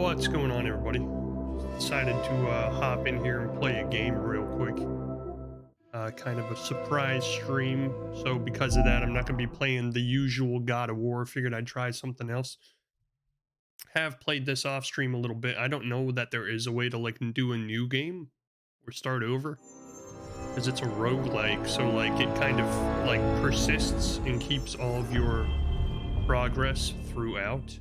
What's going on, everybody? Decided to hop in here and play a game real quick. Kind of a surprise stream. So because of that, I'm not going to be playing the usual God of War. Figured I'd try something else. Have played this off stream a little bit. I don't know that there is a way to like do a new game or start over, because it's a roguelike. So like it kind of like persists and keeps all of your progress throughout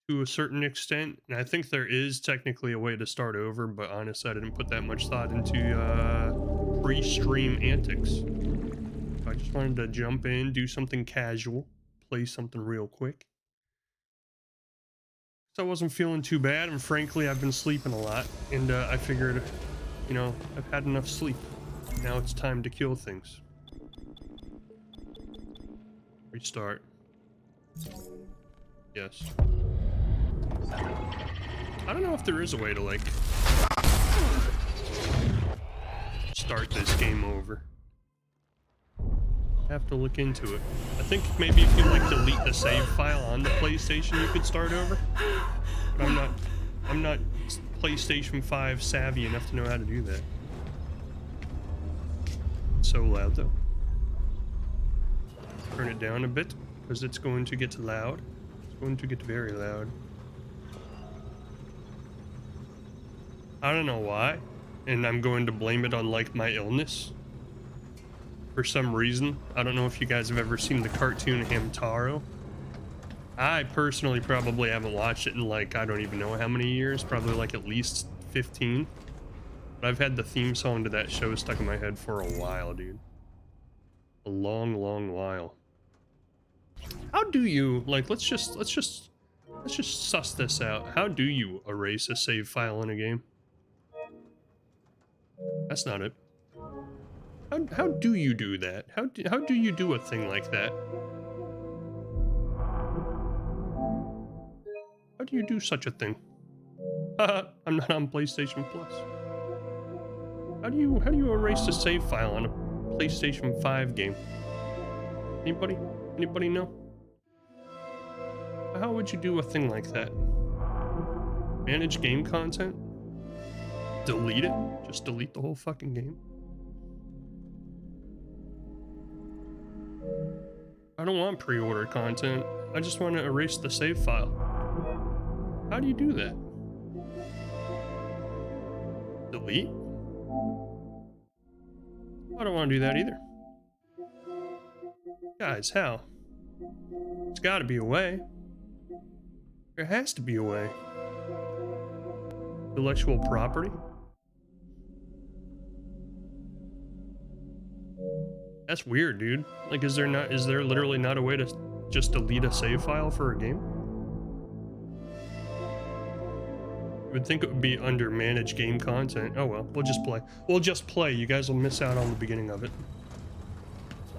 to a certain extent. And I think there is technically a way to start over, but honestly I didn't put that much thought into pre-stream antics. I just wanted to jump in, do something casual, play something real quick. So I wasn't feeling too bad, and frankly I've been sleeping a lot, and I figured, you know, I've had enough sleep. Now it's time to kill things. Restart. Yes. I don't know if there is a way to like start this game over. I have to look into it. I think maybe if you like delete the save file on the PlayStation, you could start over. But I'm not PlayStation 5 savvy enough to know how to do that. It's so loud though. Turn it down a bit because it's going to get loud. It's going to get very loud. I don't know why, and I'm going to blame it on like my illness for some reason. I don't know if you guys have ever seen the cartoon Hamtaro. I personally probably haven't watched it in like, I don't even know how many years, probably like at least 15. But I've had the theme song to that show stuck in my head for a while, dude. A long while. How do you, like, let's just suss this out. How do you erase a save file in a game? That's not it. How do you do that? How do you do a thing like that? How do you do such a thing? Haha, I'm not on PlayStation Plus. How do you erase a save file on a PlayStation 5 game? Anybody know? How would you do a thing like that? Manage game content? Delete it? Just delete the whole fucking game? I don't want pre-order content. I just want to erase the save file. How do you do that? Delete? I don't want to do that either. Guys, how? There's got to be a way. There has to be a way. Intellectual property? That's weird, dude. Like, is there literally not a way to just delete a save file for a game? I would think it would be under manage game content. Oh well, we'll just play. We'll just play. You guys will miss out on the beginning of it.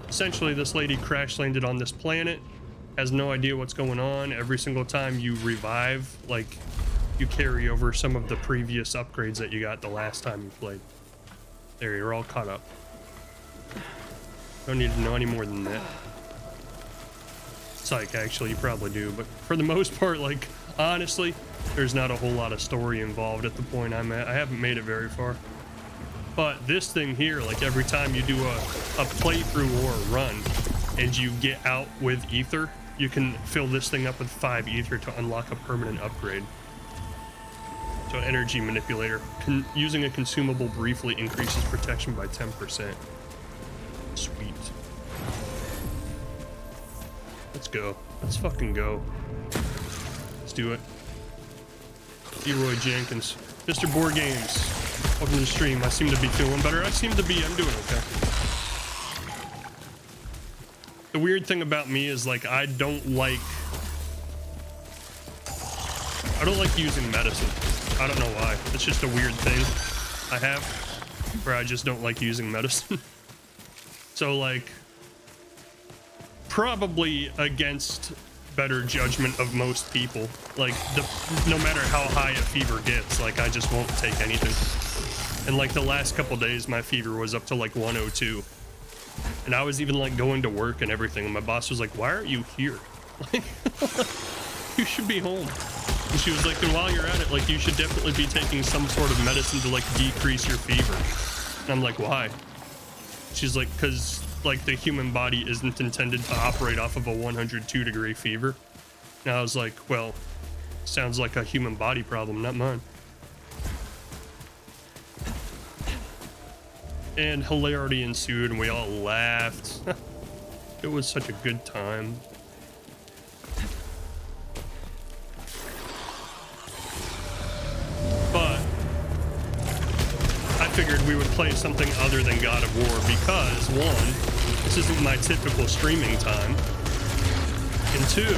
Essentially, this lady crash landed on this planet, has no idea what's going on. Every single time you revive, like, you carry over some of the previous upgrades that you got the last time you played. There, you're all caught up. Don't need to know any more than that. Psych, actually, you probably do, but for the most part, like, honestly, there's not a whole lot of story involved at the point I'm at. I haven't made it very far. But this thing here, like, every time you do a playthrough or a run and you get out with ether, you can fill this thing up with 5 ether to unlock a permanent upgrade. So an energy manipulator. Using a consumable briefly increases protection by 10%. Sweet. Let's go. Let's fucking go. Let's do it. Leroy Jenkins. Mr. Board Games. Welcome to the stream. I seem to be feeling better. I'm doing okay. The weird thing about me is, like, I don't like using medicine. I don't know why. It's just a weird thing I have where I just don't like using medicine. So, like, probably against better judgment of most people, like, no matter how high a fever gets, like, I just won't take anything. And like the last couple days, my fever was up to like 102, and I was even like going to work and everything, and my boss was like, why aren't you here? Like, you should be home. And she was like, and while you're at it, like, you should definitely be taking some sort of medicine to, like, decrease your fever. And I'm like, why? She's like, because, like, the human body isn't intended to operate off of a 102-degree fever. And I was like, well, sounds like a human body problem, not mine. And hilarity ensued, and we all laughed. It was such a good time. But I figured we would play something other than God of War because, one, this isn't my typical streaming time, and two,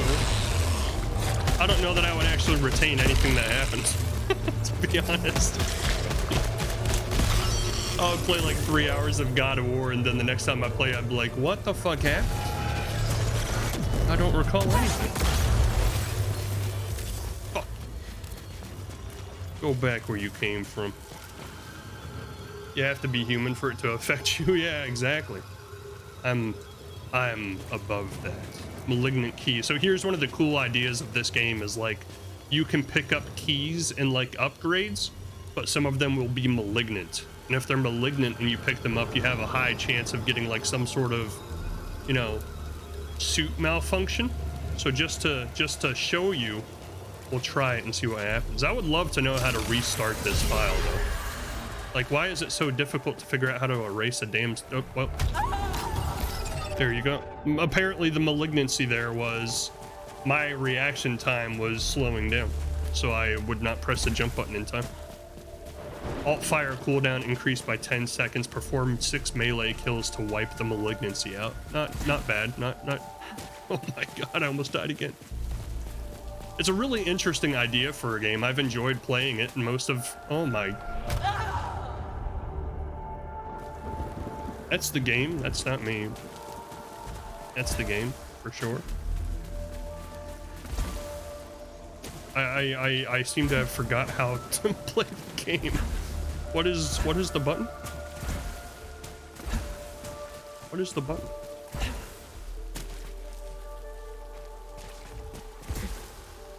I don't know that I would actually retain anything that happens, to be honest. I would play like 3 hours of God of War, and then the next time I play, I'd be like, what the fuck happened? I don't recall anything. Fuck. Go back where you came from. You have to be human for it to affect you. Yeah, exactly. I'm above that. Malignant key. So here's one of the cool ideas of this game is like, you can pick up keys and like upgrades, but some of them will be malignant. And if they're malignant and you pick them up, you have a high chance of getting like some sort of, you know, suit malfunction. So just to show you, we'll try it and see what happens. I would love to know how to restart this file though. Like, why is it so difficult to figure out how to erase a damn... Oh, well. There you go. Apparently the malignancy there was my reaction time was slowing down, so I would not press the jump button in time. Alt fire cooldown increased by 10 seconds. Perform 6 melee kills to wipe the malignancy out. Not bad. Not. Oh my god! I almost died again. It's a really interesting idea for a game. I've enjoyed playing it, and most of. Oh my. That's the game. That's not me. That's the game for sure. I seem to have forgot how to play the game. What is the button? What is the button?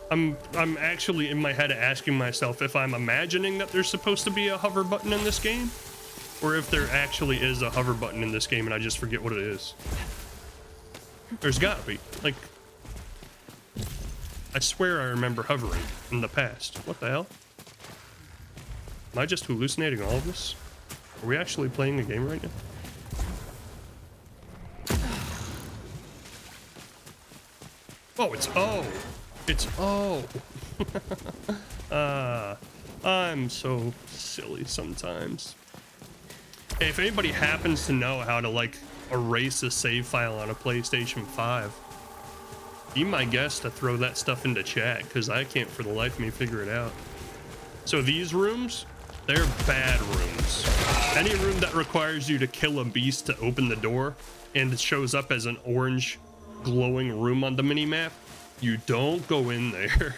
I'm actually in my head asking myself if I'm imagining that there's supposed to be a hover button in this game, or if there actually is a hover button in this game and I just forget what it is. There's gotta be. Like, I swear I remember hovering in the past. What the hell? Am I just hallucinating all of this? Are we actually playing a game right now? Oh, it's O. It's O. I'm so silly sometimes. Hey, if anybody happens to know how to, like, erase a save file on a PlayStation 5, be my guest to throw that stuff into chat, because I can't for the life of me figure it out. So these rooms, they're bad rooms. Any room that requires you to kill a beast to open the door and it shows up as an orange glowing room on the mini-map, you don't go in there.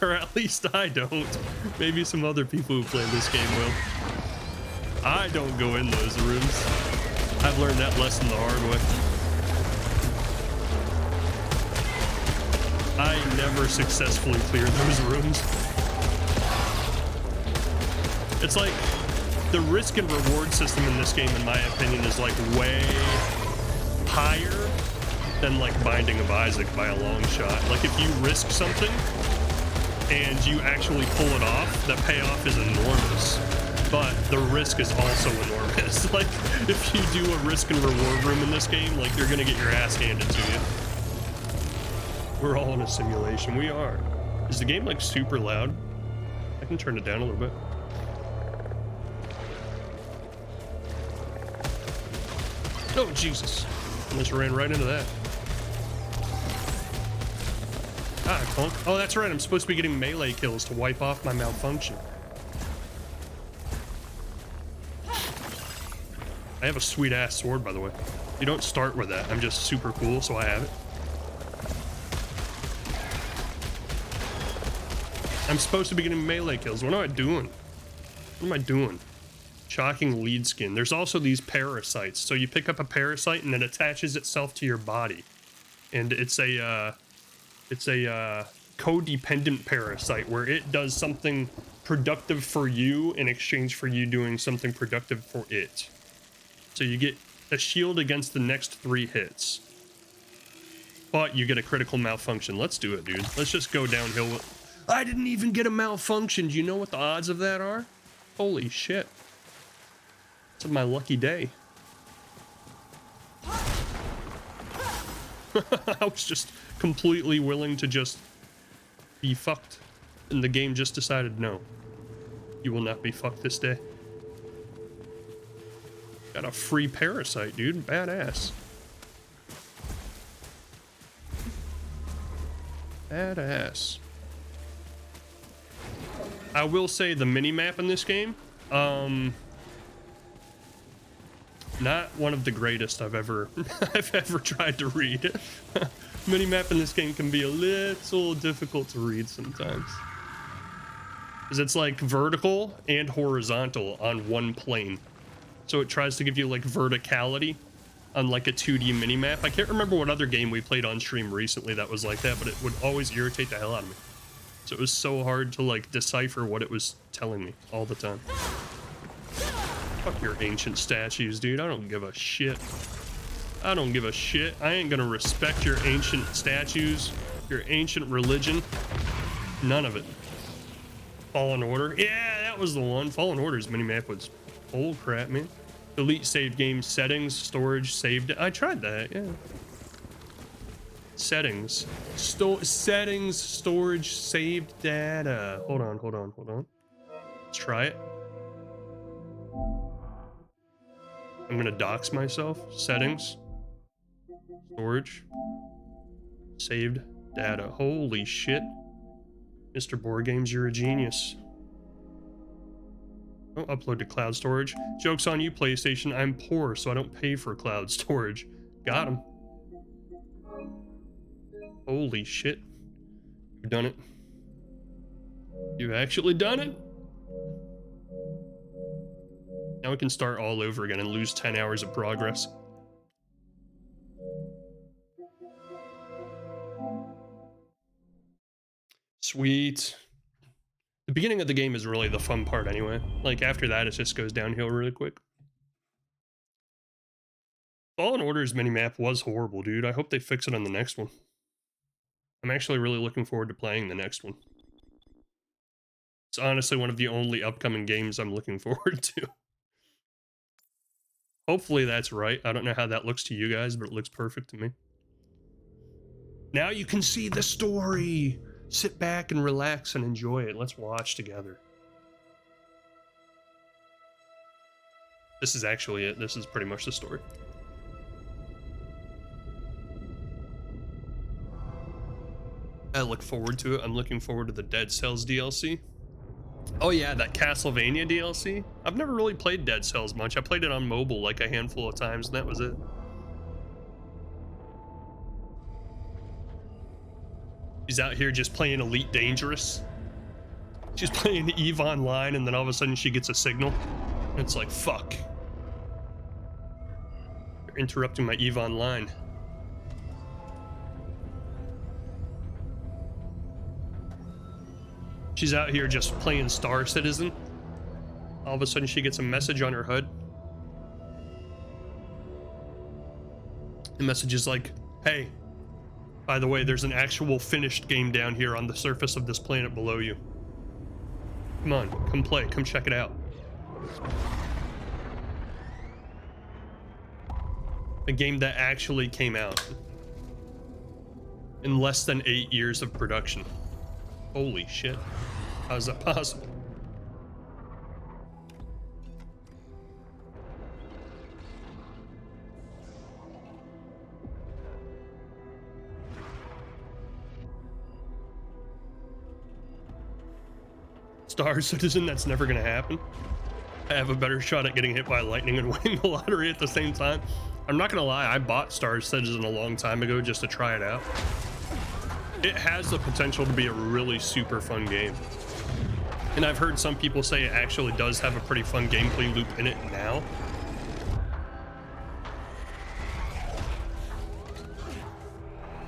Or at least I don't. Maybe some other people who play this game will. I don't go in those rooms. I've learned that lesson the hard way. I never successfully cleared those rooms. It's like the risk and reward system in this game, in my opinion, is like way higher than like Binding of Isaac by a long shot. Like if you risk something and you actually pull it off, the payoff is enormous, but the risk is also enormous. Like if you do a risk and reward room in this game, like you're gonna get your ass handed to you. We're all in a simulation. We are. Is the game like super loud? I can turn it down a little bit. Oh, Jesus. I just ran right into that. Ah, clunk. Oh, that's right. I'm supposed to be getting melee kills to wipe off my malfunction. I have a sweet ass sword, by the way. You don't start with that. I'm just super cool, so I have it. I'm supposed to be getting melee kills. What am I doing? What am I doing? Shocking lead skin. There's also these parasites. So you pick up a parasite and it attaches itself to your body. And it's a codependent parasite where it does something productive for you in exchange for you doing something productive for it. So you get a shield against the next 3 hits, but you get a critical malfunction. Let's do it, dude. Let's just go downhill. I didn't even get a malfunction. Do you know what the odds of that are? Holy shit. It's my lucky day. I was just completely willing to just be fucked, and the game just decided, no, you will not be fucked this day. Got a free parasite, dude. Badass. Badass. I will say the mini-map in this game, not one of the greatest I've ever tried to read. Mini-map in this game can be a little difficult to read sometimes, because it's like vertical and horizontal on one plane. So it tries to give you like verticality on like a 2D mini-map. I can't remember what other game we played on stream recently that was like that, but it would always irritate the hell out of me. So it was so hard to like decipher what it was telling me all the time. Fuck your ancient statues, dude. I don't give a shit. I don't give a shit. I ain't gonna respect your ancient statues, your ancient religion. None of it. Fallen Order. Yeah, that was the one. Fallen Order's minimap was old crap, man. Delete saved game settings, storage, saved. I tried that, yeah. Settings. Settings, storage, saved data. Hold on. Let's try it. I'm gonna dox myself. Settings, storage, saved data. Holy shit. Mr. Board Games, you're a genius. Oh, upload to cloud storage. Joke's on you, PlayStation. I'm poor, so I don't pay for cloud storage. Got him. Holy shit. You've done it. You've actually done it. Now we can start all over again and lose 10 hours of progress. Sweet. The beginning of the game is really the fun part anyway. Like after that, it just goes downhill really quick. Fallen Order's minimap was horrible, dude. I hope they fix it on the next one. I'm actually really looking forward to playing the next one. It's honestly one of the only upcoming games I'm looking forward to. Hopefully that's right. I don't know how that looks to you guys, but it looks perfect to me. Now you can see the story. Sit back and relax and enjoy it. Let's watch together. This is actually it. This is pretty much the story. I look forward to it. I'm looking forward to the Dead Cells DLC. Oh yeah, that Castlevania DLC. I've never really played Dead Cells much. I played it on mobile like a handful of times, and that was it. She's out here just playing Elite Dangerous. She's playing EVE Online, and then all of a sudden she gets a signal. And it's like, fuck. You're interrupting my EVE Online. She's out here just playing Star Citizen. All of a sudden she gets a message on her HUD. The message is like, hey, by the way, there's an actual finished game down here on the surface of this planet below you. Come on, come play, come check it out. A game that actually came out in less than 8 years of production. Holy shit. How is that possible? Star Citizen, that's never gonna happen. I have a better shot at getting hit by lightning and winning the lottery at the same time. I'm not gonna lie, I bought Star Citizen a long time ago just to try it out. It has the potential to be a really super fun game. And I've heard some people say it actually does have a pretty fun gameplay loop in it now.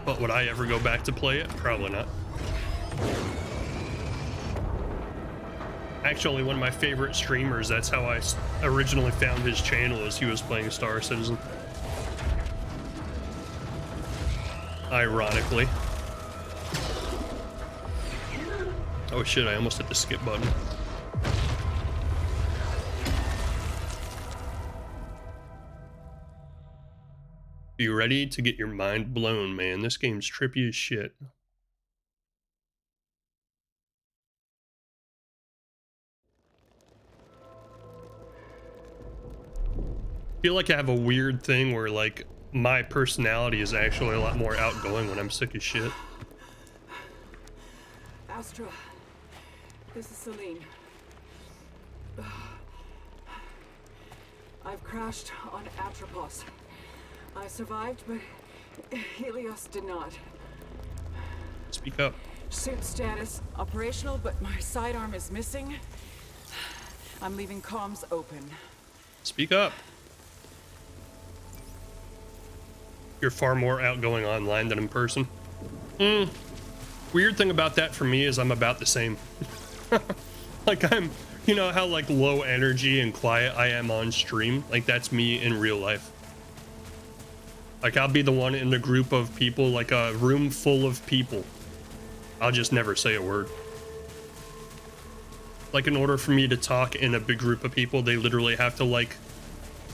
But would I ever go back to play it? Probably not. Actually, one of my favorite streamers, that's how I originally found his channel, as he was playing Star Citizen. Ironically. Oh shit, I almost hit the skip button. You ready to get your mind blown, man? This game's trippy as shit. I feel like I have a weird thing where, like, my personality is actually a lot more outgoing when I'm sick as shit. Astra, this is Celine. I've crashed on Atropos. I survived, but Helios did not. Speak up. Suit status operational, but my sidearm is missing. I'm leaving comms open. Speak up. You're far more outgoing online than in person. Weird thing about that for me is I'm about the same. Like, I'm, you know how like low energy and quiet I am on stream? Like, that's me in real life. Like, I'll be the one in a group of people, like a room full of people. I'll just never say a word. Like, in order for me to talk in a big group of people, they literally have to like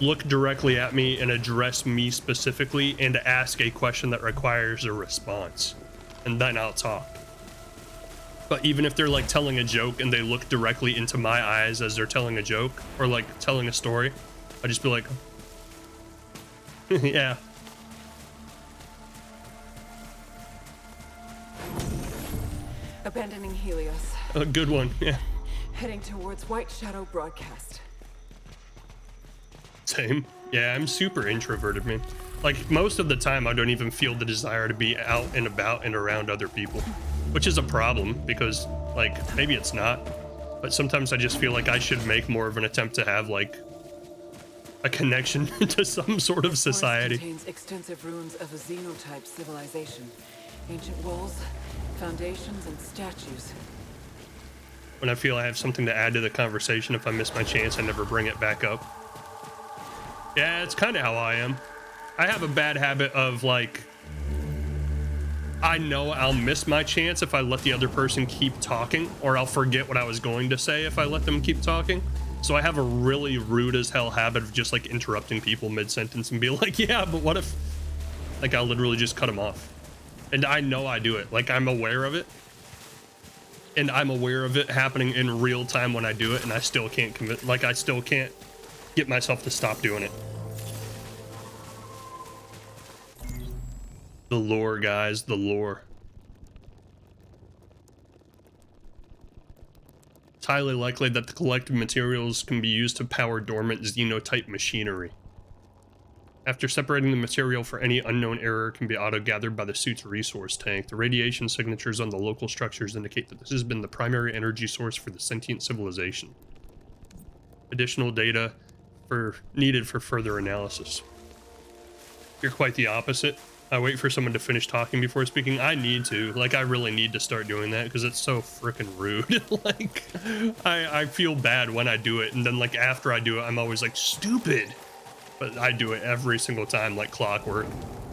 look directly at me and address me specifically and ask a question that requires a response. And then I'll talk. But even if they're like telling a joke and they look directly into my eyes as they're telling a joke or like telling a story, I just be like, yeah. Abandoning Helios. A good one, yeah. Heading towards White Shadow Broadcast. Same. Yeah, I'm super introverted, man. Like, most of the time, I don't even feel the desire to be out and about and around other people, which is a problem because, like, maybe it's not, but sometimes I just feel like I should make more of an attempt to have, like, a connection to some sort of society. The forest contains extensive ruins of a xenotype civilization. Ancient walls, foundations, and statues. When I feel I have something to add to the conversation, if I miss my chance, I never bring it back up. Yeah, it's kind of how I am. I have a bad habit of, like, I know I'll miss my chance if I let the other person keep talking, or I'll forget what I was going to say if I let them keep talking. So I have a really rude as hell habit of just, like, interrupting people mid-sentence and be like, yeah, but what if... Like, I'll literally just cut them off. And I know I do it. Like, I'm aware of it. And I'm aware of it happening in real time when I do it, and I still can't commit. Like, I still can't get myself to stop doing it. The lore, guys, the lore. It's highly likely that the collected materials can be used to power dormant xenotype machinery. After separating the material for any unknown error can be auto-gathered by the suit's resource tank. The radiation signatures on the local structures indicate that this has been the primary energy source for the sentient civilization. Additional data needed for further analysis. You're quite the opposite. I wait for someone to finish talking before speaking. I need to. Like, I really need to start doing that because it's so freaking rude. Like, I feel bad when I do it, and then, like, after I do it, I'm always like, stupid. But I do it every single time, like clockwork.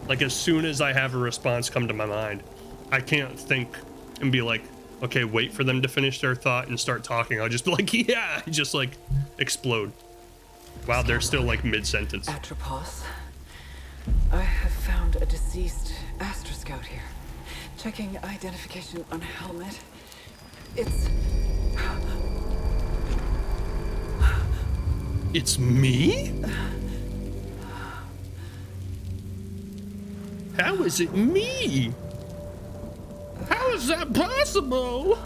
Like, as soon as I have a response come to my mind, I can't think and be like, okay, wait for them to finish their thought and start talking. I'll just be like, yeah, just like explode. Wow, they're still like mid-sentence. Atropos. I have found a deceased Astra Scout here. Checking identification on helmet. It's me? How is it me? How is that possible?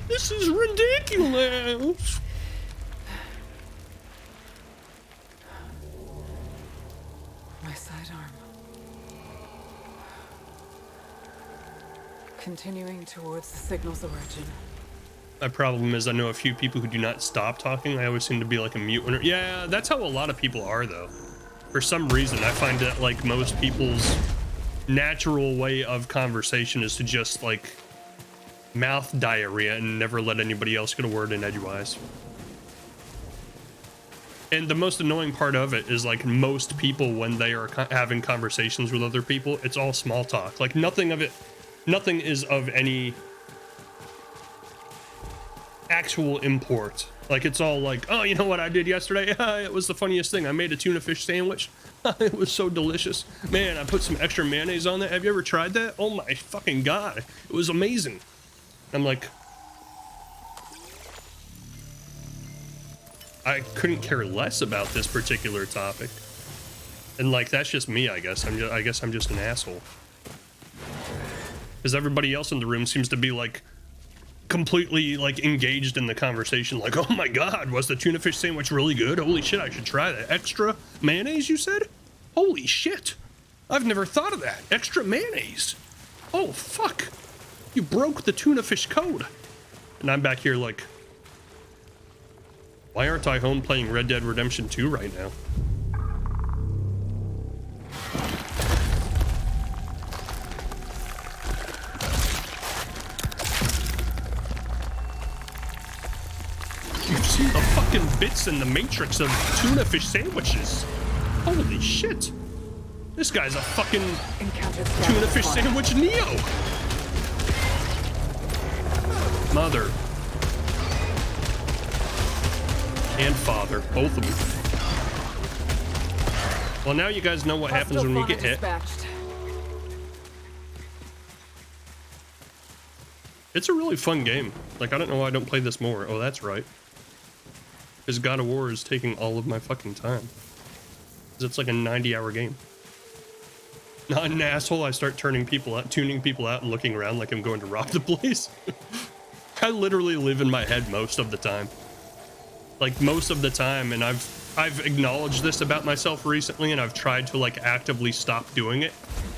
This is ridiculous. My sidearm. Continuing towards the signal's origin. My problem is I know a few people who do not stop talking. I always seem to be like a mute. Yeah, that's how a lot of people are, though. For some reason, I find that like most people's natural way of conversation is to just like mouth diarrhea and never let anybody else get a word in edgewise. And the most annoying part of it is like most people, when they are having conversations with other people, it's all small talk. Like nothing is of any actual import. Like it's all like, oh, you know what I did yesterday? It was the funniest thing. I made a tuna fish sandwich. It was so delicious. Man, I put some extra mayonnaise on that. Have you ever tried that? Oh my fucking God. It was amazing. I'm like, I couldn't care less about this particular topic. And like, that's just me, I guess. I guess I'm just an asshole. Because everybody else in the room seems to be like completely like engaged in the conversation. Like, oh my God, was the tuna fish sandwich really good? Holy shit, I should try that. Extra mayonnaise, you said? Holy shit. I've never thought of that. Extra mayonnaise. Oh, fuck. You broke the tuna fish code. And I'm back here like, why aren't I home playing Red Dead Redemption 2 right now? You've seen the fucking bits in the matrix of tuna fish sandwiches. Holy shit. This guy's a fucking tuna fish sandwich Neo. Mother. And father, both of them. Well, now you guys know what happens when you get hit. It's a really fun game. Like, I don't know why I don't play this more. Oh, that's right. Because God of War is taking all of my fucking time. Because it's like a 90-hour game. Not an asshole, I start tuning people out and looking around like I'm going to rob the place. I literally live in my head most of the time. Like most of the time, and I've acknowledged this about myself recently, and I've tried to like actively stop doing it,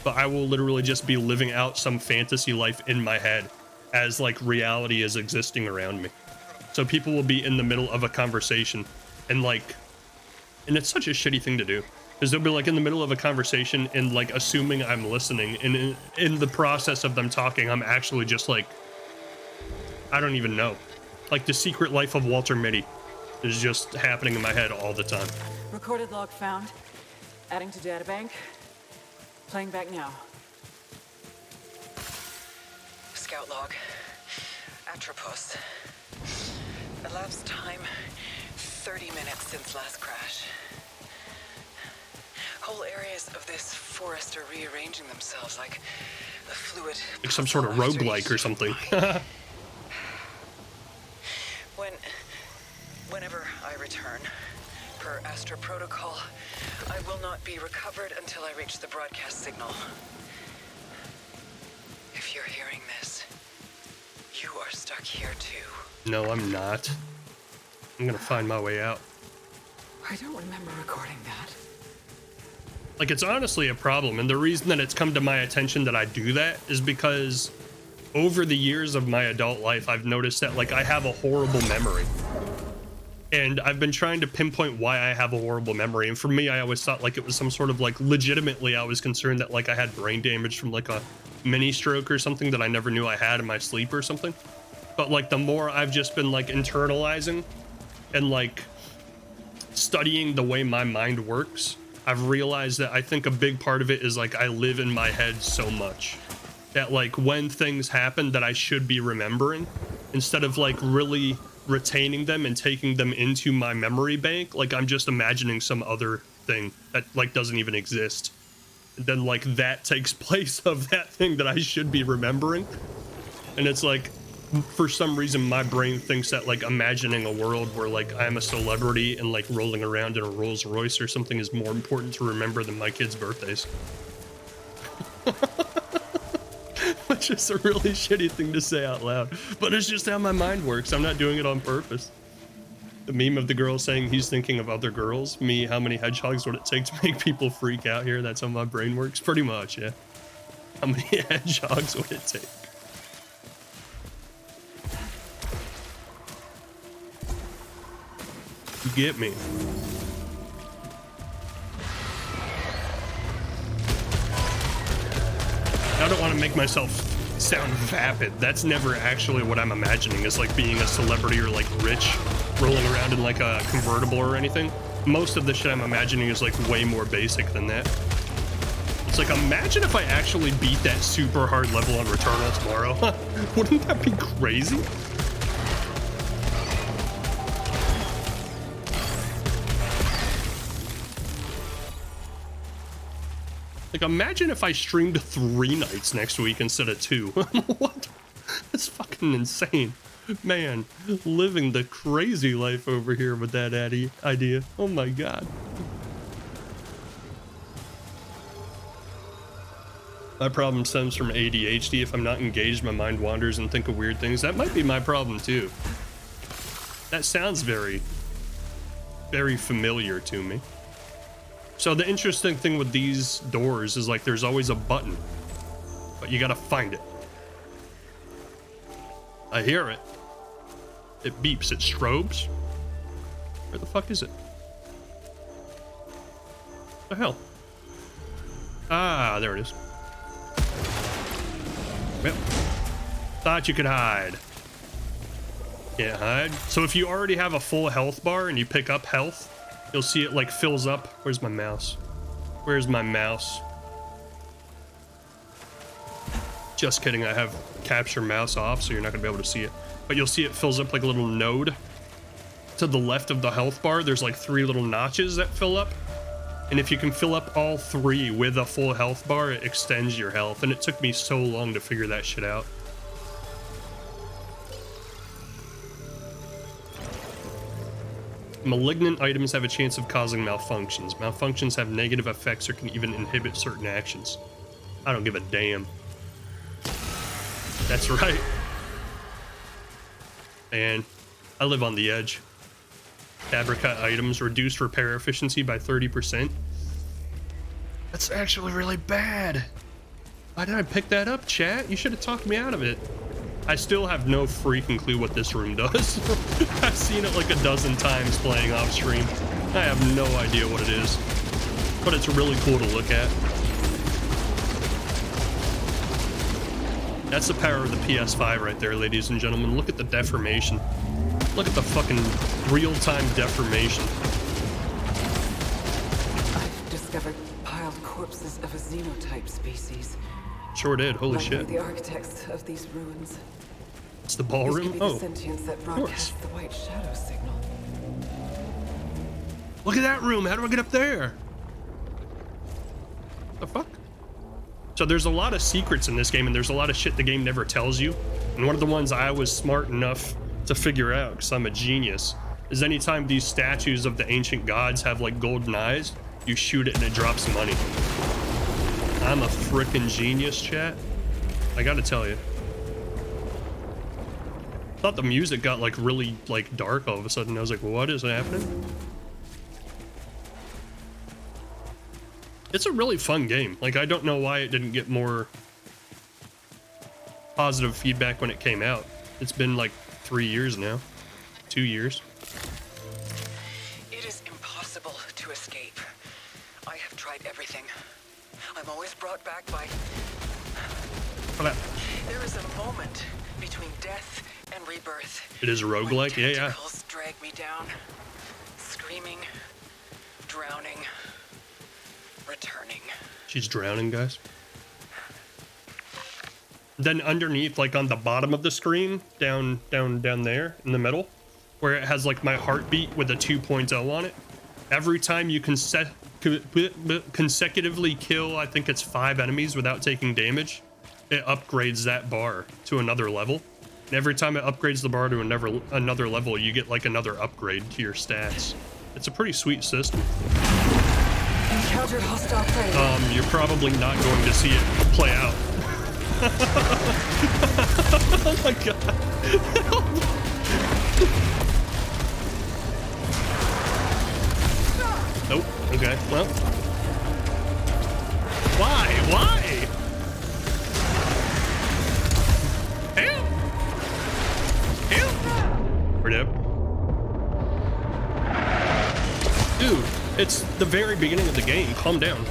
but I will literally just be living out some fantasy life in my head as like reality is existing around me. So people will be in the middle of a conversation and it's such a shitty thing to do, because they'll be like in the middle of a conversation and like assuming I'm listening, and in the process of them talking, I'm actually just like, I don't even know. Like The Secret Life of Walter Mitty is just happening in my head all the time. Recorded log found. Adding to databank. Playing back now. Scout log. Atropos. Elapsed time 30 minutes since last crash. Whole areas of this forest are rearranging themselves like a fluid. Like some sort of roguelike or something. Whenever I return, per Astra protocol, I will not be recovered until I reach the broadcast signal. If you're hearing this, you are stuck here too. No, I'm not. I'm gonna find my way out. I don't remember recording that. Like, it's honestly a problem, and the reason that it's come to my attention that I do that is because over the years of my adult life, I've noticed that like I have a horrible memory. And I've been trying to pinpoint why I have a horrible memory. And for me, I always thought like it was some sort of like, legitimately, I was concerned that like I had brain damage from like a mini stroke or something that I never knew I had in my sleep or something. But like the more I've just been like internalizing and like studying the way my mind works, I've realized that I think a big part of it is like I live in my head so much that like when things happen that I should be remembering, instead of like really retaining them and taking them into my memory bank, like I'm just imagining some other thing that like doesn't even exist, and then like that takes place of that thing that I should be remembering. And it's like, for some reason my brain thinks that like imagining a world where like I'm a celebrity and like rolling around in a Rolls Royce or something is more important to remember than my kids' birthdays. Which is a really shitty thing to say out loud, but it's just how my mind works. I'm not doing it on purpose. The meme of the girl saying he's thinking of other girls. Me, how many hedgehogs would it take to make people freak out here? That's how my brain works. Pretty much, yeah. How many hedgehogs would it take? You get me. I don't want to make myself sound vapid. That's never actually what I'm imagining as like being a celebrity or like rich, rolling around in like a convertible or anything. Most of the shit I'm imagining is like way more basic than that. It's like, imagine if I actually beat that super hard level on Returnal tomorrow. Wouldn't that be crazy? Like, imagine if I streamed 3 nights next week instead of 2. What? That's fucking insane. Man, living the crazy life over here with that idea. Oh my god. My problem stems from ADHD. If I'm not engaged, my mind wanders and think of weird things. That might be my problem too. That sounds very, very familiar to me. So the interesting thing with these doors is like there's always a button, but you gotta find it. I hear it. It beeps, it strobes. Where the fuck is it? What the hell? Ah, there it is. Well, thought you could hide. Can't hide. So if you already have a full health bar and you pick up health, you'll see it like fills up. Where's my mouse? Where's my mouse? Just kidding, I have capture mouse off, so you're not gonna be able to see it. But you'll see it fills up like a little node. To the left of the health bar, there's like 3 little notches that fill up. And if you can fill up all 3 with a full health bar, it extends your health. And it took me so long to figure that shit out. Malignant items have a chance of causing malfunctions. Malfunctions have negative effects or can even inhibit certain actions. I don't give a damn. That's right. And I live on the edge. Fabrica items reduced repair efficiency by 30%. That's actually really bad. Why did I pick that up, chat? You should have talked me out of it. I still have no freaking clue what this room does. I've seen it like a dozen times playing off stream. I have no idea what it is, but it's really cool to look at. That's the power of the PS5 right there, ladies and gentlemen. Look at the deformation. Look at the fucking real-time deformation. I've discovered piled corpses of a xenotype species. Sure did. Holy shit. The architects of these ruins. It's the ballroom? Oh, the sentience that broadcasts the white shadow signal. Look at that room. How do I get up there? The fuck? So there's a lot of secrets in this game, and there's a lot of shit the game never tells you. And one of the ones I was smart enough to figure out, because I'm a genius, is anytime these statues of the ancient gods have like golden eyes, you shoot it and it drops money. I'm a frickin' genius, chat. I gotta tell you. Thought the music got like really like dark all of a sudden. I was like, what is happening? It's a really fun game. Like, I don't know why it didn't get more positive feedback when it came out. It's been like 3 years now. 2 years. It is impossible to escape. I have tried everything. I'm always brought back by... Okay. There is a moment between death and rebirth. It is a roguelike? Yeah, yeah. Tentacles drag me down. Screaming. Drowning. Returning. She's drowning, guys. Then underneath, like on the bottom of the screen, down there in the middle, where it has like my heartbeat with a 2.0 on it, every time you consecutively kill, I think it's 5 enemies without taking damage, it upgrades that bar to another level. And every time it upgrades the bar to another level, you get like another upgrade to your stats. It's a pretty sweet system. Encountered hostile prey. You're probably not going to see it play out. Oh my god. Nope. Okay. Well. Why? Help! Help! We're dead. Dude, it's the very beginning of the game. Calm down.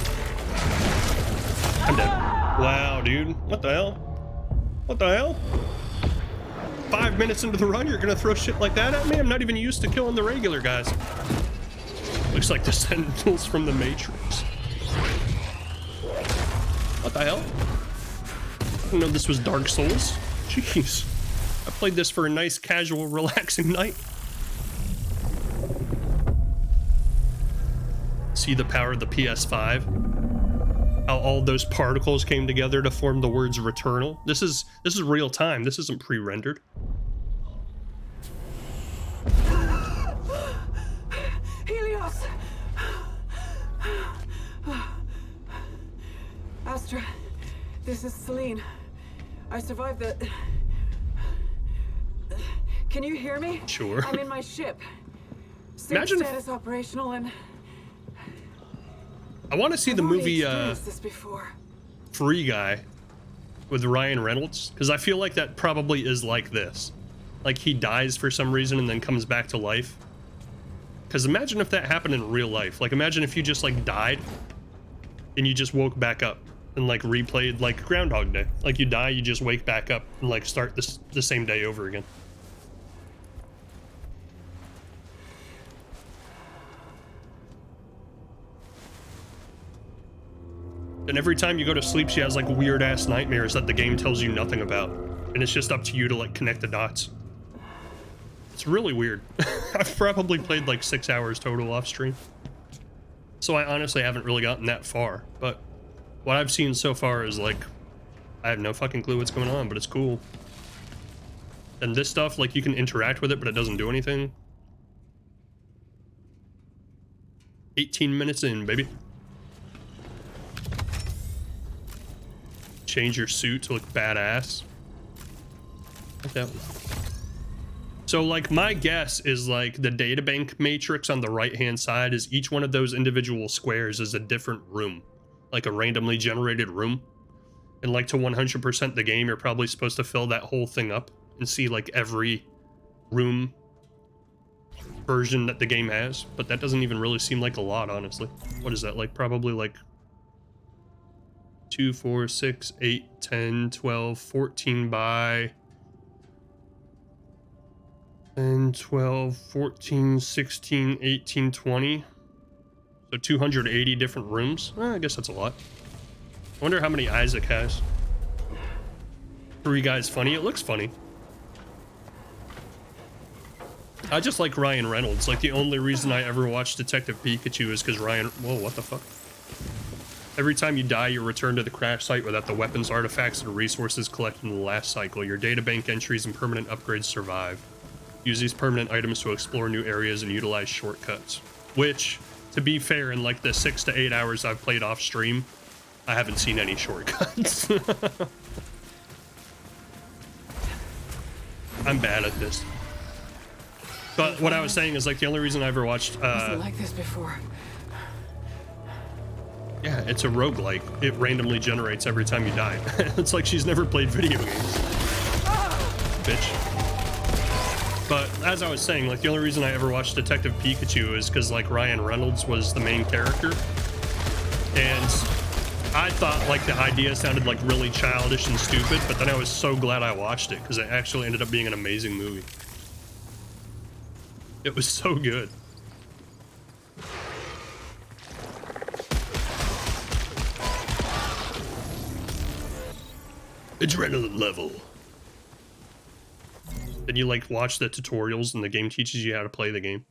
I'm dead. Wow, dude. What the hell? What the hell? 5 minutes into the run, you're gonna throw shit like that at me? I'm not even used to killing the regular guys. Looks like the Sentinels from the Matrix. What the hell? I didn't know this was Dark Souls. Jeez. I played this for a nice, casual, relaxing night. See the power of the PS5? How all those particles came together to form the words "Returnal." This is real time. This isn't pre-rendered. Helios! Astra, this is Celine. I survived the... Can you hear me? Sure. I'm in my ship. Imagine if... Status operational and... I want to see the movie this before. Free Guy with Ryan Reynolds, because I feel like that probably is like this. Like he dies for some reason and then comes back to life. Because imagine if that happened in real life. Like imagine if you just like died and you just woke back up and like replayed like Groundhog Day. Like you die, you just wake back up and like start the same day over again. And every time you go to sleep, she has like weird ass nightmares that the game tells you nothing about. And it's just up to you to like connect the dots. It's really weird. I've probably played like 6 hours total off stream. So I honestly haven't really gotten that far. But what I've seen so far is like, I have no fucking clue what's going on, but it's cool. And this stuff, like you can interact with it, but it doesn't do anything. 18 minutes in, baby. Change your suit to look badass. Like that one. So like my guess is like the databank matrix on the right hand side is each one of those individual squares is a different room, like a randomly generated room. And like to 100% the game, you're probably supposed to fill that whole thing up and see like every room version that the game has, but that doesn't even really seem like a lot, honestly. What is that, like probably like 2, 4, 6, 8, 10, 12, 14 by 10, 12, 14, 16, 18, 20. So 280 different rooms. I guess that's a lot. I wonder how many Isaac has. Free Guy's funny. It looks funny. I just like Ryan Reynolds. Like the only reason I ever watched Detective Pikachu is because Ryan... Whoa, what the fuck? Every time you die, you're returned to the crash site without the weapons, artifacts, and resources collected in the last cycle. Your databank entries and permanent upgrades survive. Use these permanent items to explore new areas and utilize shortcuts. Which, to be fair, in like the 6 to 8 hours I've played off stream, I haven't seen any shortcuts. I'm bad at this. But what I was saying is like the only reason I ever watched... Wasn't like this before. Yeah, it's a roguelike. It randomly generates every time you die. It's like she's never played video games. Bitch. But as I was saying, like the only reason I ever watched Detective Pikachu is because like Ryan Reynolds was the main character. And I thought like the idea sounded like really childish and stupid, but then I was so glad I watched it because it actually ended up being an amazing movie. It was so good. Adrenaline level. Then you like watch the tutorials and the game teaches you how to play the game.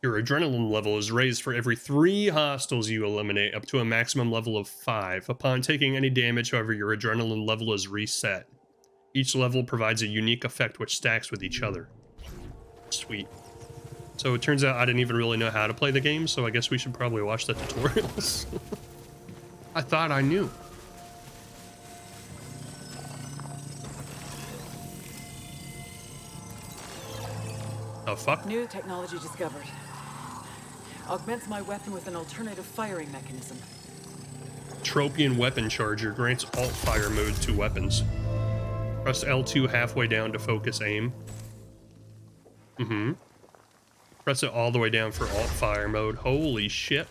Your adrenaline level is raised for every 3 hostiles you eliminate up to a maximum level of 5. Upon taking any damage, however, your adrenaline level is reset. Each level provides a unique effect which stacks with each other. Sweet. So it turns out I didn't even really know how to play the game, so I guess we should probably watch the tutorials. I thought I knew. Oh, fuck? New technology discovered. Augments my weapon with an alternative firing mechanism. Tropian weapon charger grants alt fire mode to weapons. Press L2 halfway down to focus aim. Press it all the way down for alt fire mode. Holy shit.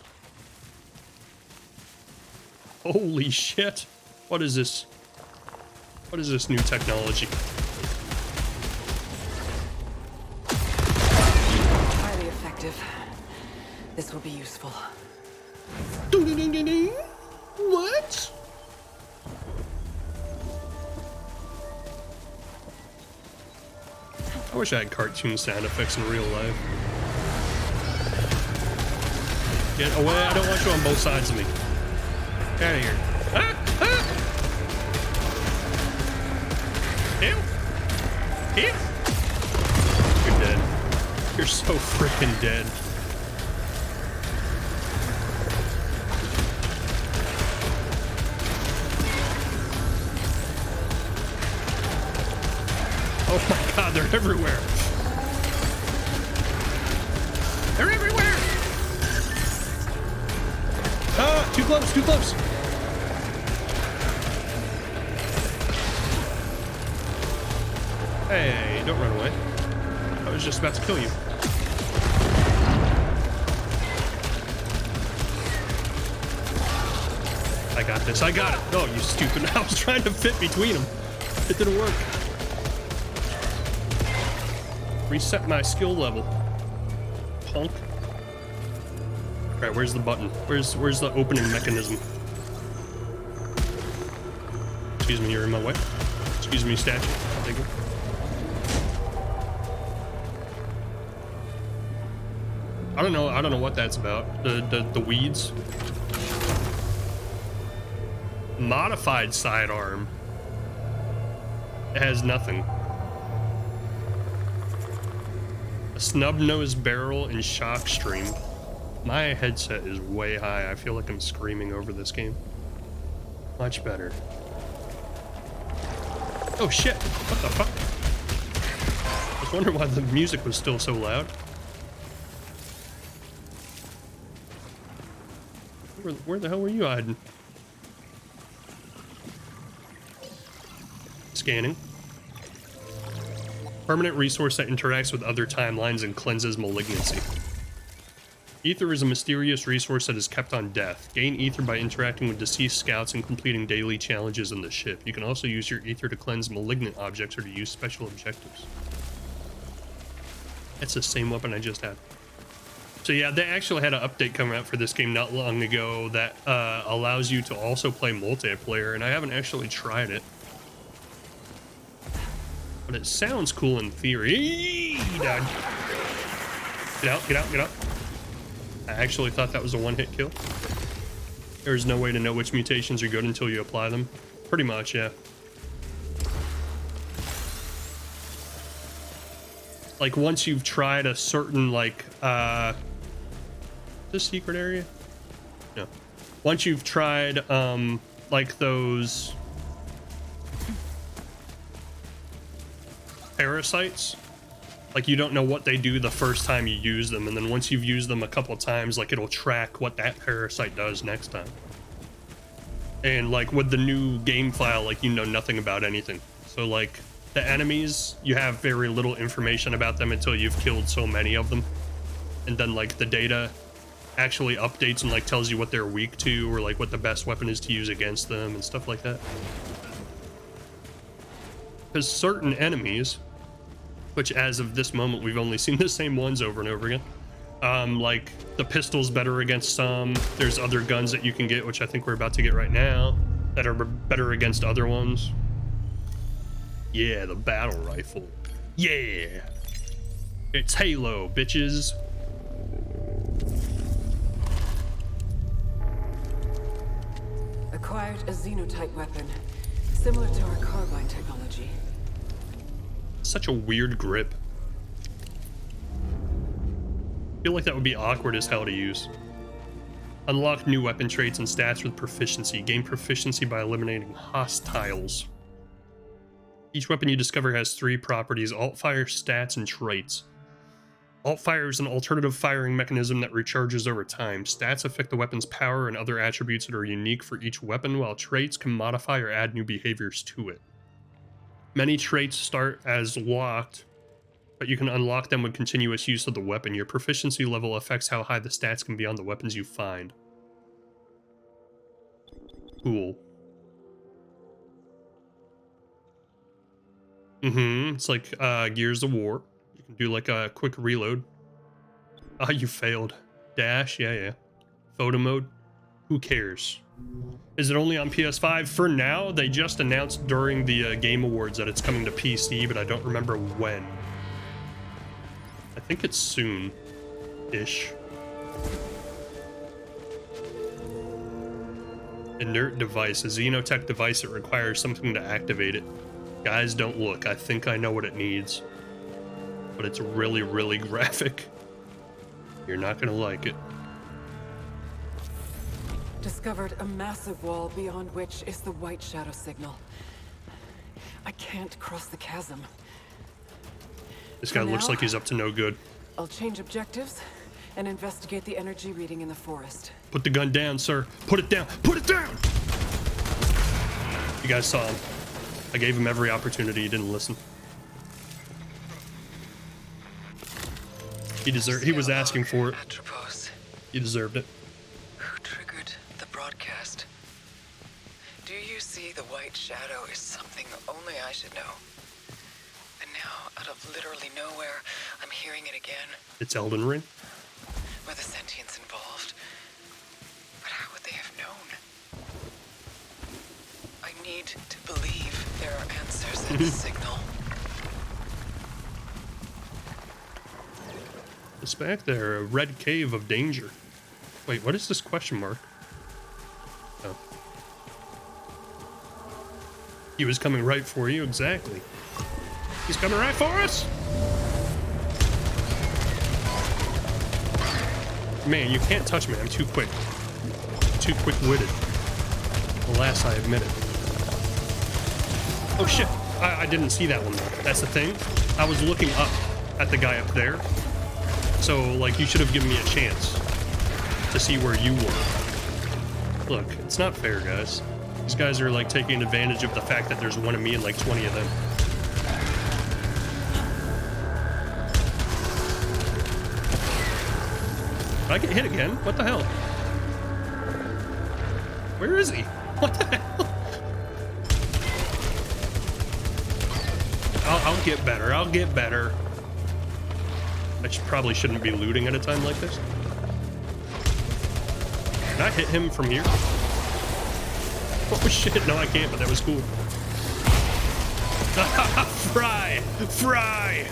Holy shit. What is this? What is this new technology? Highly effective. This will be useful. Ding, ding, ding, ding, ding. What? I wish I had cartoon sound effects in real life. Get away, I don't want you on both sides of me. Get out of here. Ah! Ah! Ew! Ew! You're dead. You're so freaking dead. Oh my god, they're everywhere. They're everywhere. Ah, too close, too close. Hey, don't run away. I was just about to kill you. I got this, I got it. Oh, you stupid. I was trying to fit between them. It didn't work. Reset my skill level. Punk. Alright, where's the button? Where's the opening mechanism? Excuse me, you're in my way. Excuse me, statue. Thank you. I don't know what that's about. The weeds. Modified sidearm. It has nothing. A snub-nosed barrel and shock stream. My headset is way high. I feel like I'm screaming over this game. Much better. Oh shit! What the fuck? I was wondering why the music was still so loud. Where the hell were you hiding? Scanning. Permanent resource that interacts with other timelines and cleanses malignancy. Ether is a mysterious resource that is kept on death. Gain ether by interacting with deceased scouts and completing daily challenges on the ship. You can also use your ether to cleanse malignant objects or to use special objectives. That's the same weapon I just had. So yeah, they actually had an update come out for this game not long ago that allows you to also play multiplayer, and I haven't actually tried it. But it sounds cool in theory. Dad. Get out, get out, get out. I actually thought that was a one-hit kill. There's no way to know which mutations are good until you apply them. Pretty much, yeah. Like, once you've tried a certain, like, this secret area? No. Once you've tried, like, those parasites, like, you don't know what they do the first time you use them, and then once you've used them a couple times, like, it'll track what that parasite does next time. And like with the new game file, like, you know nothing about anything. So like the enemies, you have very little information about them until you've killed so many of them, and then like the data actually updates and like tells you what they're weak to, or like what the best weapon is to use against them and stuff like that. Because certain enemies, which as of this moment we've only seen the same ones over and over again, like the pistol's better against some. There's other guns that you can get, which I think we're about to get right now, that are better against other ones. Yeah, the battle rifle. Yeah, it's Halo, bitches. Acquired a xenotype weapon, similar to our carbine technology. Such a weird grip. I feel like that would be awkward as hell to use. Unlock new weapon traits and stats with proficiency. Gain proficiency by eliminating hostiles. Each weapon you discover has 3 properties: alt-fire, stats, and traits. Alt-fire is an alternative firing mechanism that recharges over time. Stats affect the weapon's power and other attributes that are unique for each weapon, while traits can modify or add new behaviors to it. Many traits start as locked, but you can unlock them with continuous use of the weapon. Your proficiency level affects how high the stats can be on the weapons you find. Cool. It's like Gears of War. You can do like a quick reload. Ah, you failed. Dash, yeah. Photo mode. Who cares? Is it only on PS5? For now, they just announced during the Game Awards that it's coming to PC, but I don't remember when. I think it's soon-ish. Inert device. A Xenotech device that requires something to activate it. Guys, don't look. I think I know what it needs. But it's really, really graphic. You're not gonna like it. Discovered a massive wall beyond which is the white shadow signal. I can't cross the chasm. This guy looks like he's up to no good. I'll change objectives and investigate the energy reading in the forest. Put the gun down, sir. Put it down. Put it down! You guys saw him. I gave him every opportunity. He didn't listen. He was asking for it. Atropos. He deserved it. Who triggered the broadcast? Do you see the white shadow is something only I should know? And now, out of literally nowhere, I'm hearing it again. It's Elden Ring. With the sentience involved. But how would they have known? I need to believe there are answers in the signal. It's back there, a red cave of danger. Wait, what is this question mark? Oh. He was coming right for you, exactly. He's coming right for us! Man, you can't touch me, I'm too quick. Too quick-witted. Alas, I admit it. Oh shit, I didn't see that one though. That's the thing. I was looking up at the guy up there. So, like, you should have given me a chance to see where you were. Look, it's not fair, guys. These guys are, like, taking advantage of the fact that there's one of me and, like, 20 of them. Did I get hit again? What the hell? Where is he? What the hell? I'll get better. I'll get better. I probably shouldn't be looting at a time like this. Can I hit him from here? Oh shit, no I can't, but that was cool. Fry! Fry!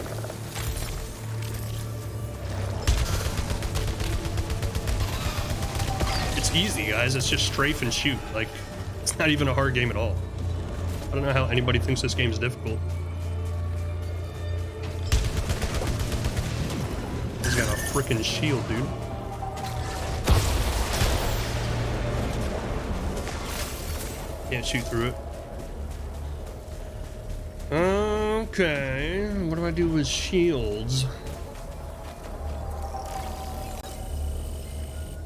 It's easy, guys. It's just strafe and shoot. Like, it's not even a hard game at all. I don't know how anybody thinks this game's difficult. He's got a freaking shield, dude. Can't shoot through it. Okay, what do I do with shields?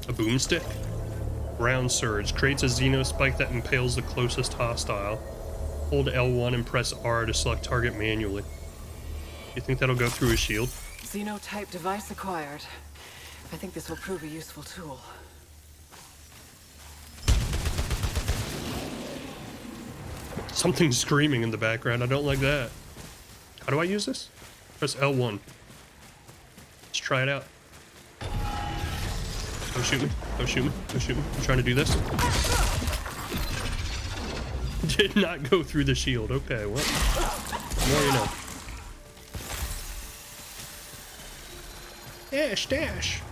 A boomstick? Round surge. Creates a Xeno spike that impales the closest hostile. Hold L1 and press R to select target manually. You think that'll go through a shield? Xeno-type device acquired. I think this will prove a useful tool. Something's screaming in the background. I don't like that. How do I use this? Press L1. Let's try it out. Don't shoot me. Don't shoot me. Don't shoot me. I'm trying to do this. Did not go through the shield. Okay, well. The more you know. Dash, dash.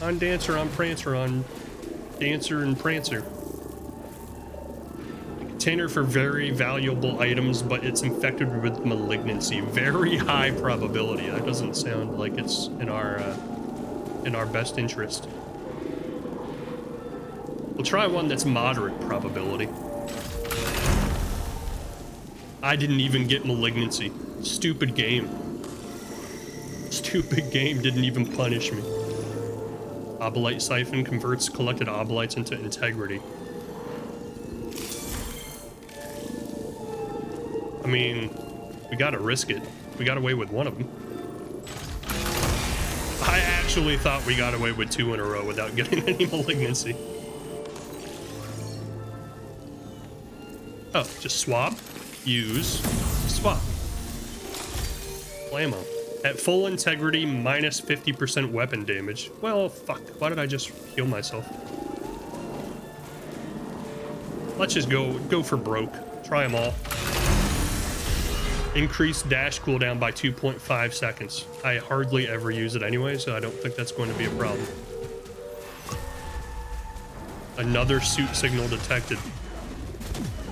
On Dancer, on Prancer, on Dancer and Prancer. Container for very valuable items, but it's infected with malignancy. Very high probability. That doesn't sound like it's in our best interest. We'll try one that's moderate probability. I didn't even get malignancy. Stupid game. Stupid game didn't even punish me. Obolite siphon converts collected obolites into integrity. I mean, we gotta risk it. We got away with one of them. I actually thought we got away with 2 in a row without getting any malignancy. Oh, just swap, use, swap. Blammo. At full integrity, minus 50% weapon damage. Well, fuck. Why did I just heal myself? Let's just go for broke. Try them all. Increase dash cooldown by 2.5 seconds. I hardly ever use it anyway, so I don't think that's going to be a problem. Another suit signal detected.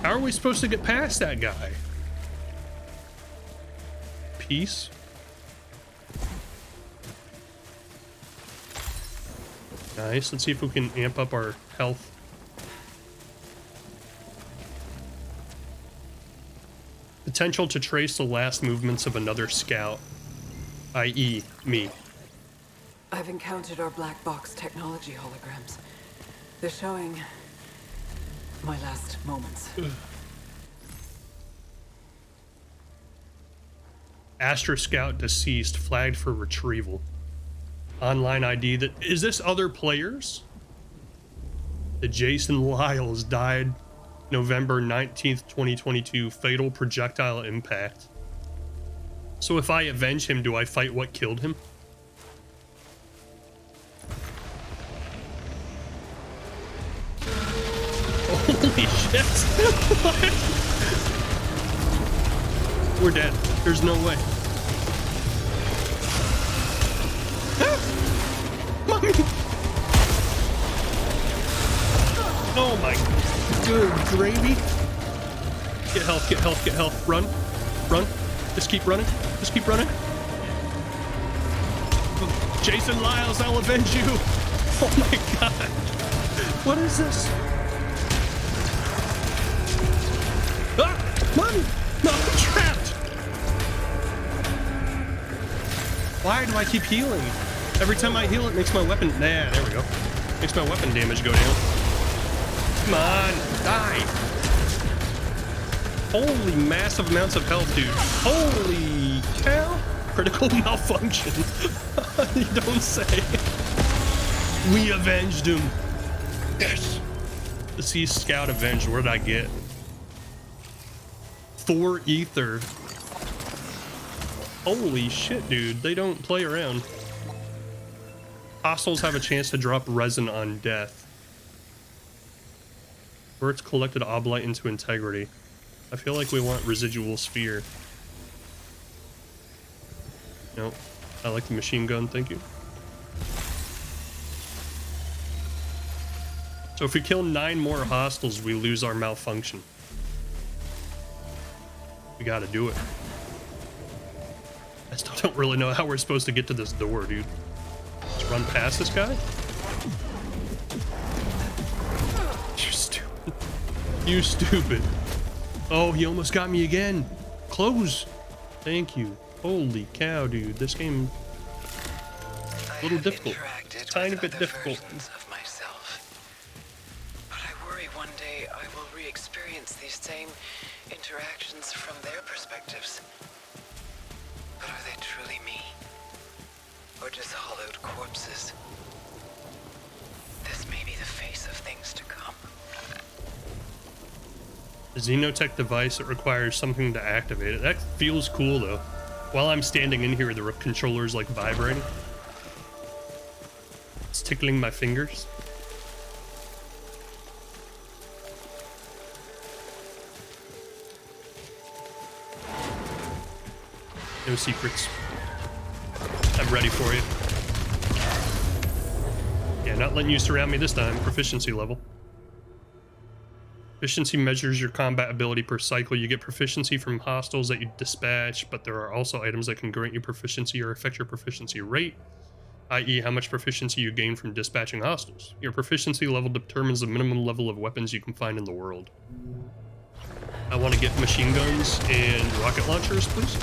How are we supposed to get past that guy? Peace. Nice. Let's see if we can amp up our health. Potential to trace the last movements of another scout, i.e. me. I've encountered our black box technology holograms. They're showing my last moments. Astra Scout deceased, flagged for retrieval. Online ID that is this other players? The Jason Lyles died November 19th, 2022, fatal projectile impact. So if I avenge him, do I fight what killed him? Holy shit. What? We're dead. There's no way. Mommy. Oh my good gravy. Get health, get health, get health. Run. Run. Just keep running. Just keep running. Jason Lyles, I'll avenge you. Oh my god. What is this? Ah! Mommy! No, I'm trapped! Why do I keep healing? Every time I heal, it makes my weapon... Nah, there we go. Makes my weapon damage go down. Come on, die! Holy massive amounts of health, dude. Holy cow! Critical malfunction. You don't say. We avenged him. Yes! The Sea Scout avenged. What did I get? 4 ether. Holy shit, dude. They don't play around. Hostiles have a chance to drop resin on death. Converts collected oblite into integrity. I feel like we want residual sphere. Nope. I like the machine gun, thank you. So if we kill 9 more hostiles, we lose our malfunction. We gotta do it. I still don't really know how we're supposed to get to this door, dude. Let's run past this guy? You stupid. You stupid. Oh, he almost got me again. Close. Thank you. Holy cow, dude. This game... a little difficult. Tiny bit difficult. Of myself. But I worry one day I will re-experience these same interactions from their perspectives. But are they truly me? Or just hollowed corpses? This may be the face of things to come. The Xenotech device, it requires something to activate it. That feels cool, though. While I'm standing in here, the controller's like vibrating. It's tickling my fingers. No secrets. I'm ready for you. Yeah, not letting you surround me this time. Proficiency level. Proficiency measures your combat ability per cycle. You get proficiency from hostiles that you dispatch, but there are also items that can grant you proficiency or affect your proficiency rate, i.e. how much proficiency you gain from dispatching hostiles. Your proficiency level determines the minimum level of weapons you can find in the world. I want to get machine guns and rocket launchers, please.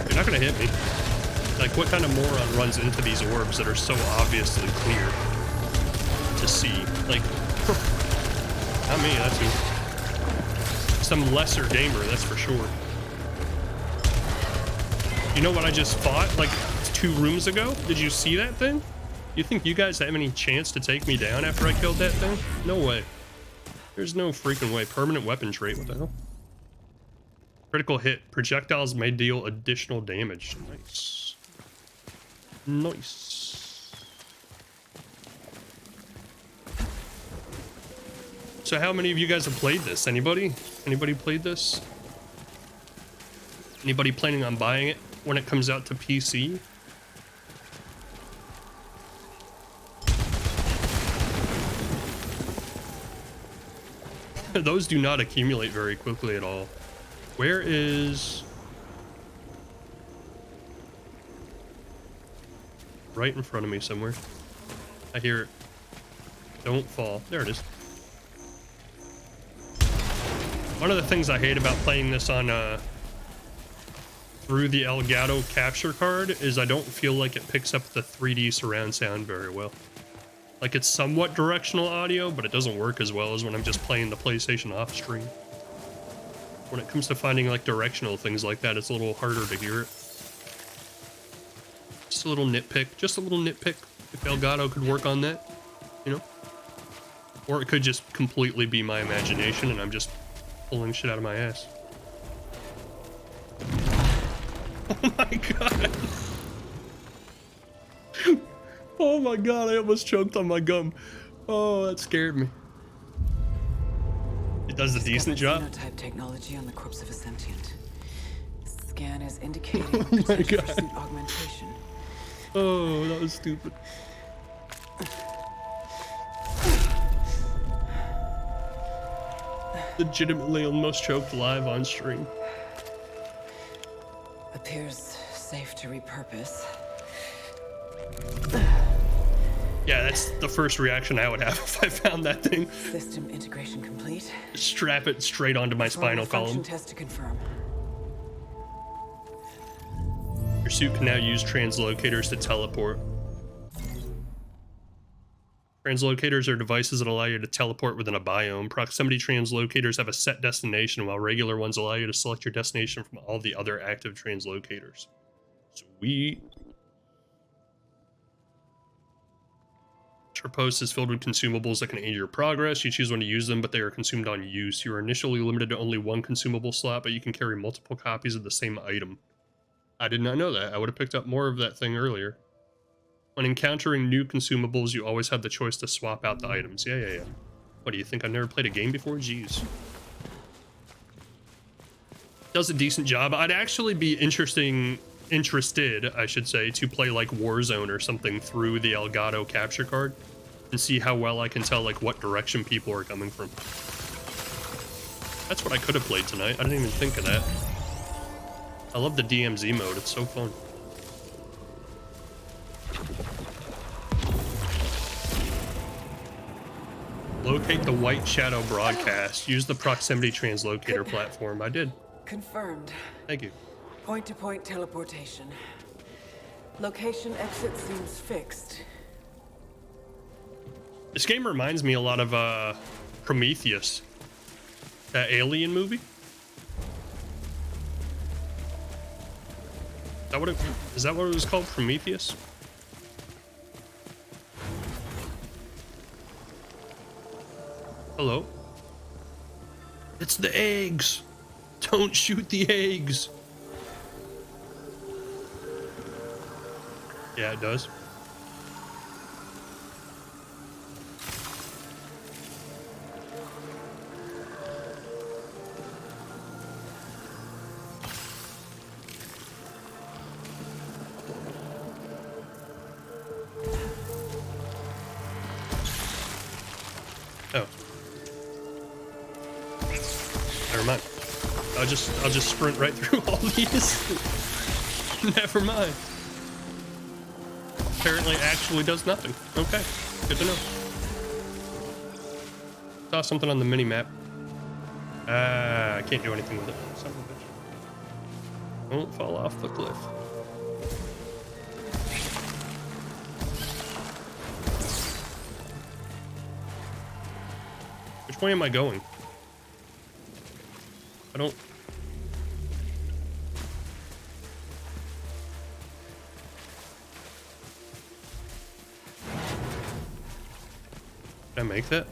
You're not going to hit me. Like, what kind of moron runs into these orbs that are so obviously clear to see? Like, not me, that's who. Some lesser gamer, that's for sure. You know what I just fought, like, 2 rooms ago? Did you see that thing? You think you guys have any chance to take me down after I killed that thing? No way. There's no freaking way. Permanent weapon trait. What the hell? Critical hit. Projectiles may deal additional damage. Nice. Nice. So how many of you guys have played this? Anybody? Anybody played this? Anybody planning on buying it when it comes out to PC? Those do not accumulate very quickly at all. Where is... Right in front of me somewhere. I hear it. Don't fall. There it is. One of the things I hate about playing this on through the Elgato capture card is I don't feel like it picks up the 3D surround sound very well. Like, it's somewhat directional audio, but it doesn't work as well as when I'm just playing the PlayStation off stream. When it comes to finding like directional things like that, it's a little harder to hear it. Just a little nitpick, just a little nitpick. If Elgato could work on that, you know? Or it could just completely be my imagination and I'm just pulling shit out of my ass. Oh my god. Oh my god, I almost choked on my gum. Oh, that scared me. It does a decent job. Phenotype technology on the corpse of a sentient. Scan is indicating Oh my potential god. for suit augmentation. Oh, that was stupid. Legitimately almost choked live on stream. Appears safe to repurpose. Yeah, that's the first reaction I would have if I found that thing. System integration complete. Strap it straight onto my spinal Function column. test to confirm. Your suit can now use translocators to teleport. Translocators are devices that allow you to teleport within a biome. Proximity translocators have a set destination, while regular ones allow you to select your destination from all the other active translocators. Sweet. Your post is filled with consumables that can aid your progress. You choose when to use them, but they are consumed on use. You are initially limited to only one consumable slot, but you can carry multiple copies of the same item. I did not know that. I would have picked up more of that thing earlier. When encountering new consumables, you always have the choice to swap out the items. Yeah. What, do you think I've never played a game before? Jeez. Does a decent job. I'd actually be interested, I should say, to play like Warzone or something through the Elgato capture card and see how well I can tell like what direction people are coming from. That's what I could have played tonight. I didn't even think of that. I love the DMZ mode. It's so fun. Locate the White Shadow broadcast. Use the proximity translocator platform. I did. Confirmed. Thank you. Point-to-point teleportation. Location exit seems fixed. This game reminds me a lot of Prometheus, that Alien movie. Is that what it was called? Prometheus? Hello? It's the eggs! Don't shoot the eggs! Yeah, it does. Oh. Never mind. I'll just sprint right through all these. Never mind. Apparently actually does nothing. Okay, good to know. Saw something on the mini map. I can't do anything with it. Son of a bitch. Don't fall off the cliff. Which way am I going? I don't... Did I make that?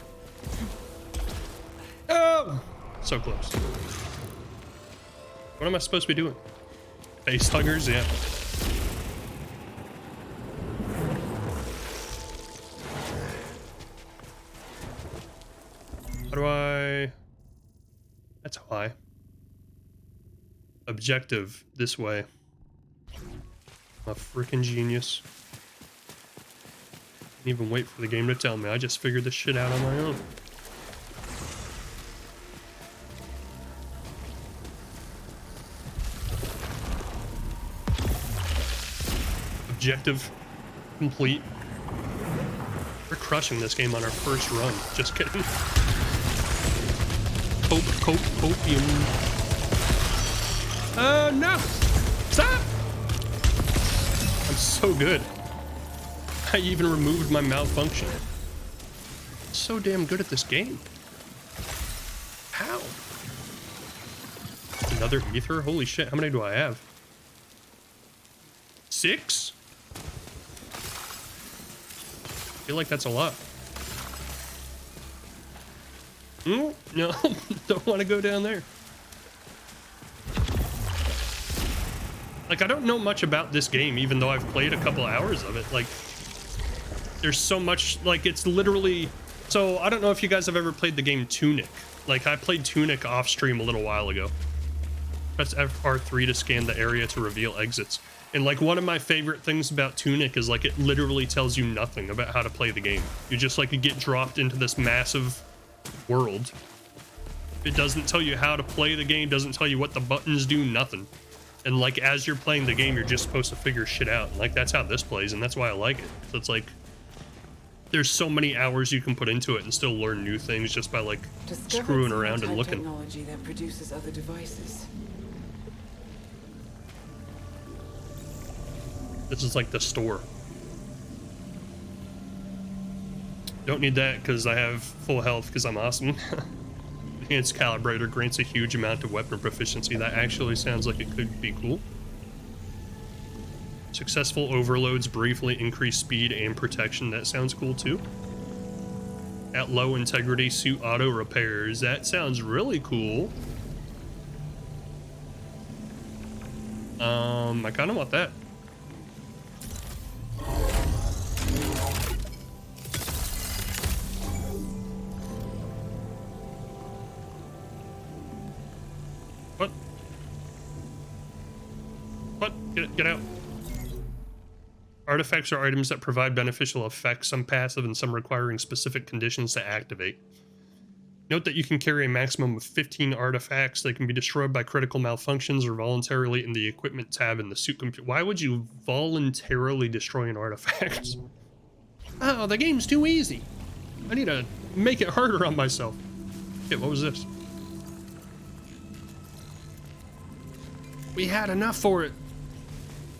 so close. What am I supposed to be doing? Face huggers? Yeah. How do I... That's high. Objective, this way. I'm a freaking genius. Didn't even wait for the game to tell me. I just figured this shit out on my own. Objective complete. We're crushing this game on our first run. Just kidding. Copium. No! Stop! I'm so good. I even removed my malfunction. I'm so damn good at this game. How? Another ether? Holy shit, how many do I have? 6? I feel like that's a lot. No, don't want to go down there. Like, I don't know much about this game, even though I've played a couple hours of it. Like, there's so much, like, it's literally... So, I don't know if you guys have ever played the game Tunic. Like, I played Tunic off stream a little while ago. Press R3 to scan the area to reveal exits. And, like, one of my favorite things about Tunic is, like, it literally tells you nothing about how to play the game. You just, like, you get dropped into this massive world. It doesn't tell you how to play the game, doesn't tell you what the buttons do, nothing. And, like, as you're playing the game, you're just supposed to figure shit out. And, like, that's how this plays, and that's why I like it. So it's like, there's so many hours you can put into it and still learn new things just by, like, screwing around and looking. Technology that produces other devices. This is like the store. Don't need that because I have full health because I'm awesome. Enhanced calibrator grants a huge amount of weapon proficiency. That actually sounds like it could be cool. Successful overloads briefly increase speed and protection. That sounds cool too. At low integrity, suit auto repairs. That sounds really cool. I kind of want that. What? Get out. Artifacts are items that provide beneficial effects, some passive and some requiring specific conditions to activate. Note that you can carry a maximum of 15 artifacts. They can be destroyed by critical malfunctions or voluntarily in the equipment tab in the suit computer. Why would you voluntarily destroy an artifact? Oh, the game's too easy. I need to make it harder on myself. Okay, what was this? We had enough for it.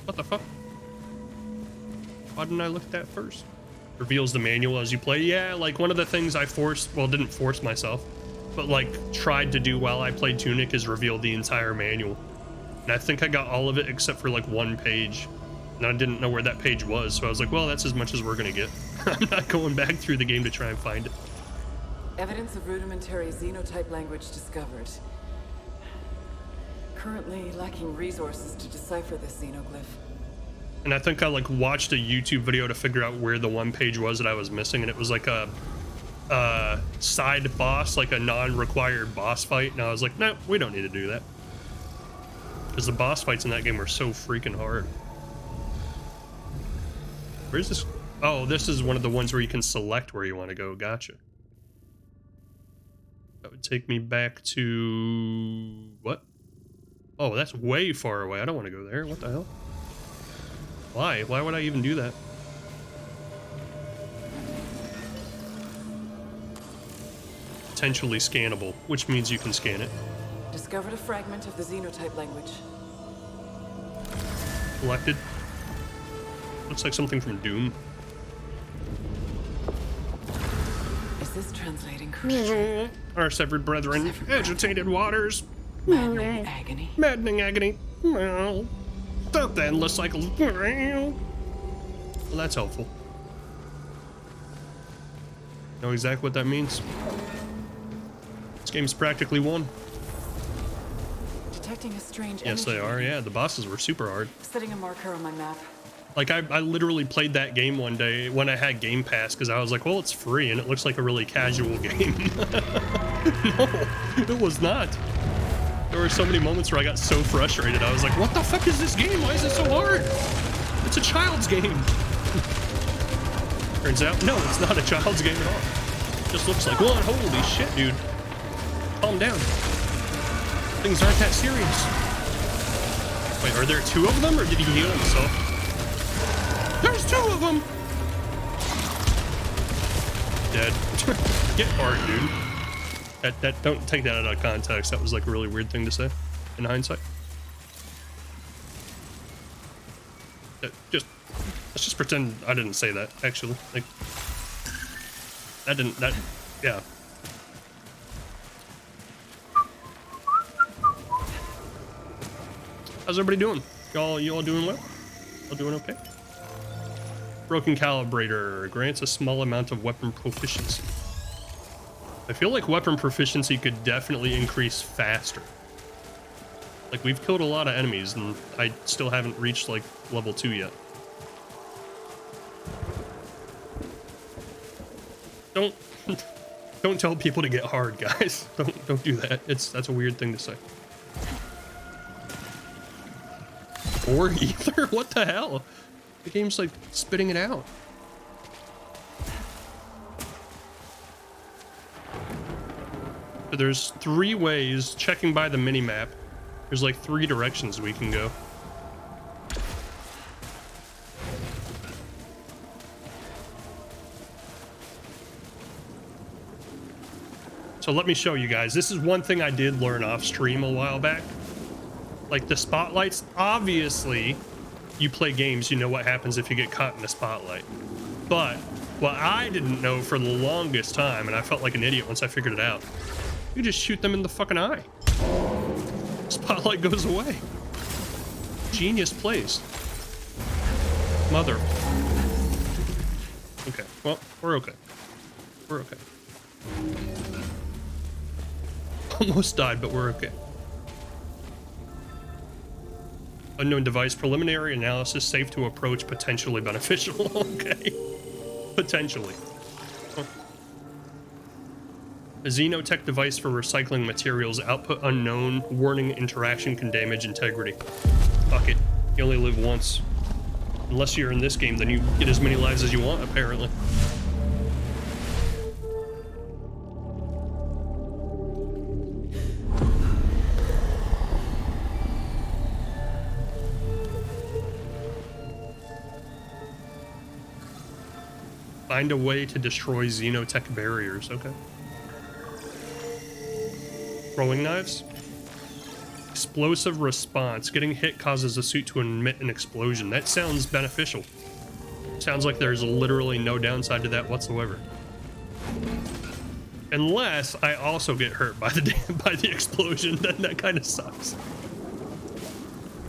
What the fuck? Why didn't I look at that first? Reveals the manual as you play. Yeah, like one of the things I didn't force myself, but like tried to do while I played Tunic is reveal the entire manual. And I think I got all of it except for like one page. And I didn't know where that page was, so I was like, well, that's as much as we're gonna get. I'm not going back through the game to try and find it. Evidence of rudimentary xenotype language discovered. Currently lacking resources to decipher this xenoglyph. And I think I like watched a YouTube video to figure out where the one page was that I was missing, and it was like a side boss, like a non-required boss fight, and I was like, no, we don't need to do that. Because the boss fights in that game were so freaking hard. Where's this? Oh, this is one of the ones where you can select where you want to go. Gotcha. That would take me back to... what? Oh, that's way far away. I don't want to go there. What the hell? Why? Why would I even do that? Potentially scannable, which means you can scan it. Discovered a fragment of the xenotype language. Collected. Looks like something from Doom. Is this translating correctly? Our severed brethren, agitated waters. Maddening agony. Maddening agony. Stop the endless cycle. Well, that's helpful. Know exactly what that means. It's game's practically won. Detecting a strange Yes, they energy. are. Yeah, the bosses were super hard. Setting a marker on my map. Like, I literally played that game one day when I had Game Pass because I was like, well, it's free and it looks like a really casual game. No, it was not. There were so many moments where I got so frustrated. I was like, what the fuck is this game? Why is it so hard? It's a child's game. Turns out, no, it's not a child's game at all. It just looks like one. Holy shit, dude. Calm down. Things aren't that serious. Wait, are there two of them or did he heal himself? There's two of them! Dead. Get hard, dude. That don't take that out of context. That was like a really weird thing to say in hindsight. Let's just pretend I didn't say that, actually. Like, yeah. How's everybody doing? You all doing well? All doing okay? Broken calibrator grants a small amount of weapon proficiency. I feel like weapon proficiency could definitely increase faster. Like, we've killed a lot of enemies and I still haven't reached like level 2 yet. Don't tell people to get hard, guys. Don't do that. That's a weird thing to say. Or ether? What the hell? The game's like spitting it out. So there's 3 ways, checking by the mini-map. There's like 3 directions we can go. So let me show you guys. This is one thing I did learn off stream a while back. Like the spotlights, obviously, you play games, you know what happens if you get caught in a spotlight. But what I didn't know for the longest time, and I felt like an idiot once I figured it out, you just shoot them in the fucking eye. Spotlight goes away. Genius plays. Mother. Okay, well, we're okay. We're okay. Almost died, but we're okay. Unknown device, preliminary analysis, safe to approach, potentially beneficial. Okay. Potentially. Huh. A xenotech device for recycling materials, output unknown, warning interaction can damage integrity. Fuck it. You only live once. Unless you're in this game, then you get as many lives as you want, apparently. Find a way to destroy xenotech barriers. Okay. Throwing knives. Explosive response. Getting hit causes the suit to emit an explosion. That sounds beneficial. Sounds like there's literally no downside to that whatsoever. Unless I also get hurt by the explosion, then that kind of sucks.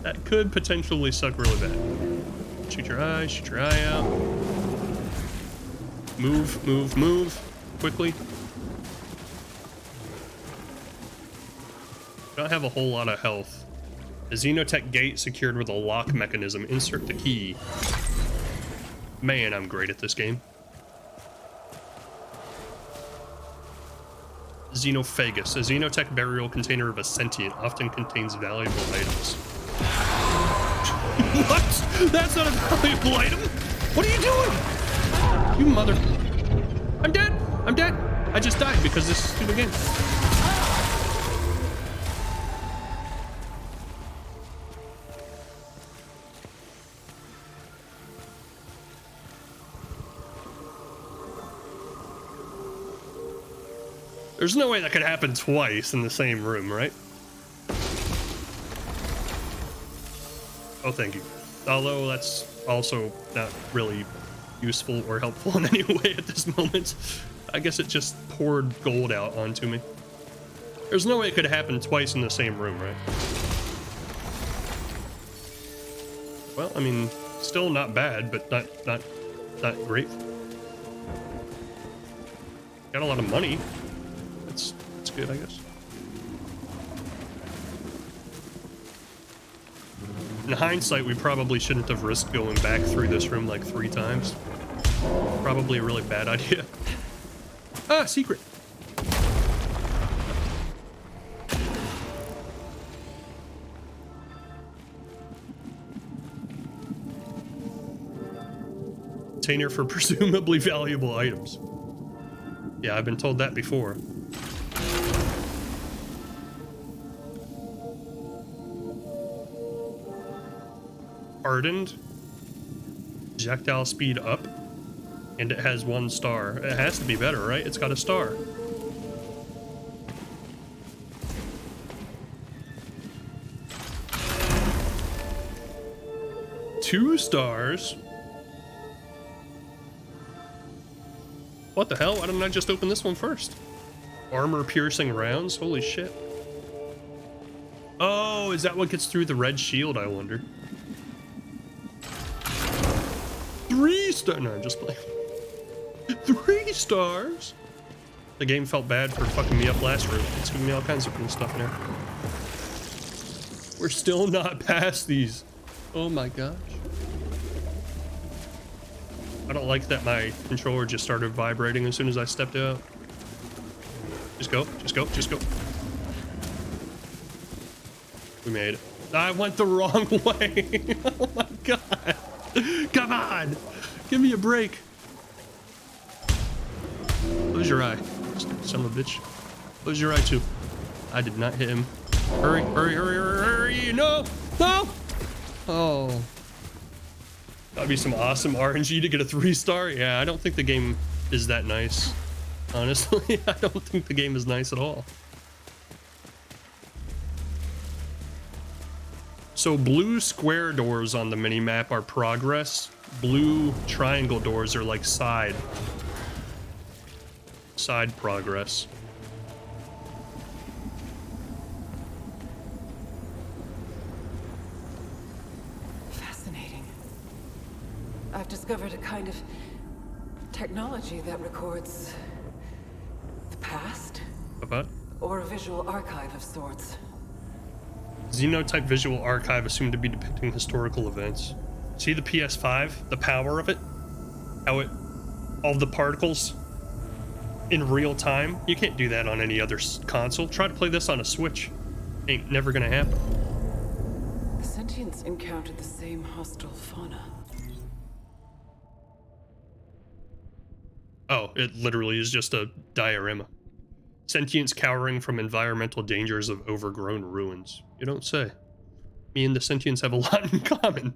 That could potentially suck really bad. Shoot your eye out. Move, move, move. Quickly. Don't have a whole lot of health. A xenotech gate secured with a lock mechanism. Insert the key. Man, I'm great at this game. Xenophagus. A xenotech burial container of a sentient. Often contains valuable items. What? That's not a valuable item? What are you doing? You mother... I'm dead! I'm dead! I just died because this is a stupid game. There's no way that could happen twice in the same room, right? Oh, thank you. Although that's also not really useful or helpful in any way at this moment. I guess it just poured gold out onto me. There's no way it could happen twice in the same room, right? Well, I mean, still not bad, but not great. Got a lot of money. It's good, I guess. In hindsight, we probably shouldn't have risked going back through this room like 3 times. Probably a really bad idea. Ah, secret. Container for presumably valuable items. Yeah, I've been told that before. Hardened. Projectile speed up. And it has 1 star. It has to be better, right? It's got a star. Two stars? What the hell? Why didn't I just open this one first? Armor-piercing rounds? Holy shit. Oh, is that what gets through the red shield, I wonder? 3 stars? No, I'm just playing. 3 stars? The game felt bad for fucking me up last room. It's giving me all kinds of cool stuff now. We're still not past these. Oh my gosh. I don't like that my controller just started vibrating as soon as I stepped out. Just go, just go, just go. We made it. I went the wrong way. Oh my god. Come on. Give me a break. Close your eye. Stupid son of a bitch. Close your eye too. I did not hit him. Hurry, hurry, hurry, hurry, hurry. No, no. Oh. That'd be some awesome RNG to get a 3-star. Yeah, I don't think the game is that nice. Honestly, I don't think the game is nice at all. So blue square doors on the minimap are progress. Blue triangle doors are like side progress. I've discovered a kind of technology that records the past. What? Or a visual archive of sorts. Xenotype visual archive assumed to be depicting historical events. See the PS5? The power of it? How it... all the particles in real time? You can't do that on any other console. Try to play this on a Switch. Ain't never gonna happen. The sentients encountered the same hostile fauna. Oh, it literally is just a diorama. Sentients cowering from environmental dangers of overgrown ruins. You don't say. Me and the sentients have a lot in common.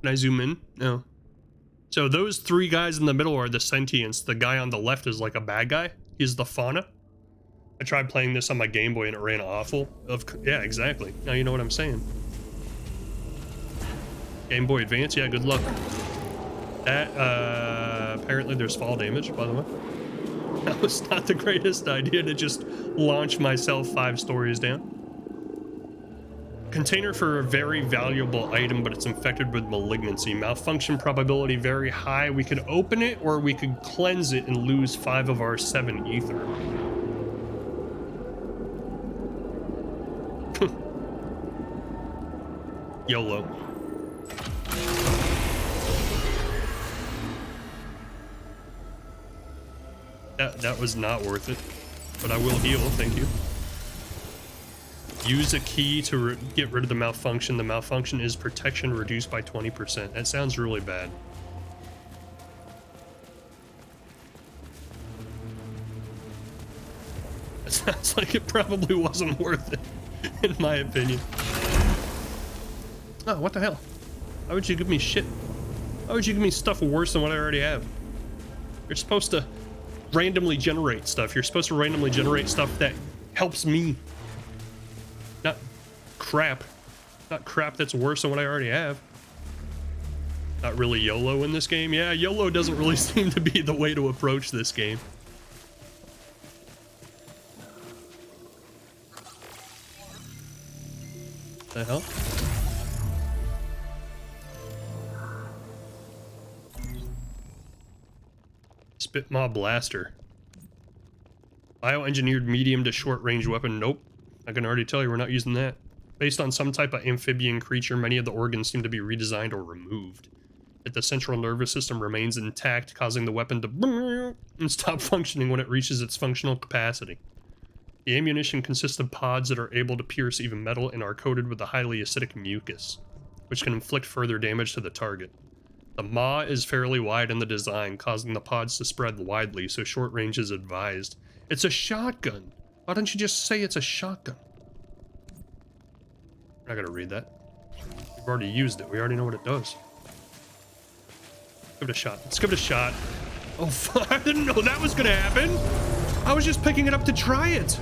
Can I zoom in? No. So those 3 guys in the middle are the sentients. The guy on the left is like a bad guy. He's the fauna. I tried playing this on my Game Boy and it ran awful. Yeah, exactly. Now you know what I'm saying. Game Boy Advance, yeah, good luck. That, apparently there's fall damage, by the way. That was not the greatest idea to just launch myself 5 stories down. Container for a very valuable item, but it's infected with malignancy. Malfunction probability very high. We could open it, or we could cleanse it and lose 5 of our 7 ether. YOLO. That was not worth it, but I will heal, thank you. Use a key to get rid of the malfunction. The malfunction is protection reduced by 20%. That sounds really bad. That sounds like it probably wasn't worth it, in my opinion. Oh, what the hell? Why would you give me shit? Why would you give me stuff worse than what I already have? You're supposed to randomly generate stuff. You're supposed to randomly generate stuff that helps me. Not crap. Not crap that's worse than what I already have. Not really YOLO in this game. Yeah, YOLO doesn't really seem to be the way to approach this game. The hell? Spit Maw Blaster. Bioengineered medium to short range weapon. Nope. I can already tell you we're not using that. Based on some type of amphibian creature, many of the organs seem to be redesigned or removed. Yet the central nervous system remains intact, causing the weapon to and stop functioning when it reaches its functional capacity. The ammunition consists of pods that are able to pierce even metal and are coated with a highly acidic mucus, which can inflict further damage to the target. The maw is fairly wide in the design, causing the pods to spread widely, so short range is advised. It's a shotgun! Why don't you just say it's a shotgun? I'm not gonna read that. We've already used it. We already know what it does. Give it a shot. Let's give it a shot. Oh, fuck. I didn't know that was gonna happen. I was just picking it up to try it.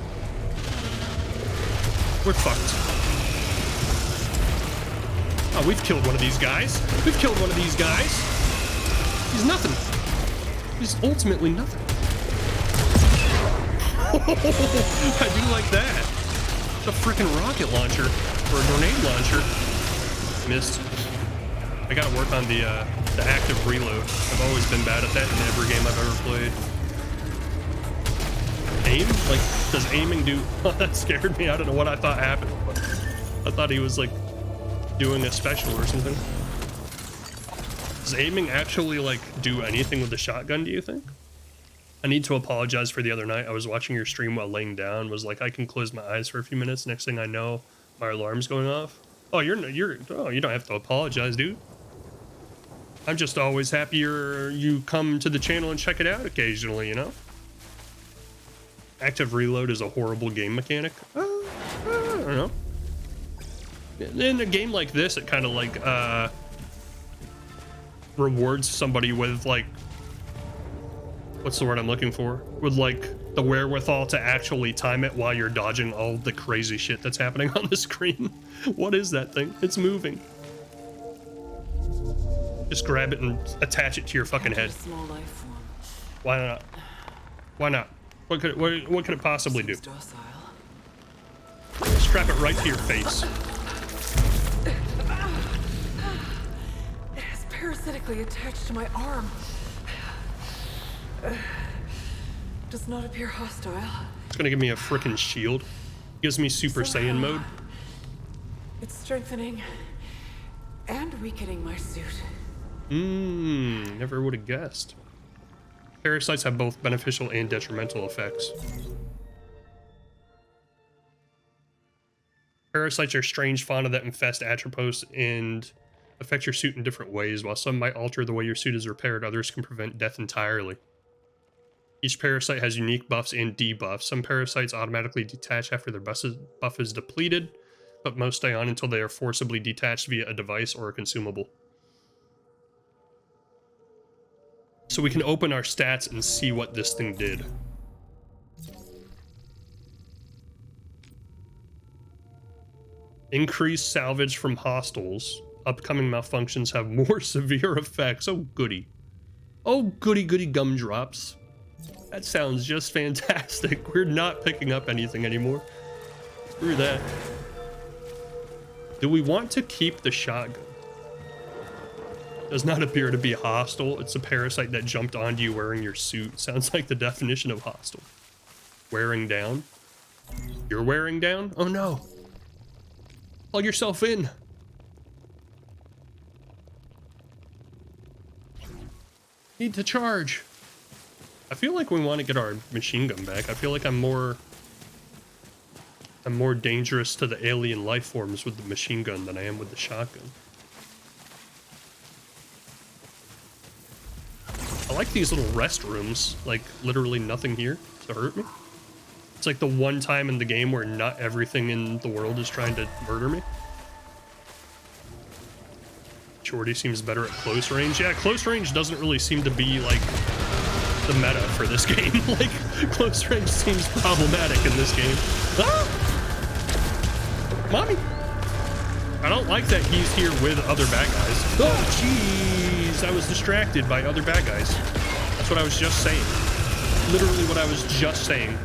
We're fucked. Oh, we've killed one of these guys. We've killed one of these guys. He's nothing. He's ultimately nothing. I do like that. It's a freaking rocket launcher. Or a grenade launcher. Missed. I gotta work on the active reload. I've always been bad at that in every game I've ever played. Aim? Like, does aiming do... Oh, that scared me. I don't know what I thought happened. I thought he was, like, doing a special or something. Does aiming actually, like, do anything with the shotgun, do you think? I need to apologize for the other night. I was watching your stream while laying down. Was like, I can close my eyes for a few minutes. Next thing I know, my alarm's going off. Oh, you don't have to apologize, dude. I'm just always happy you come to the channel and check it out occasionally, you know? Active reload is a horrible game mechanic. I don't know. In a game like this, it kind of like rewards somebody with like, what's the word I'm looking for? With like the wherewithal to actually time it while you're dodging all the crazy shit that's happening on the screen. What is that thing? It's moving. Just grab it and attach it to your fucking head. Small life form. Why not? Why not? What could it possibly do? Docile. Strap it right to your face. It is parasitically attached to my arm. Does not appear hostile. It's gonna give me a frickin' shield. Gives me Super Saiyan mode. It's strengthening and weakening my suit. Never would have guessed. Parasites have both beneficial and detrimental effects. Parasites are strange fauna that infest Atropos and affect your suit in different ways. While some might alter the way your suit is repaired, others can prevent death entirely. Each parasite has unique buffs and debuffs. Some parasites automatically detach after their buff is depleted, but most stay on until they are forcibly detached via a device or a consumable. So we can open our stats and see what this thing did. Increased salvage from hostiles. Upcoming malfunctions have more severe effects. Oh, goody. Oh, goody, goody gumdrops. That sounds just fantastic. We're not picking up anything anymore. Screw that. Do we want to keep the shotgun? Does not appear to be hostile. It's a parasite that jumped onto you wearing your suit. Sounds like the definition of hostile. Wearing down? You're wearing down? Oh no. Plug yourself in. Need to charge. I feel like we want to get our machine gun back. I feel like I'm more dangerous to the alien life forms with the machine gun than I am with the shotgun. I like these little restrooms, like literally nothing here to hurt me. It's like the one time in the game where not everything in the world is trying to murder me. Shorty seems better at close range. Yeah, close range doesn't really seem to be like the meta for this game. Like, close range seems problematic in this game. Ah! Mommy! I don't like that he's here with other bad guys. Oh, jeez! I was distracted by other bad guys. That's what I was just saying. Literally what I was just saying.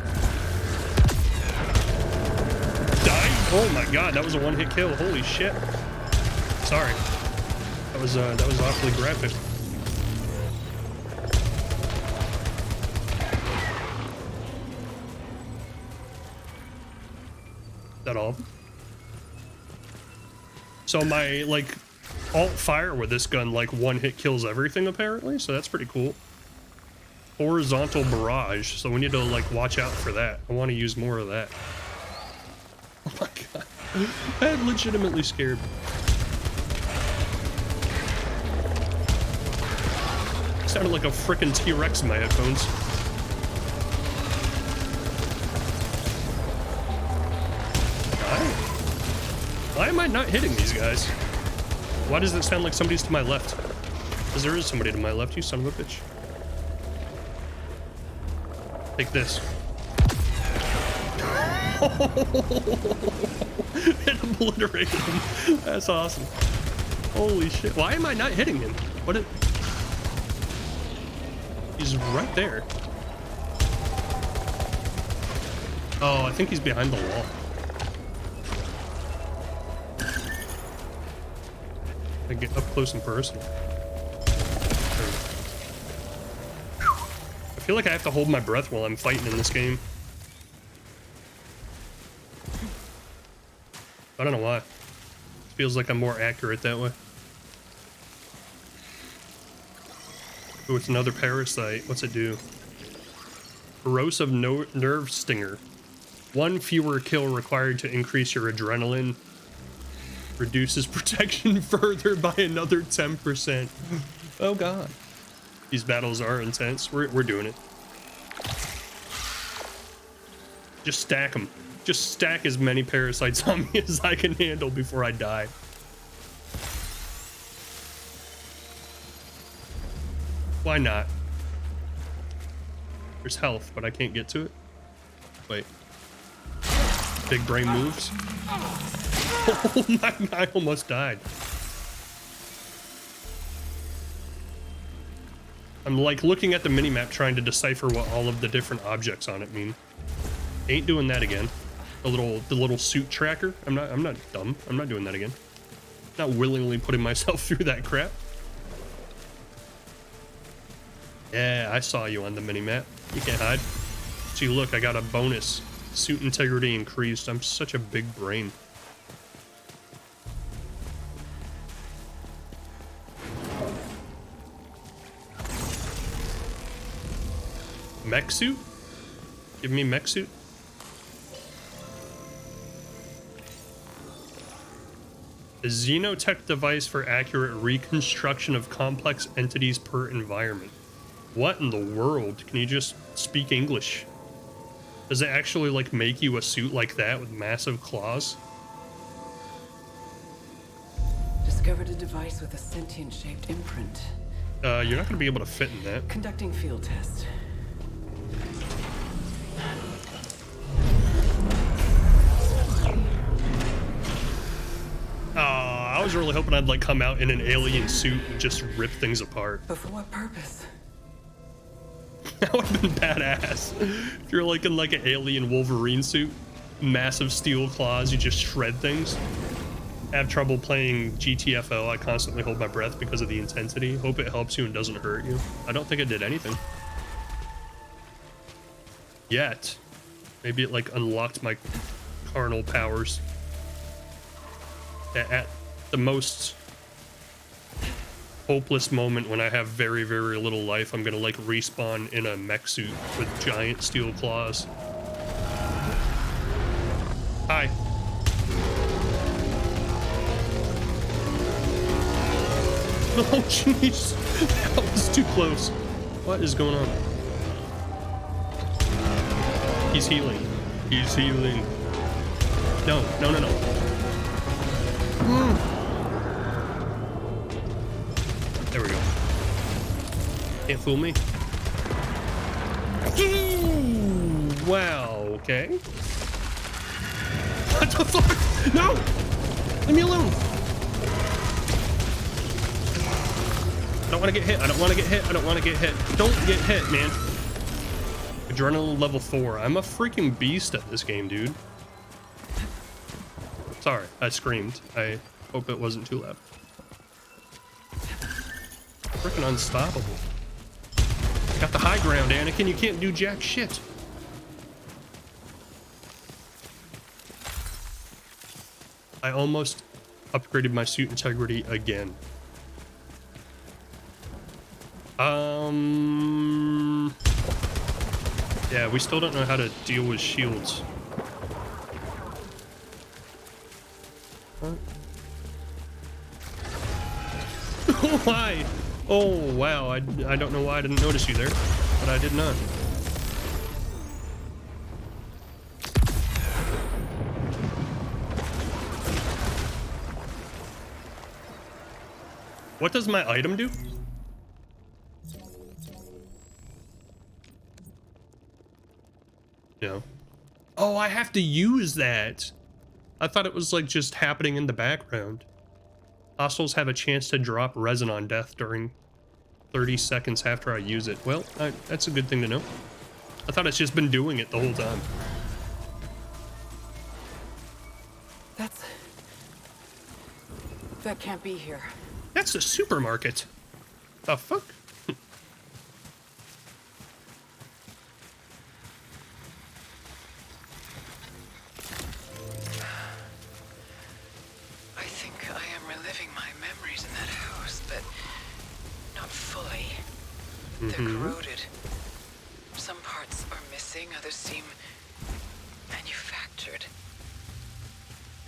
Die? Oh my god, that was a one-hit kill. Holy shit. Sorry. That was awfully graphic. that all? So my, like, alt fire with this gun, like, one hit kills everything, apparently, so that's pretty cool. Horizontal barrage, so we need to, like, watch out for that. I want to use more of that. Oh my god. That legitimately scared me. Sounded like a frickin' T-Rex in my headphones. Why am I not hitting these guys? Why does it sound like somebody's to my left? Because there is somebody to my left, you son of a bitch. Take this. It obliterated him. That's awesome. Holy shit. Why am I not hitting him? What? He's right there. Oh, I think he's behind the wall. I get up close and personal. I feel like I have to hold my breath while I'm fighting in this game. I don't know why. It feels like I'm more accurate that way. Ooh, it's another parasite. What's it do? Corrosive nerve stinger. One fewer kill required to increase your adrenaline. Reduces protection further by another 10%. Oh god. These battles are intense. We're doing it. Just stack them. Just stack as many parasites on me as I can handle before I die. Why not? There's health, but I can't get to it. Wait. Big brain moves. Oh my, I almost died. I'm like looking at the minimap trying to decipher what all of the different objects on it mean. Ain't doing that again. The little suit tracker. I'm not dumb. I'm not doing that again. Not willingly putting myself through that crap. Yeah, I saw you on the minimap. You can't hide. See, look, I got a bonus. Suit integrity increased. I'm such a big brain. Mech suit? Give me mech suit. A xenotech device for accurate reconstruction of complex entities per environment. What in the world? Can you just speak English? Does it actually like make you a suit like that with massive claws? Discovered a device with a sentient shaped imprint. You're not gonna be able to fit in that. Conducting field test. I was really hoping I'd like come out in an alien suit and just rip things apart. But for what purpose? That would have been badass. If you're like in like an alien Wolverine suit, massive steel claws, you just shred things. I have trouble playing GTFO. I constantly hold my breath because of the intensity. Hope it helps you and doesn't hurt you. I don't think it did anything. Yet. Maybe it like unlocked my carnal powers. At the most hopeless moment when I have very, very little life, I'm gonna like respawn in a mech suit with giant steel claws. Hi. Oh jeez, that was too close. What is going on? He's healing. He's healing. No, no, no, no. There we go. Can't fool me. Wow, okay. What the fuck? No! Leave me alone! I don't want to get hit. I don't want to get hit. I don't want to get hit. Don't get hit, man. Adrenaline level 4. I'm a freaking beast at this game, dude. Sorry, I screamed. I hope it wasn't too loud. Freaking unstoppable. Got the high ground, Anakin. You can't do jack shit. I almost upgraded my suit integrity again. Yeah, we still don't know how to deal with shields. Why? Oh, wow. I don't know why I didn't notice you there, but I did not. What does my item do? No. Oh, I have to use that. I thought it was like just happening in the background. Hostiles have a chance to drop resin on death during 30 seconds after I use it. Well, that's a good thing to know. I thought it's just been doing it the whole time. That can't be here. That's the supermarket. The fuck? I think I am reliving my memories in that house, but not fully. They're corroded. Some parts are missing, others seem manufactured.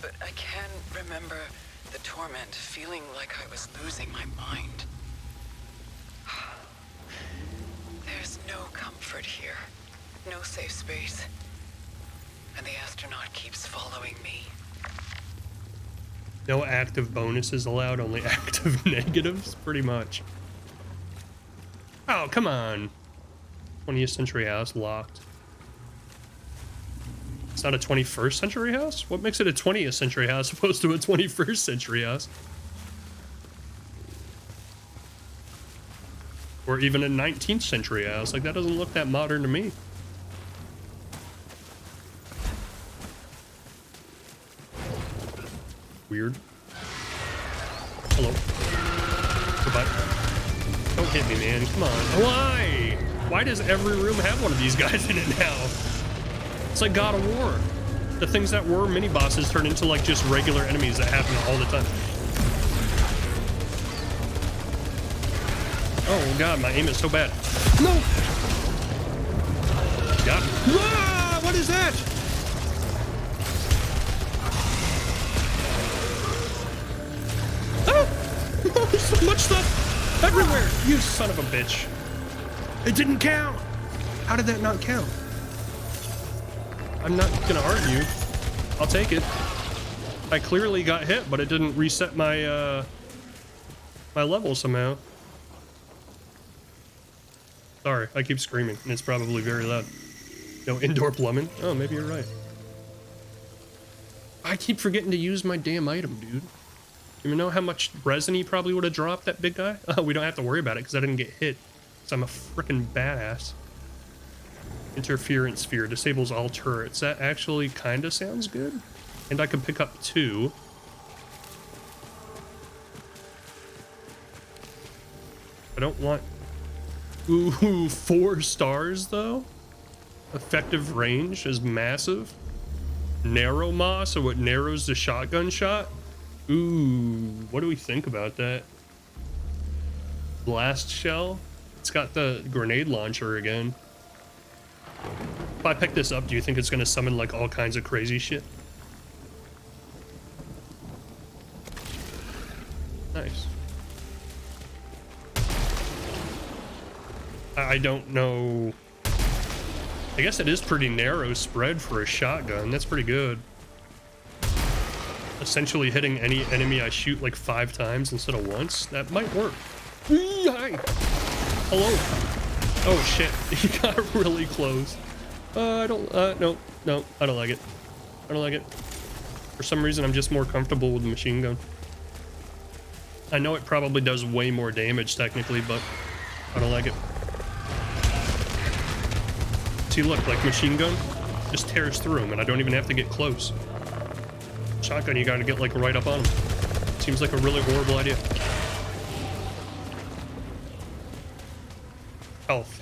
But I can remember the torment, feeling like I was losing my mind. There's no comfort here, no safe space. And the astronaut keeps following me. No active bonuses allowed, only active negatives, pretty much. Oh, come on. 20th century house locked. It's not a 21st century house? What makes it a 20th century house opposed to a 21st century house? Or even a 19th century house? Like, that doesn't look that modern to me. Weird. Hello. Goodbye. Don't hit me, man. Come on. Why? Why does every room have one of these guys in it now? It's like God of War. The things that were mini bosses turn into like just regular enemies that happen all the time. Oh god, my aim is so bad. No! Got it. Ah, what is that? Oh! There's so much stuff everywhere! You son of a bitch. It didn't count! How did that not count? I'm not gonna argue. I'll take it. I clearly got hit, but it didn't reset my my level somehow. Sorry, I keep screaming, and it's probably very loud. No indoor plumbing? Oh, maybe you're right. I keep forgetting to use my damn item, dude. You know how much resin he probably would have dropped, that big guy? Oh, we don't have to worry about it, because I didn't get hit. Because I'm a freaking badass. Interference sphere disables all turrets. That actually kind of sounds good. And I can pick up 2. I don't want... Ooh, 4 stars though? Effective range is massive. Narrow moss, so it narrows the shotgun shot. Ooh, what do we think about that? Blast shell. It's got the grenade launcher again. If I pick this up, do you think it's gonna summon like all kinds of crazy shit? Nice. I don't know. I guess it is pretty narrow spread for a shotgun. That's pretty good. Essentially hitting any enemy I shoot like 5 times instead of once. That might work. Hi. Hello. Oh shit, he got really close. I don't, no, I don't like it. I don't like it. For some reason, I'm just more comfortable with the machine gun. I know it probably does way more damage technically, but I don't like it. See, look, like machine gun just tears through him and I don't even have to get close. Shotgun, you gotta get like right up on him. Seems like a really horrible idea.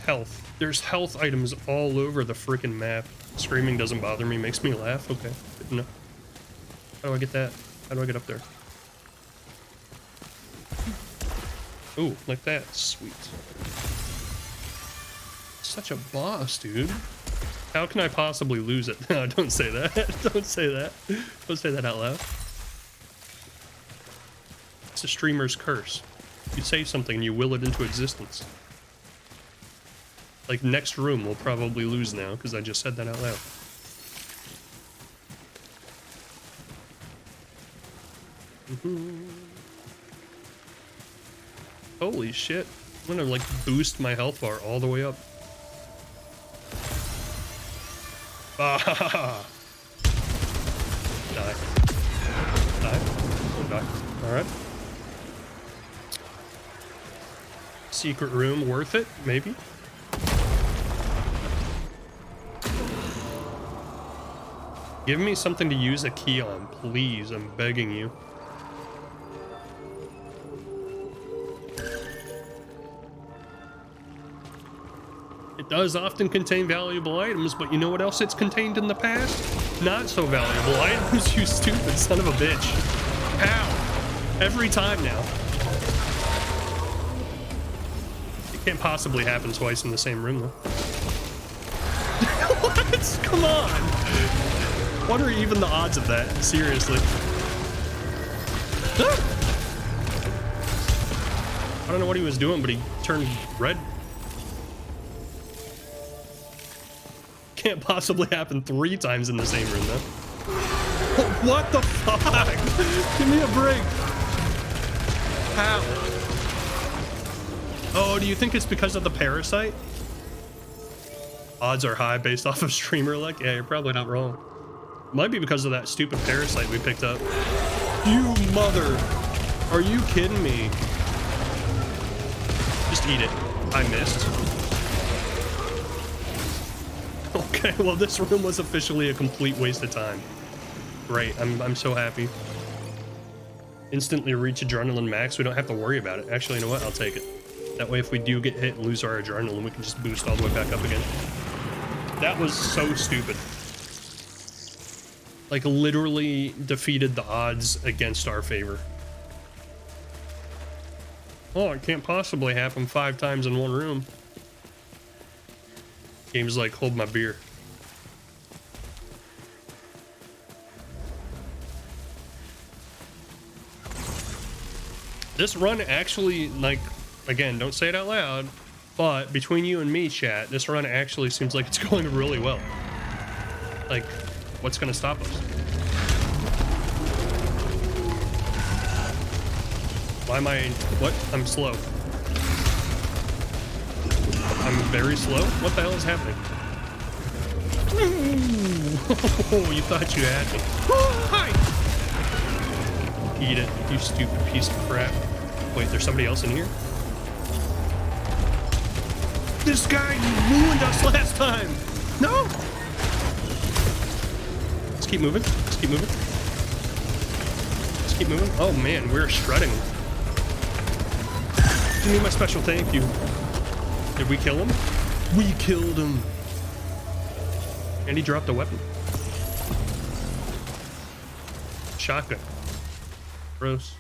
Health. There's health items all over the freaking map. Screaming doesn't bother me, makes me laugh. Okay, good enough. How do I get that? How do I get up there? Ooh, like that. Sweet. Such a boss, dude. How can I possibly lose it? No, don't say that. Don't say that. Don't say that out loud. It's a streamer's curse. You say something and you will it into existence. Like, next room we'll probably lose now because I just said that out loud. Holy shit. I'm gonna, like, boost my health bar all the way up. Ah! Die. Die. Don't die. Alright. Secret room, worth it? Maybe? Give me something to use a key on, please. I'm begging you. It does often contain valuable items, but you know what else it's contained in the past? Not so valuable items, you stupid son of a bitch. How? Every time now. It can't possibly happen twice in the same room, though. What? Come on! What are even the odds of that? Seriously. I don't know what he was doing, but he turned red. Can't possibly happen 3 times in the same room, though. What the fuck? Give me a break. How? Oh, do you think it's because of the parasite? Odds are high based off of streamer luck. Yeah, you're probably not wrong. Might be because of that stupid parasite we picked up. You mother. Are you kidding me? Just eat it. I missed. Okay, well, this room was officially a complete waste of time. Great, I'm so happy. Instantly reach adrenaline max. We don't have to worry about it. Actually, you know what? I'll take it. That way, if we do get hit and lose our adrenaline, we can just boost all the way back up again. That was so stupid. Like, literally defeated the odds against our favor. Oh, it can't possibly happen 5 times in one room. Game's like, hold my beer. This run actually, like, again, don't say it out loud, but between you and me, chat, this run actually seems like it's going really well. Like, what's gonna stop us? Why am I, what? I'm slow. I'm very slow? What the hell is happening? Oh, you thought you had me. Hi! Eat it, you stupid piece of crap. Wait, there's somebody else in here? This guy ruined us last time! No! Let's keep moving. Let's keep moving. Let's keep moving. Oh man, we're shredding. Give me my special thank you. Did we kill him? We killed him. And he dropped a weapon. Shotgun. Gross.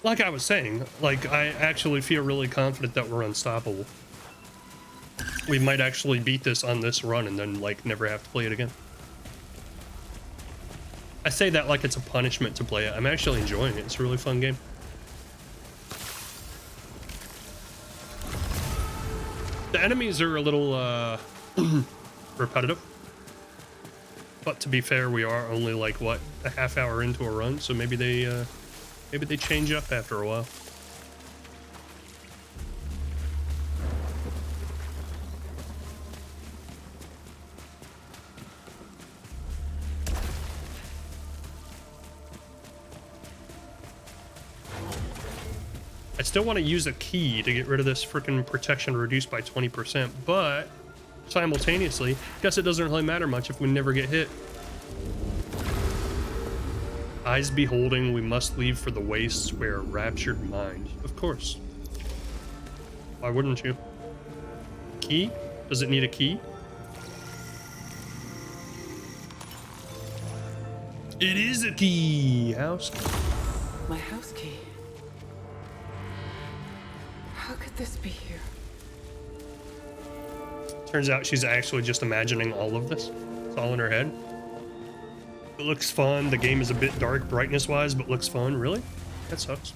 Like I was saying, like, I actually feel really confident that we're unstoppable. We might actually beat this on this run and then, like, never have to play it again. I say that like it's a punishment to play it. I'm actually enjoying it. It's a really fun game. The enemies are a little, repetitive. But to be fair, we are only, like, what, a half hour into a run, so maybe they change up after a while. I still want to use a key to get rid of this freaking protection reduced by 20%, but simultaneously, guess it doesn't really matter much if we never get hit. Eyes beholding, we must leave for the wastes where a raptured mind. Of course. Why wouldn't you? Key? Does it need a key? It is a key. House key. My house key. How could this be here? Turns out she's actually just imagining all of this. It's all in her head. It looks fun. The game is a bit dark brightness-wise, but looks fun. Really? That sucks.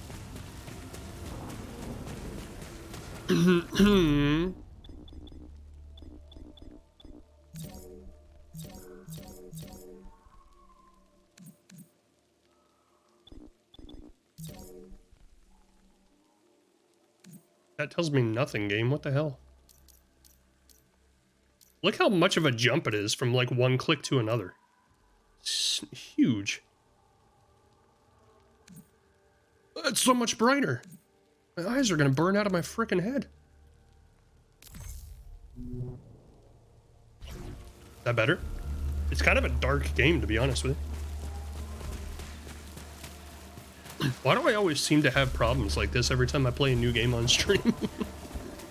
That tells me nothing, game. What the hell? Look how much of a jump it is from like one click to another. It's huge. It's so much brighter. My eyes are gonna burn out of my freaking head. Is that better? It's kind of a dark game, to be honest with you. Why do I always seem to have problems like this every time I play a new game on stream?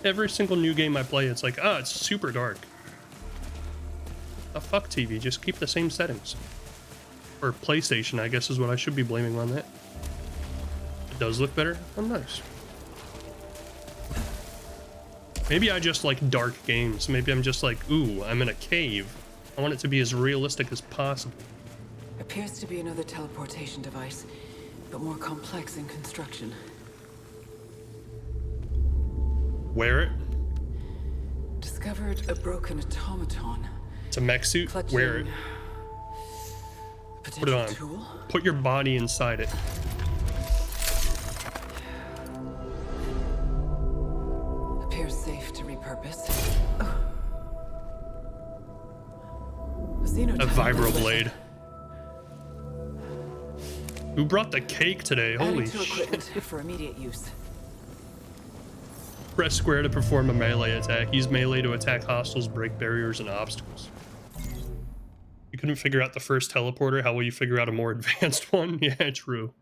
Every single new game I play, it's like, ah, it's super dark. Fuck TV, just keep the same settings. Or PlayStation, I guess is what I should be blaming on that. It does look better? Oh, nice. Maybe I just like dark games. Maybe I'm just like, ooh, I'm in a cave. I want it to be as realistic as possible. Appears to be another teleportation device, but more complex in construction. Wear it. Discovered a broken automaton. It's a mech suit. Clutching Wear it. Put it on. Tool? Put your body inside it. Appears safe to repurpose. A vibroblade. Who brought the cake today? Holy shit. For immediate use. Press square to perform a melee attack. Use melee to attack hostiles, break barriers, and obstacles. You couldn't figure out the first teleporter. How will you figure out a more advanced one? Yeah, true.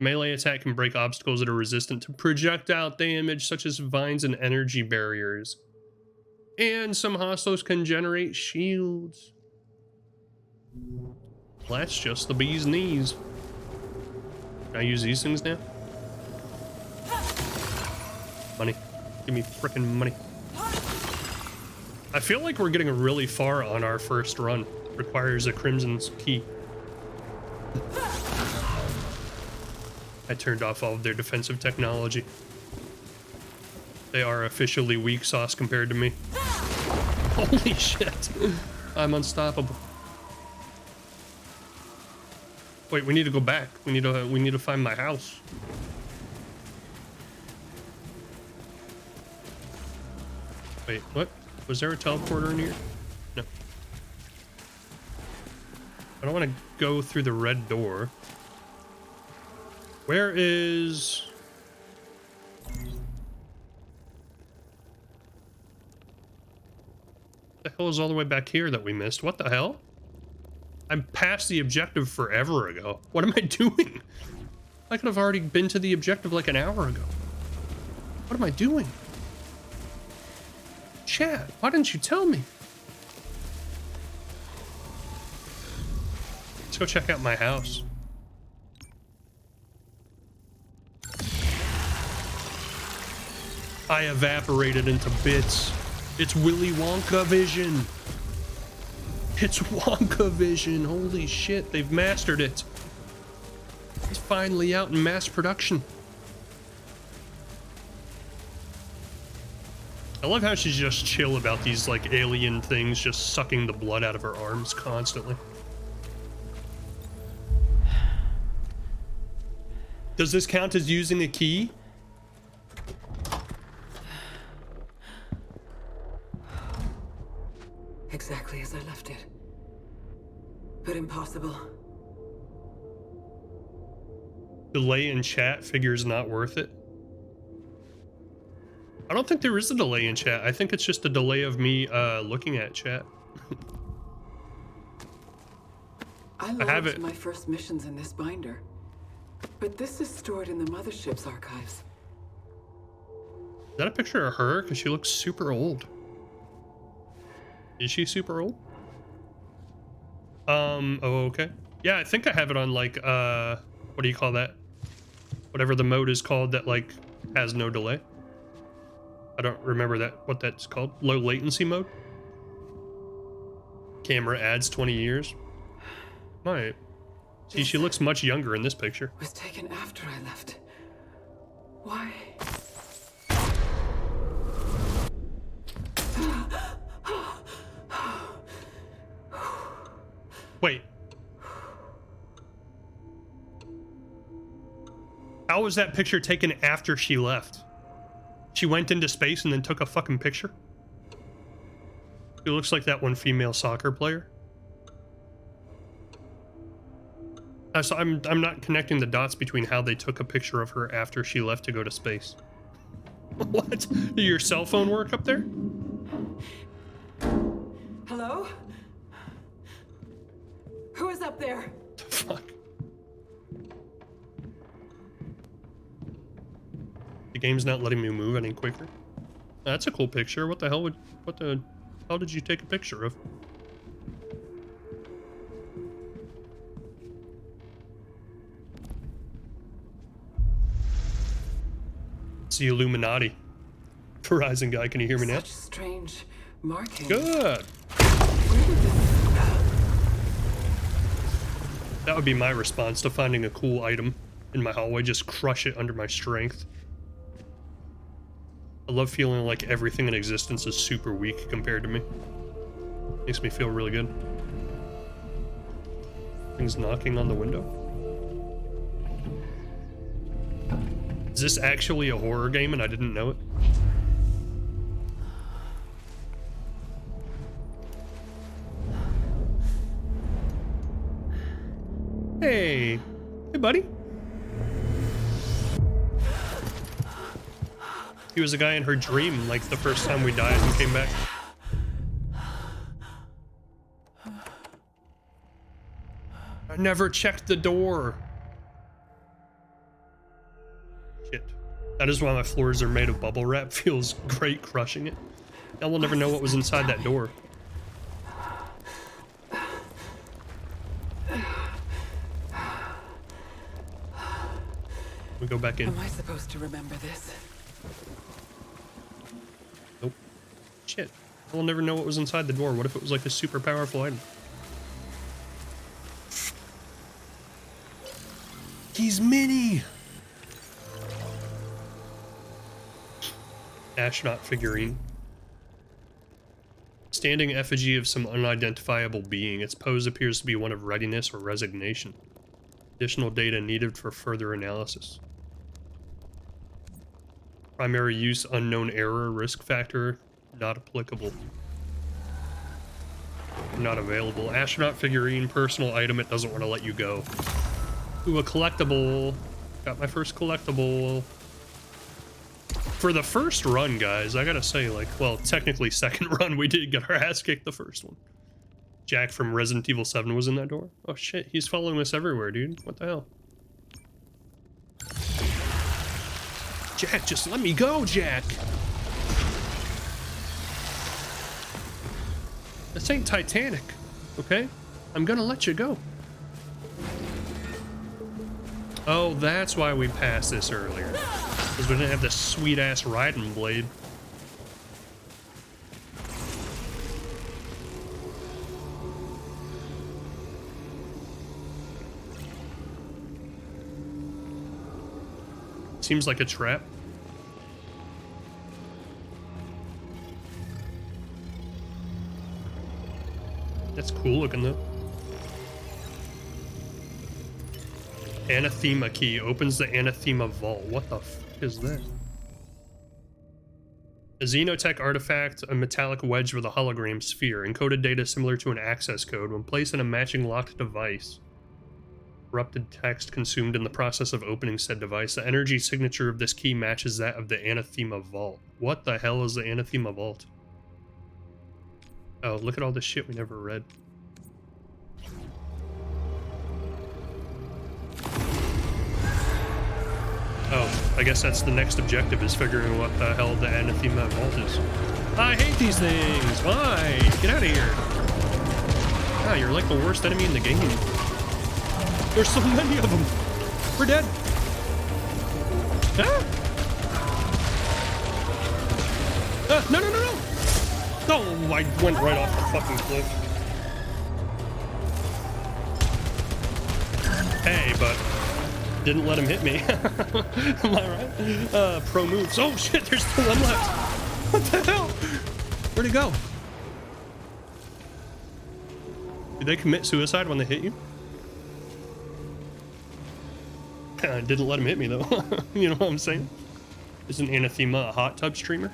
Melee attack can break obstacles that are resistant to projectile damage, such as vines and energy barriers. And some hostiles can generate shields. Well, that's just the bee's knees. Can I use these things now? Money. Give me frickin' money. I feel like we're getting really far on our first run. Requires a Crimson's key. I turned off all of their defensive technology. They are officially weak sauce compared to me. Holy shit. I'm unstoppable. Wait, we need to go back. We need to find my house. Wait, what? Was there a teleporter in here? No. I don't want to go through the red door. Where is... The hell is all the way back here that we missed? What the hell? I'm past the objective forever ago. What am I doing? I could have already been to the objective like an hour ago. What am I doing? Chat, why didn't you tell me? Let's go check out my house. I evaporated into bits. It's Willy Wonka vision. It's Wonka vision. Holy shit, they've mastered it. It's finally out in mass production. I love how she's just chill about these like alien things just sucking the blood out of her arms constantly. Does this count as using a key? Exactly as I left it. But impossible. Delay in chat figures not worth it. I don't think there is a delay in chat. I think it's just a delay of me looking at chat. I have it. logged my first missions in this binder. But this is stored in the mothership's archives. Is that a picture of her? Because she looks super old. Is she super old? Oh, okay. Yeah, I think I have it on like what do you call that? Whatever the mode is called that like has no delay. I don't remember what that's called. Low latency mode. Camera adds 20 years. Right. See, she looks much younger in this picture. Was taken after I left. Why? Wait. How was that picture taken after she left? She went into space and then took a fucking picture? She looks like that one female soccer player. So I'm not connecting the dots between how they took a picture of her after she left to go to space. What? Did your cell phone work up there? Hello? Who is up there? The fuck? The game's not letting me move any quicker. That's a cool picture. What the hell did you take a picture of? It's the Illuminati. Verizon guy, can you hear me now? Such strange markings. Good. That would be my response to finding a cool item in my hallway. Just crush it under my strength. I love feeling like everything in existence is super weak compared to me. Makes me feel really good. Things knocking on the window. Is this actually a horror game and I didn't know it? Hey. Hey, buddy. He was a guy in her dream, like the first time we died and came back. I never checked the door. Shit. That is why my floors are made of bubble wrap. Feels great crushing it. Now we'll never know what was inside that door. We go back in. Am I supposed to remember this? Nope. Shit. We'll never know what was inside the door. What if it was like a super powerful item? He's mini! Astronaut figurine. Standing effigy of some unidentifiable being. Its pose appears to be one of readiness or resignation. Additional data needed for further analysis. Primary use unknown error, risk factor not applicable. Not available. Astronaut figurine, personal item, it doesn't want to let you go. Ooh, a collectible. Got my first collectible. For the first run, guys, I gotta say, like, well, technically second run, we did get our ass kicked the first one. Jack from Resident Evil 7 was in that door. Oh shit, he's following us everywhere, dude. What the hell? Jack, just let me go, Jack! This ain't Titanic, okay? I'm gonna let you go. Oh, that's why we passed this earlier. Because we didn't have this sweet-ass riding blade. Seems like a trap. That's cool looking though. Anathema key opens the Anathema vault. What the f is that? A Xenotech artifact, a metallic wedge with a hologram sphere. Encoded data similar to an access code. When placed in a matching locked device. Corrupted text consumed in the process of opening said device. The energy signature of this key matches that of the Anathema vault. What the hell is the Anathema vault? Oh, look at all this shit we never read. Oh, I guess that's the next objective, is figuring what the hell the Anathema vault is. I hate these things! Why? Get out of here! Ah, you're like the worst enemy in the game. There's so many of them. We're dead. Ah! No, no, no, no! Oh, I went right off the fucking cliff. Hey, but didn't let him hit me. Am I right? Pro moves. Oh shit, there's still one left. What the hell? Where'd he go? Did they commit suicide when they hit you? Didn't let him hit me though. You know what I'm saying? Isn't Anathema a hot tub streamer?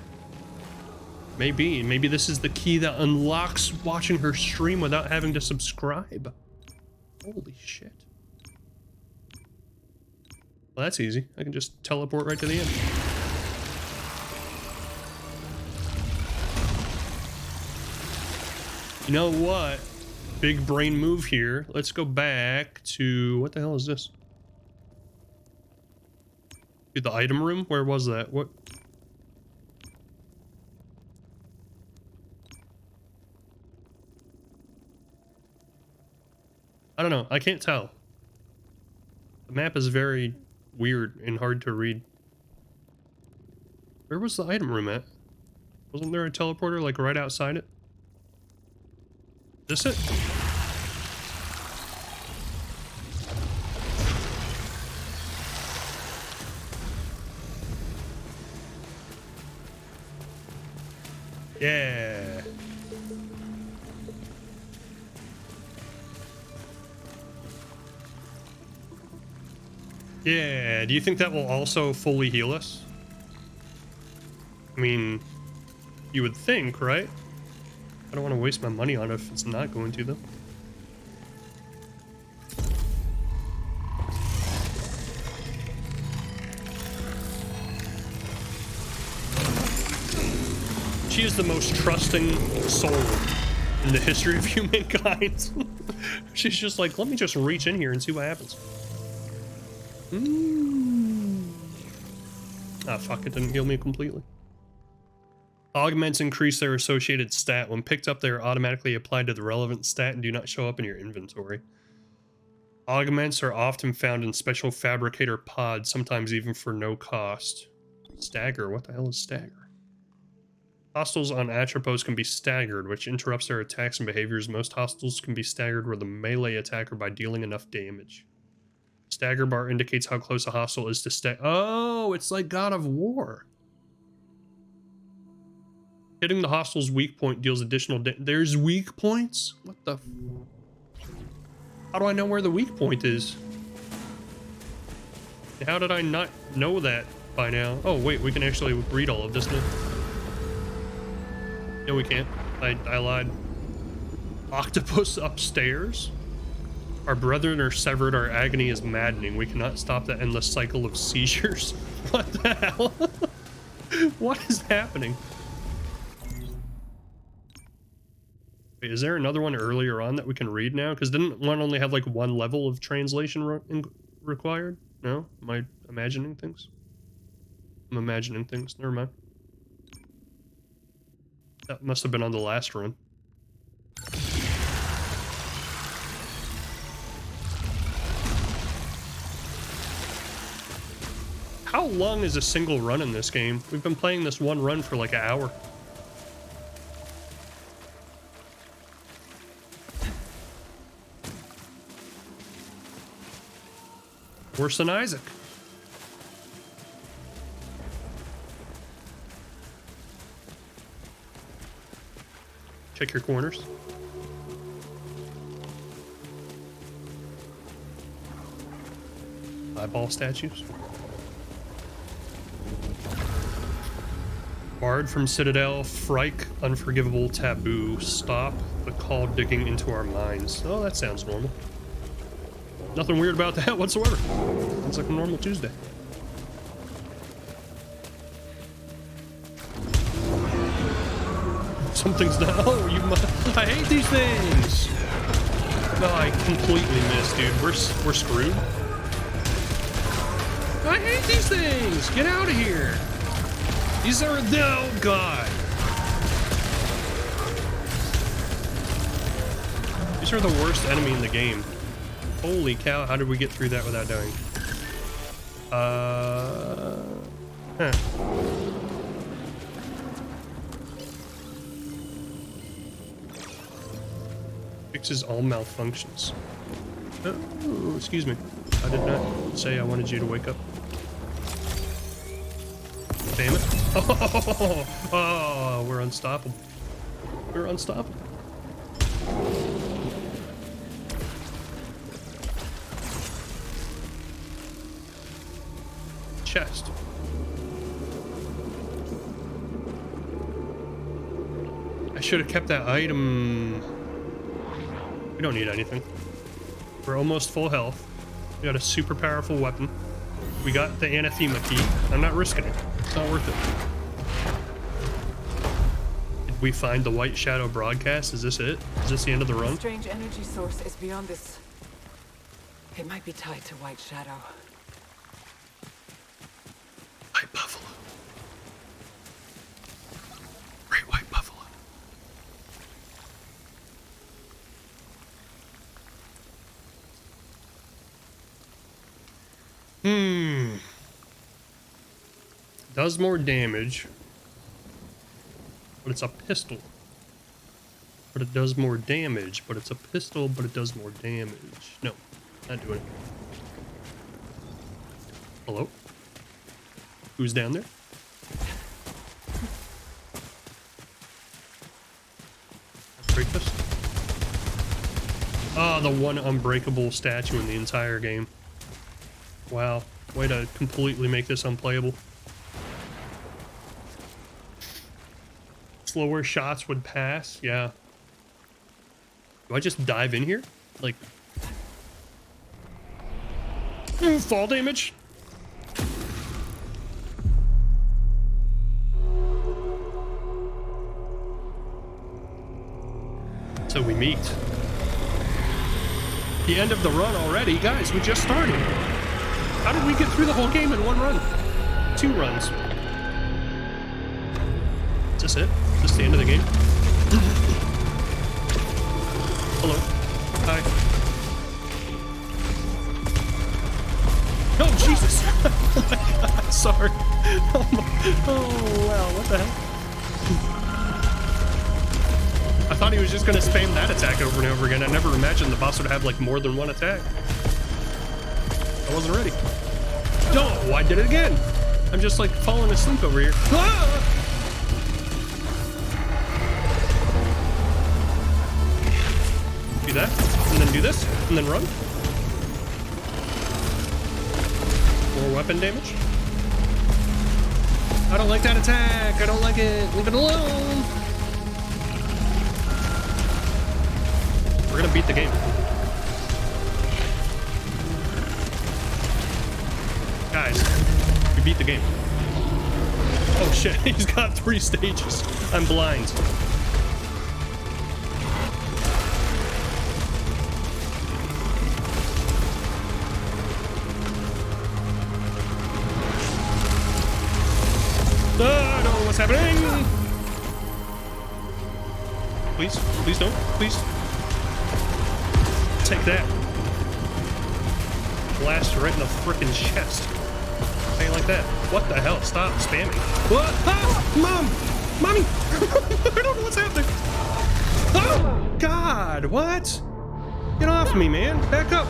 Maybe. Maybe this is the key that unlocks watching her stream without having to subscribe. Holy shit. Well, that's easy. I can just teleport right to the end. You know what? Big brain move here. Let's go back to... What the hell is this? Dude, the item room? Where was that? What? I don't know. I can't tell. The map is very weird and hard to read. Where was the item room at? Wasn't there a teleporter like right outside it? Is this it? Yeah. Yeah, do you think that will also fully heal us? I mean, you would think, right? I don't want to waste my money on it if it's not going to, though. She is the most trusting soul in the history of humankind. She's just like, let me just reach in here and see what happens. Ah, fuck, it didn't heal me completely. Augments increase their associated stat. When picked up, they are automatically applied to the relevant stat and do not show up in your inventory. Augments are often found in special fabricator pods, sometimes even for no cost. Stagger, what the hell is stagger? Hostiles on Atropos can be staggered, which interrupts their attacks and behaviors. Most hostiles can be staggered with a melee attacker by dealing enough damage. Stagger bar indicates how close a hostile is to stay. Oh, it's like God of War. Hitting the hostile's weak point deals additional There's weak points? What the... How do I know where the weak point is? How did I not know that by now? Oh, wait, we can actually read all of this now. No, we can't. I lied. Octopus upstairs? Our brethren are severed, our agony is maddening. We cannot stop the endless cycle of seizures. What the hell? What is happening? Wait, is there another one earlier on that we can read now? Because didn't one only have like one level of translation required? No? Am I imagining things? I'm imagining things. Never mind. That must have been on the last run. How long is a single run in this game? We've been playing this one run for like an hour. Worse than Isaac. Check your corners. Eyeball statues. Bard from Citadel, Frike, Unforgivable Taboo. Stop the call digging into our minds. Oh, that sounds normal. Nothing weird about that whatsoever. Sounds like a normal Tuesday. Something's not. Oh, you must. I hate these things. No, I completely missed, dude. We're screwed. I hate these things. Get out of here. These are oh god. These are the worst enemy in the game. Holy cow, how did we get through that without dying? Huh. Fixes all malfunctions. Oh, excuse me. I did not say I wanted you to wake up. Damn it. Oh, we're unstoppable. We're unstoppable. Chest. I should have kept that item. We don't need anything. We're almost full health. We got a super powerful weapon. We got the anathema key. I'm not risking it. It's not worth it. Did we find the White Shadow broadcast? Is this it? Is this the end of the run? A strange energy source is beyond this. It might be tied to White Shadow. White buffalo. Great white buffalo. Does more damage, but it's a pistol. But it does more damage, but it's a pistol, but it does more damage. No, not doing it. Hello? Who's down there? Break this? Oh, the one unbreakable statue in the entire game. Wow, way to completely make this unplayable. Slower shots would pass, yeah. Do I just dive in here? Like... fall damage? So we meet. The end of the run already? Guys, we just started. How did we get through the whole game in one run? 2 runs. Is this it? Is this the end of the game? Hello. Hi. Oh, Jesus! Oh my God, sorry. Oh, wow, what the hell? I thought he was just gonna spam that attack over and over again. I never imagined the boss would have like more than one attack. I wasn't ready. Oh, I did it again. I'm just like falling asleep over here. Ah! Do that, and then do this, and then run. More weapon damage. I don't like that attack. I don't like it. Leave it alone. We're gonna beat the game. Guys, we beat the game. Oh shit, he's got 3 stages. I'm blind. I don't know what's happening. Please, please don't, please. Take that. Blast right in the frickin' chest. How you like that? What the hell? Stop spamming. What? Ah! Mom! Mommy! I don't know what's happening. Oh! God, what? Get off me, man. Back up.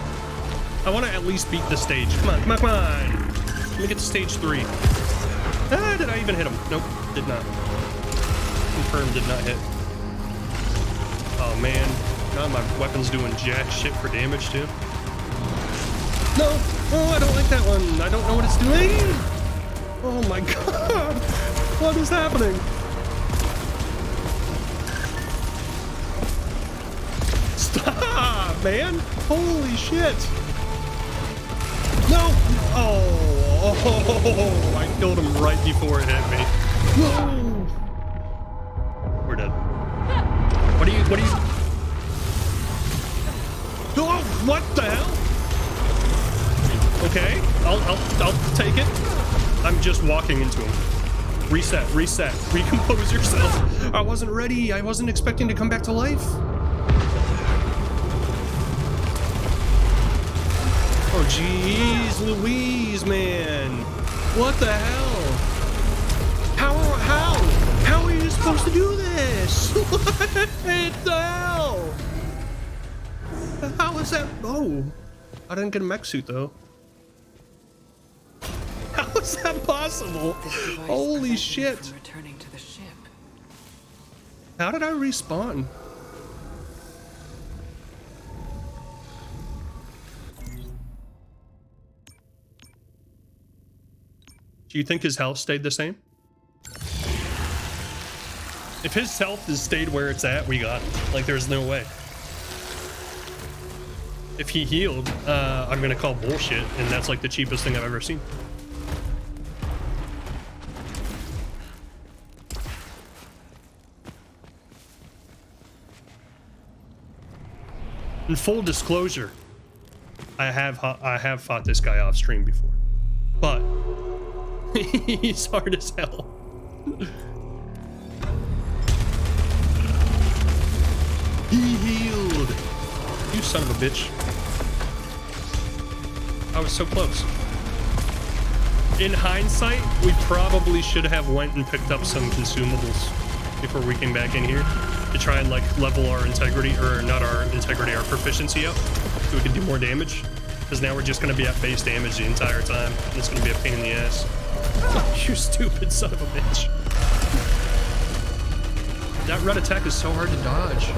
I want to at least beat the stage. Come on, come on, come on. Let me get to stage 3. Ah, did I even hit him? Nope, did not. Confirmed, did not hit. Oh, man. Now my weapon's doing jack shit for damage, too. No! Oh, I don't like that one. I don't know what it's doing. Oh my God. What is happening? Stop, man. Holy shit. No. Oh, I killed him right before it hit me. Whoa. We're dead. What are you? Oh, what the hell? Okay, I'll take it. I'm just walking into him. Reset, recompose yourself. I wasn't ready. I wasn't expecting to come back to life. Oh, jeez, Louise, man. What the hell? How are you supposed to do this? What the hell? How is that? Oh, I didn't get a mech suit though. How is that possible? Holy shit. From returning to the ship. How did I respawn? Do you think his health stayed the same? If his health has stayed where it's at, we got it. Like, there's no way. If he healed, I'm gonna call bullshit, and that's like the cheapest thing I've ever seen. In full disclosure, I have fought this guy off stream before, but he's hard as hell. He healed. You son of a bitch. I was so close. In hindsight, we probably should have went and picked up some consumables before we came back in here to try and like level our integrity, or not our integrity, our proficiency up so we can do more damage. Because now we're just going to be at base damage the entire time, and it's going to be a pain in the ass. You stupid son of a bitch. That red attack is so hard to dodge.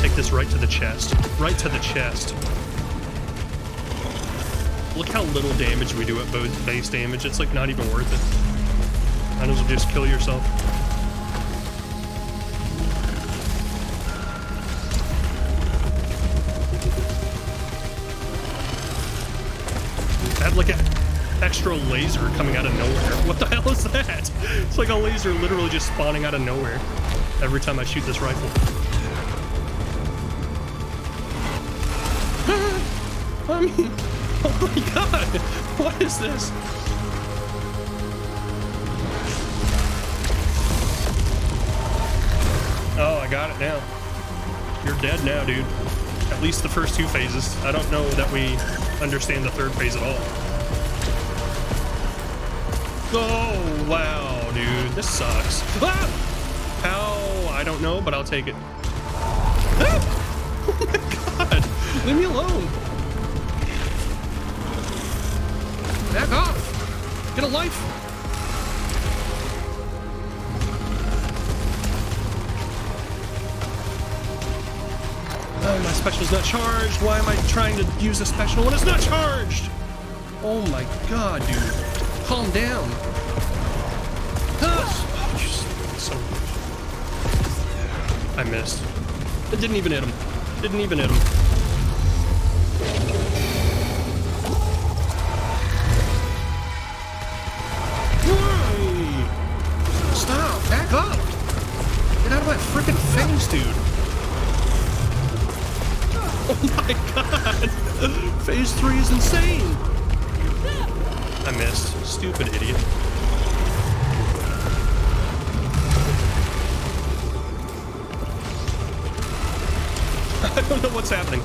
Take this right to the chest. Right to the chest. Look how little damage we do at both base damage. It's like not even worth it. Might as well just kill yourself. I had like an extra laser coming out of nowhere. What the hell is that? It's like a laser literally just spawning out of nowhere every time I shoot this rifle. I mean, oh my god, what is this? Oh, I got it now. You're dead now, dude. At least the first two phases. I don't know that we understand the third phase at all. Oh, wow, dude. This sucks. Ah! How? I don't know, but I'll take it. Ah! Oh my god. Leave me alone. Back off. Get a life. Oh, my special's not charged. Why am I trying to use a special when it's not charged? Oh my god, dude. Calm down. Oh, so I missed. It didn't even hit him. Didn't even hit him. Whoa! Stop! Back up! Get out of my freaking face, dude. Oh my god! Phase 3 is insane! I missed. Stupid idiot. I don't know what's happening.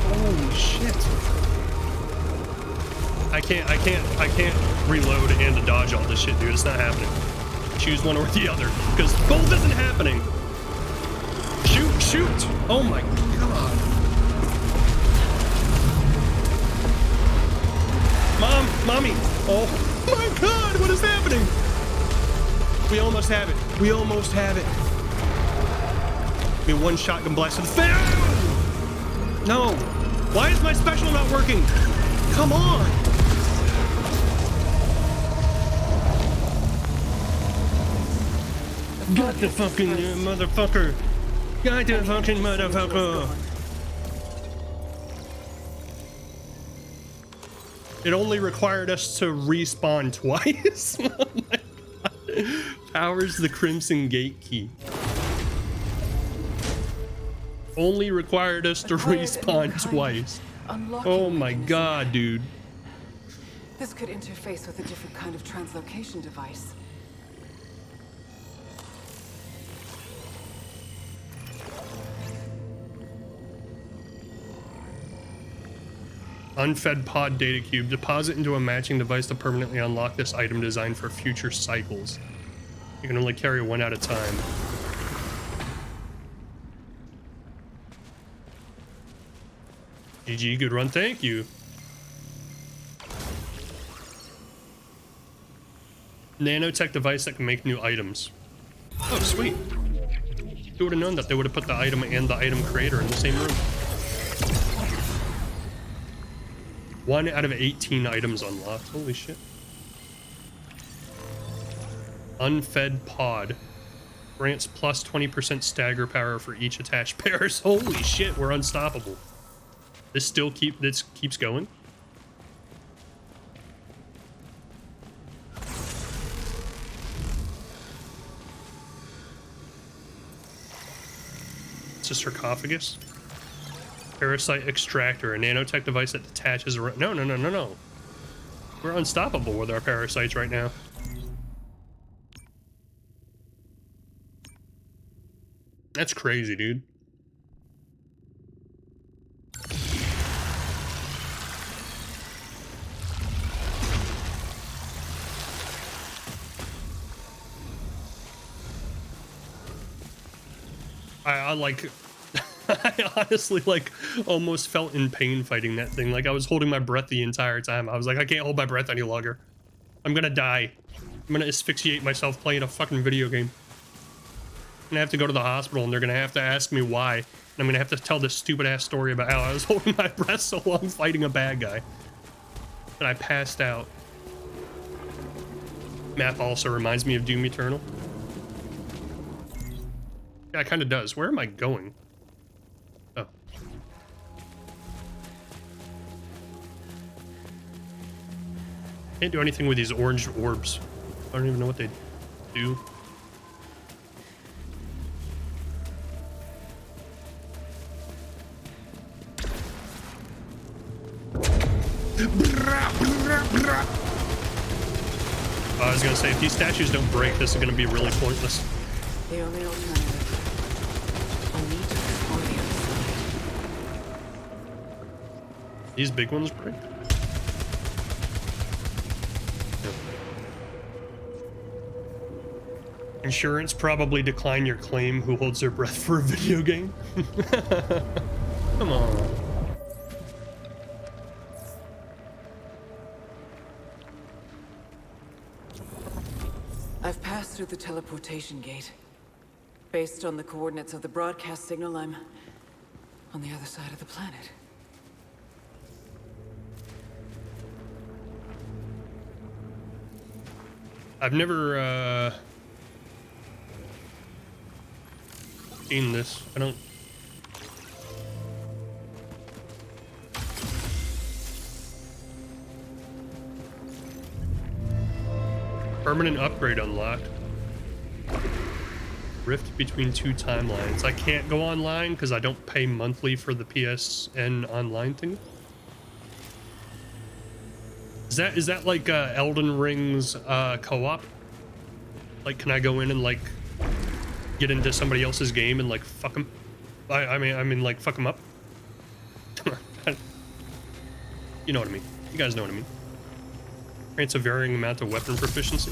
Holy shit. I can't reload and dodge all this shit, dude. It's not happening. Choose one or the other, because both isn't happening. Shoot, shoot. Oh my god. Mommy. Oh my god, what is happening? We almost have it. We almost have it. I mean, one shotgun blast to the face. No. Why is my special not working? Come on. Got the fucking motherfucker. Got the fucking motherfucker. It only required us to respawn twice. Oh my god. Powers the Crimson Gate key. Only required us to respawn twice. Oh my god, dude. This could interface with a different kind of translocation device. Unfed pod data cube. Deposit into a matching device to permanently unlock this item designed for future cycles. You can only carry one at a time. GG, good run, thank you. Nanotech device that can make new items. Oh, sweet. Who would have known that they would have put the item and the item creator in the same room? 1 out of 18 items unlocked. Holy shit. Unfed pod. Grants plus 20% stagger power for each attached pairs. Holy shit, we're unstoppable. This keeps going. It's a sarcophagus. Parasite extractor, a nanotech device that detaches around. No. We're unstoppable with our parasites right now. That's crazy, dude. I like I honestly like almost felt in pain fighting that thing. Like I was holding my breath the entire time. I was like, I can't hold my breath any longer. I'm gonna die. I'm gonna asphyxiate myself playing a fucking video game. I'm gonna have to go to the hospital and they're gonna have to ask me why. And I'm gonna have to tell this stupid ass story about how I was holding my breath so long fighting a bad guy. And I passed out. Map also reminds me of Doom Eternal. Yeah, it kind of does. Where am I going? Oh. Can't do anything with these orange orbs. I don't even know what they do. I was gonna say, if these statues don't break, this is gonna be really pointless. The only alternative. I'll need to explore the other side. These big ones break? Yep. Insurance probably decline your claim. Who holds their breath for a video game? Come on. I've passed through the teleportation gate. Based on the coordinates of the broadcast signal, I'm on the other side of the planet. I've never seen this. I don't. Permanent upgrade unlocked. Rift between two timelines. I can't go online because I don't pay monthly for the PSN online thing. Is that like Elden Ring's co-op? Like, can I go in and like get into somebody else's game and like fuck them? I mean like fuck them up. You know what I mean. You guys know what I mean. Grants a varying amount of weapon proficiency.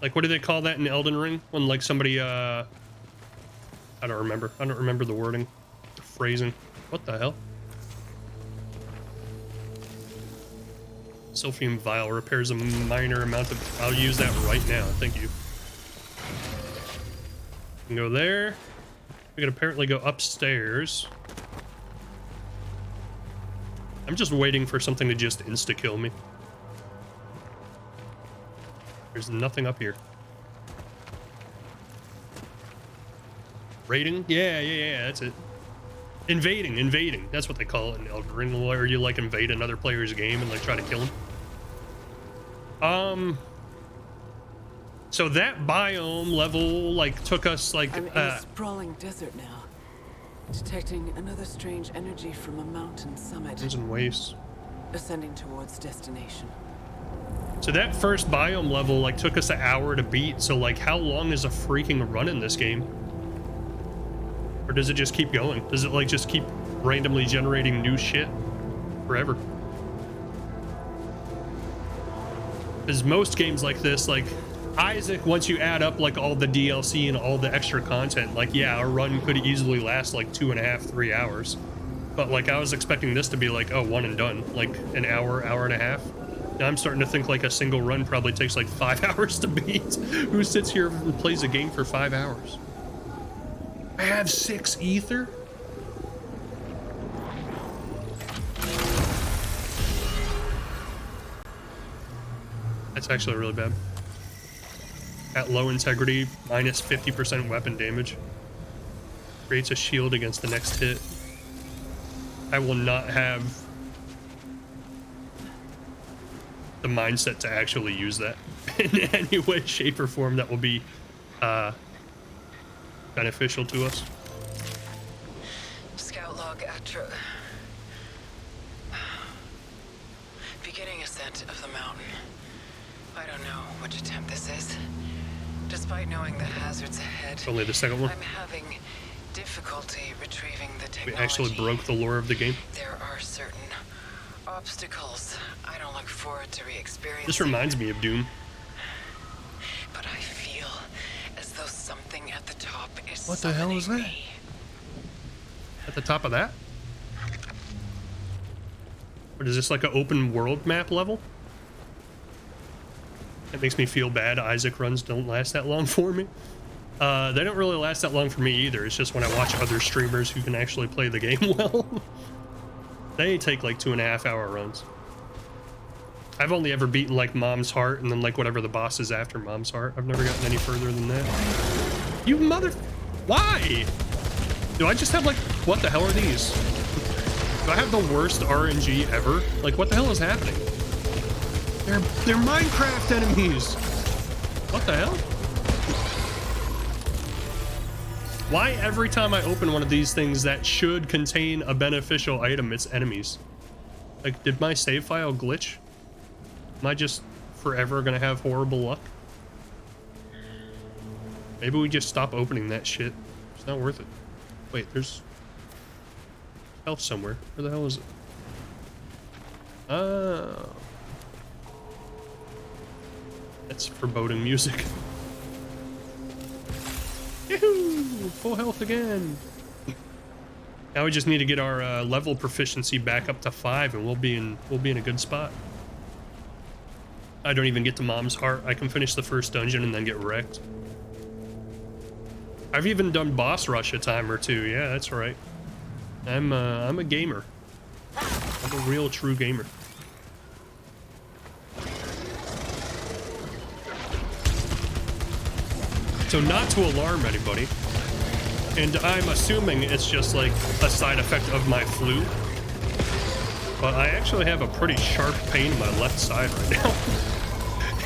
Like, what do they call that in Elden Ring? When, like, somebody, I don't remember. I don't remember the wording. The phrasing. What the hell? Sulfium vial repairs a minor amount of... I'll use that right now. Thank you. We can go there. We can apparently go upstairs. I'm just waiting for something to just insta-kill me. There's nothing up here. Raiding? Yeah, that's it. Invading. That's what they call it in Elden Ring, where you like invade another player's game and like try to kill him. So that biome level like took us like I'm in a sprawling desert now, detecting another strange energy from a mountain summit. and wastes. Ascending towards destination. So that first biome level like took us an hour to beat. So like, how long is a freaking run in this game? Or does it just keep going? Does it like just keep randomly generating new shit forever. Because most games like this, like Isaac, once you add up like all the DLC and all the extra content, like yeah, a run could easily last like 2.5, 3 hours. But like I was expecting this to be like, oh, one and done, like an hour, hour and a half. Now I'm starting to think like a single run probably takes like 5 hours to beat. Who sits here and plays a game for 5 hours? I have 6 ether? That's actually really bad. At low integrity, minus 50% weapon damage. Creates a shield against the next hit. I will not have the mindset to actually use that in any way, shape, or form that will be beneficial to us. Scout log Atra. Beginning ascent of the mountain. I don't know which attempt this is. Despite knowing the hazards ahead, Only the second one. I'm having difficulty retrieving the We technology. actually broke the lore of the game. There are certain obstacles I don't look forward to re-experiencing. This reminds me of Doom. But I feel as though something at the top is What the hell is summoning that? me. At the top of that? What is this, like an open world map level? That makes me feel bad. Isaac runs don't last that long for me. They don't really last that long for me either. It's just when I watch other streamers who can actually play the game well. They take like 2.5 hour runs. I've only ever beaten like Mom's Heart and then like whatever the boss is after Mom's Heart. I've never gotten any further than that. You mother... Why? Do I just have like... What the hell are these? Do I have the worst RNG ever? Like what the hell is happening? They're Minecraft enemies. What the hell? Why every time I open one of these things that should contain a beneficial item, it's enemies? Like, did my save file glitch? Am I just forever gonna have horrible luck? Maybe we just stop opening that shit. It's not worth it. Wait, there's health somewhere. Where the hell is it? Oh. That's foreboding music. Yahoo! Full health again. Now we just need to get our level proficiency back up to 5, and we'll be in a good spot. I don't even get to Mom's Heart. I can finish the first dungeon and then get wrecked. I've even done boss rush a time or two. Yeah, that's right. I'm a gamer. I'm a real true gamer. So not to alarm anybody, and I'm assuming it's just like a side effect of my flu, but I actually have a pretty sharp pain in my left side right now.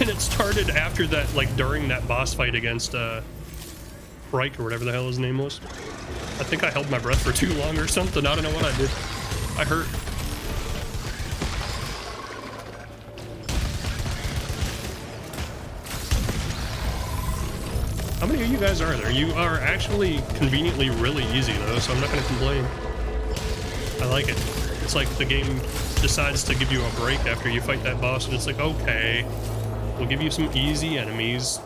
And it started after that, like during that boss fight against Reich or whatever the hell his name was. I think I held my breath for too long or something. I don't know what I did. I hurt. How many of you guys are there? You are actually conveniently really easy though, so I'm not gonna complain. I like it. It's like the game decides to give you a break after you fight that boss, and it's like, okay, we'll give you some easy enemies.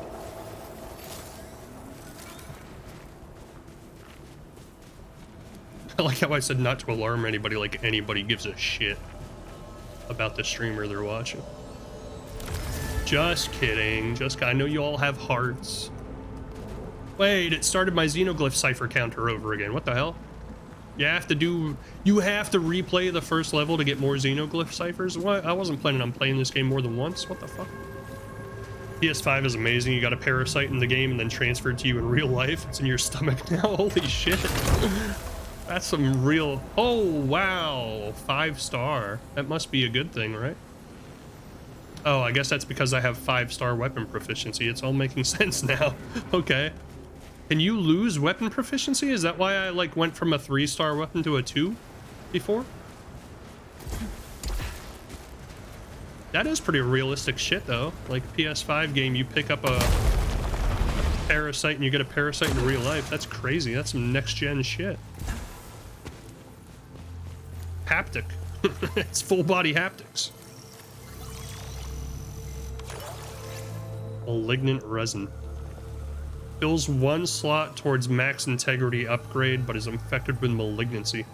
I like how I said not to alarm anybody, like anybody gives a shit about the streamer they're watching. Just kidding. I know you all have hearts. Wait, it started my xenoglyph cipher counter over again. What the hell? You have to replay the first level to get more xenoglyph ciphers? What? I wasn't planning on playing this game more than once. What the fuck? PS5 is amazing. You got a parasite in the game and then transferred to you in real life. It's in your stomach now. Holy shit. That's some real... Oh, wow. 5-star. That must be a good thing, right? Oh, I guess that's because I have 5-star weapon proficiency. It's all making sense now. Okay. Can you lose weapon proficiency? Is that why I like went from a 3-star weapon to a 2 before? That is pretty realistic shit though. Like PS5 game, you pick up a parasite and you get a parasite in real life. That's crazy. That's some next gen shit. haptic. It's full body haptics. Malignant resin. Fills one slot towards max integrity upgrade, but is infected with malignancy.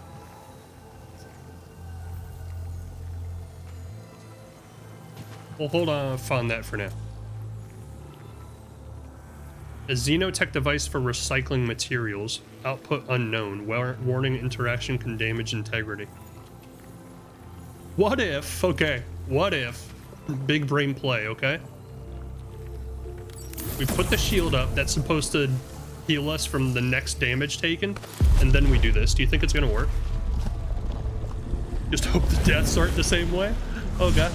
Well, hold on, found that for now. A xenotech device for recycling materials. Output unknown. Warning, interaction can damage integrity. What if, okay, what if, big brain play, okay? We put the shield up that's supposed to heal us from the next damage taken, and then we do this. Do you think it's gonna work? Just hope the deaths aren't the same way? Oh god.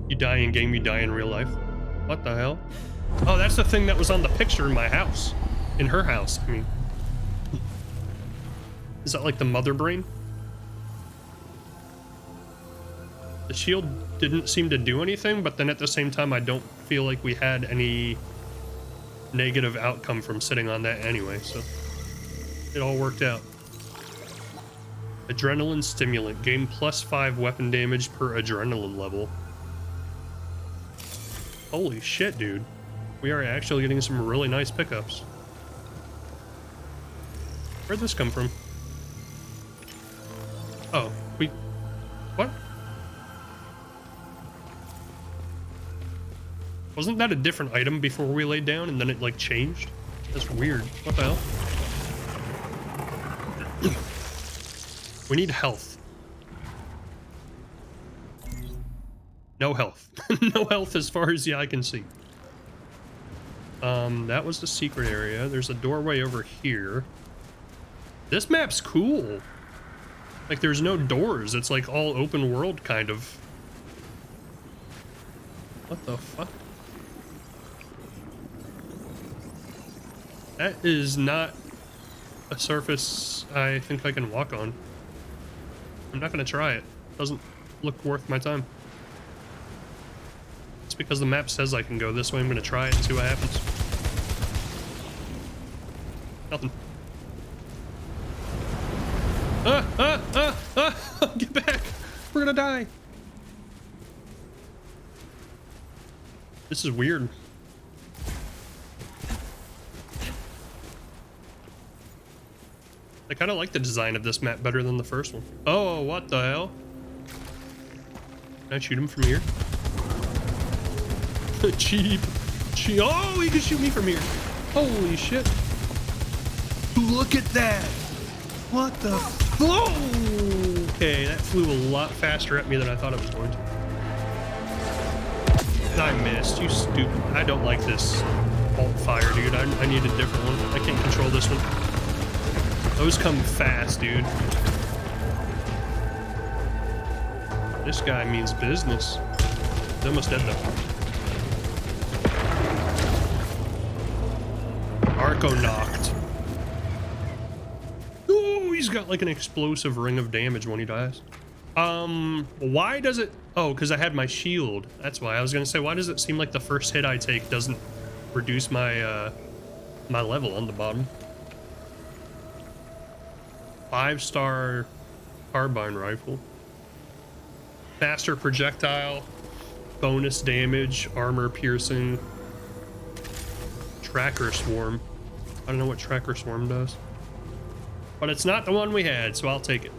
You die in game, you die in real life. What the hell? Oh, that's the thing that was on the picture in my house. In her house, I mean. Is that like the mother brain? The shield didn't seem to do anything, but then at the same time, I don't feel like we had any negative outcome from sitting on that anyway, so it all worked out. Adrenaline stimulant. Gain +5 weapon damage per adrenaline level. Holy shit, dude. We are actually getting some really nice pickups. Where'd this come from? Oh, what? Wasn't that a different item before we laid down and then it like changed? That's weird. What the hell? We need health. No health. No health as far as the eye can see. That was the secret area. There's a doorway over here. This map's cool. Like there's no doors. It's like all open world kind of. What the fuck? That is not a surface I think I can walk on. I'm not gonna try it. Doesn't look worth my time. It's because the map says I can go this way. I'm gonna try it and see what happens. Nothing. Get back! We're gonna die! This is weird. I kind of like the design of this map better than the first one. Oh, what the hell? Can I shoot him from here? Cheap. Oh, he can shoot me from here. Holy shit. Look at that. What the? Oh! Okay, that flew a lot faster at me than I thought it was going to. I missed. You stupid. I don't like this bolt fire, dude. I need a different one. I can't control this one. Those come fast, dude. This guy means business. He's almost dead though. Arco knocked. Ooh, he's got like an explosive ring of damage when he dies. Why does it? Oh, because I had my shield. That's why. I was gonna say, why does it seem like the first hit I take doesn't reduce my my level on the bottom? 5-star carbine rifle. Faster projectile. Bonus damage. Armor piercing. Tracker swarm. I don't know what tracker swarm does. But it's not the one we had, so I'll take it.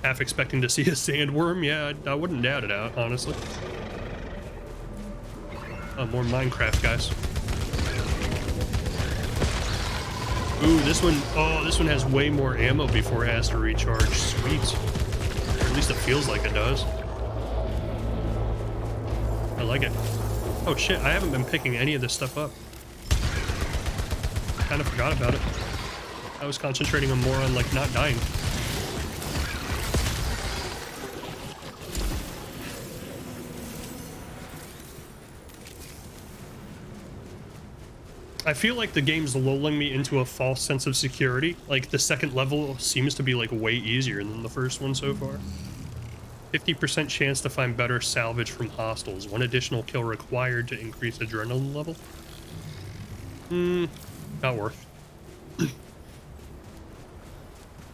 Half expecting to see a sandworm. Yeah, I wouldn't doubt it out, honestly. Oh, more Minecraft, guys. Ooh, this one, oh, this one has way more ammo before it has to recharge. Sweet. Or at least it feels like it does. I like it. Oh shit, I haven't been picking any of this stuff up. I kind of forgot about it. I was concentrating on more on like not dying. I feel like the game's lulling me into a false sense of security. Like the second level seems to be like way easier than the first one so far. 50% chance to find better salvage from hostiles. 1 additional kill required to increase adrenaline level. Not worth.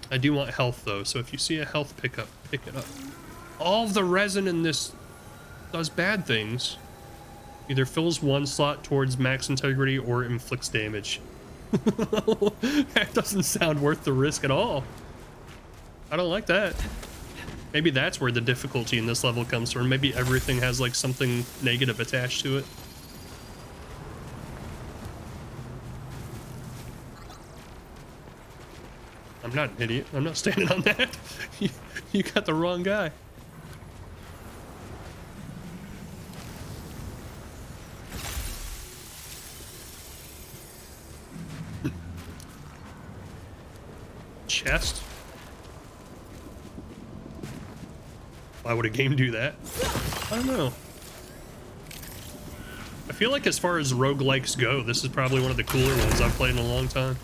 I do want health though, so if you see a health pickup, pick it up. All of the resin in this does bad things. Either fills one slot towards max integrity or inflicts damage. That doesn't sound worth the risk at all. I don't like that. Maybe that's where the difficulty in this level comes from. Maybe everything has like something negative attached to it. I'm not an idiot. I'm not standing on that. You got the wrong guy. Chest? Why would a game do that? I don't know. I feel like as far as roguelikes go, this is probably one of the cooler ones I've played in a long time.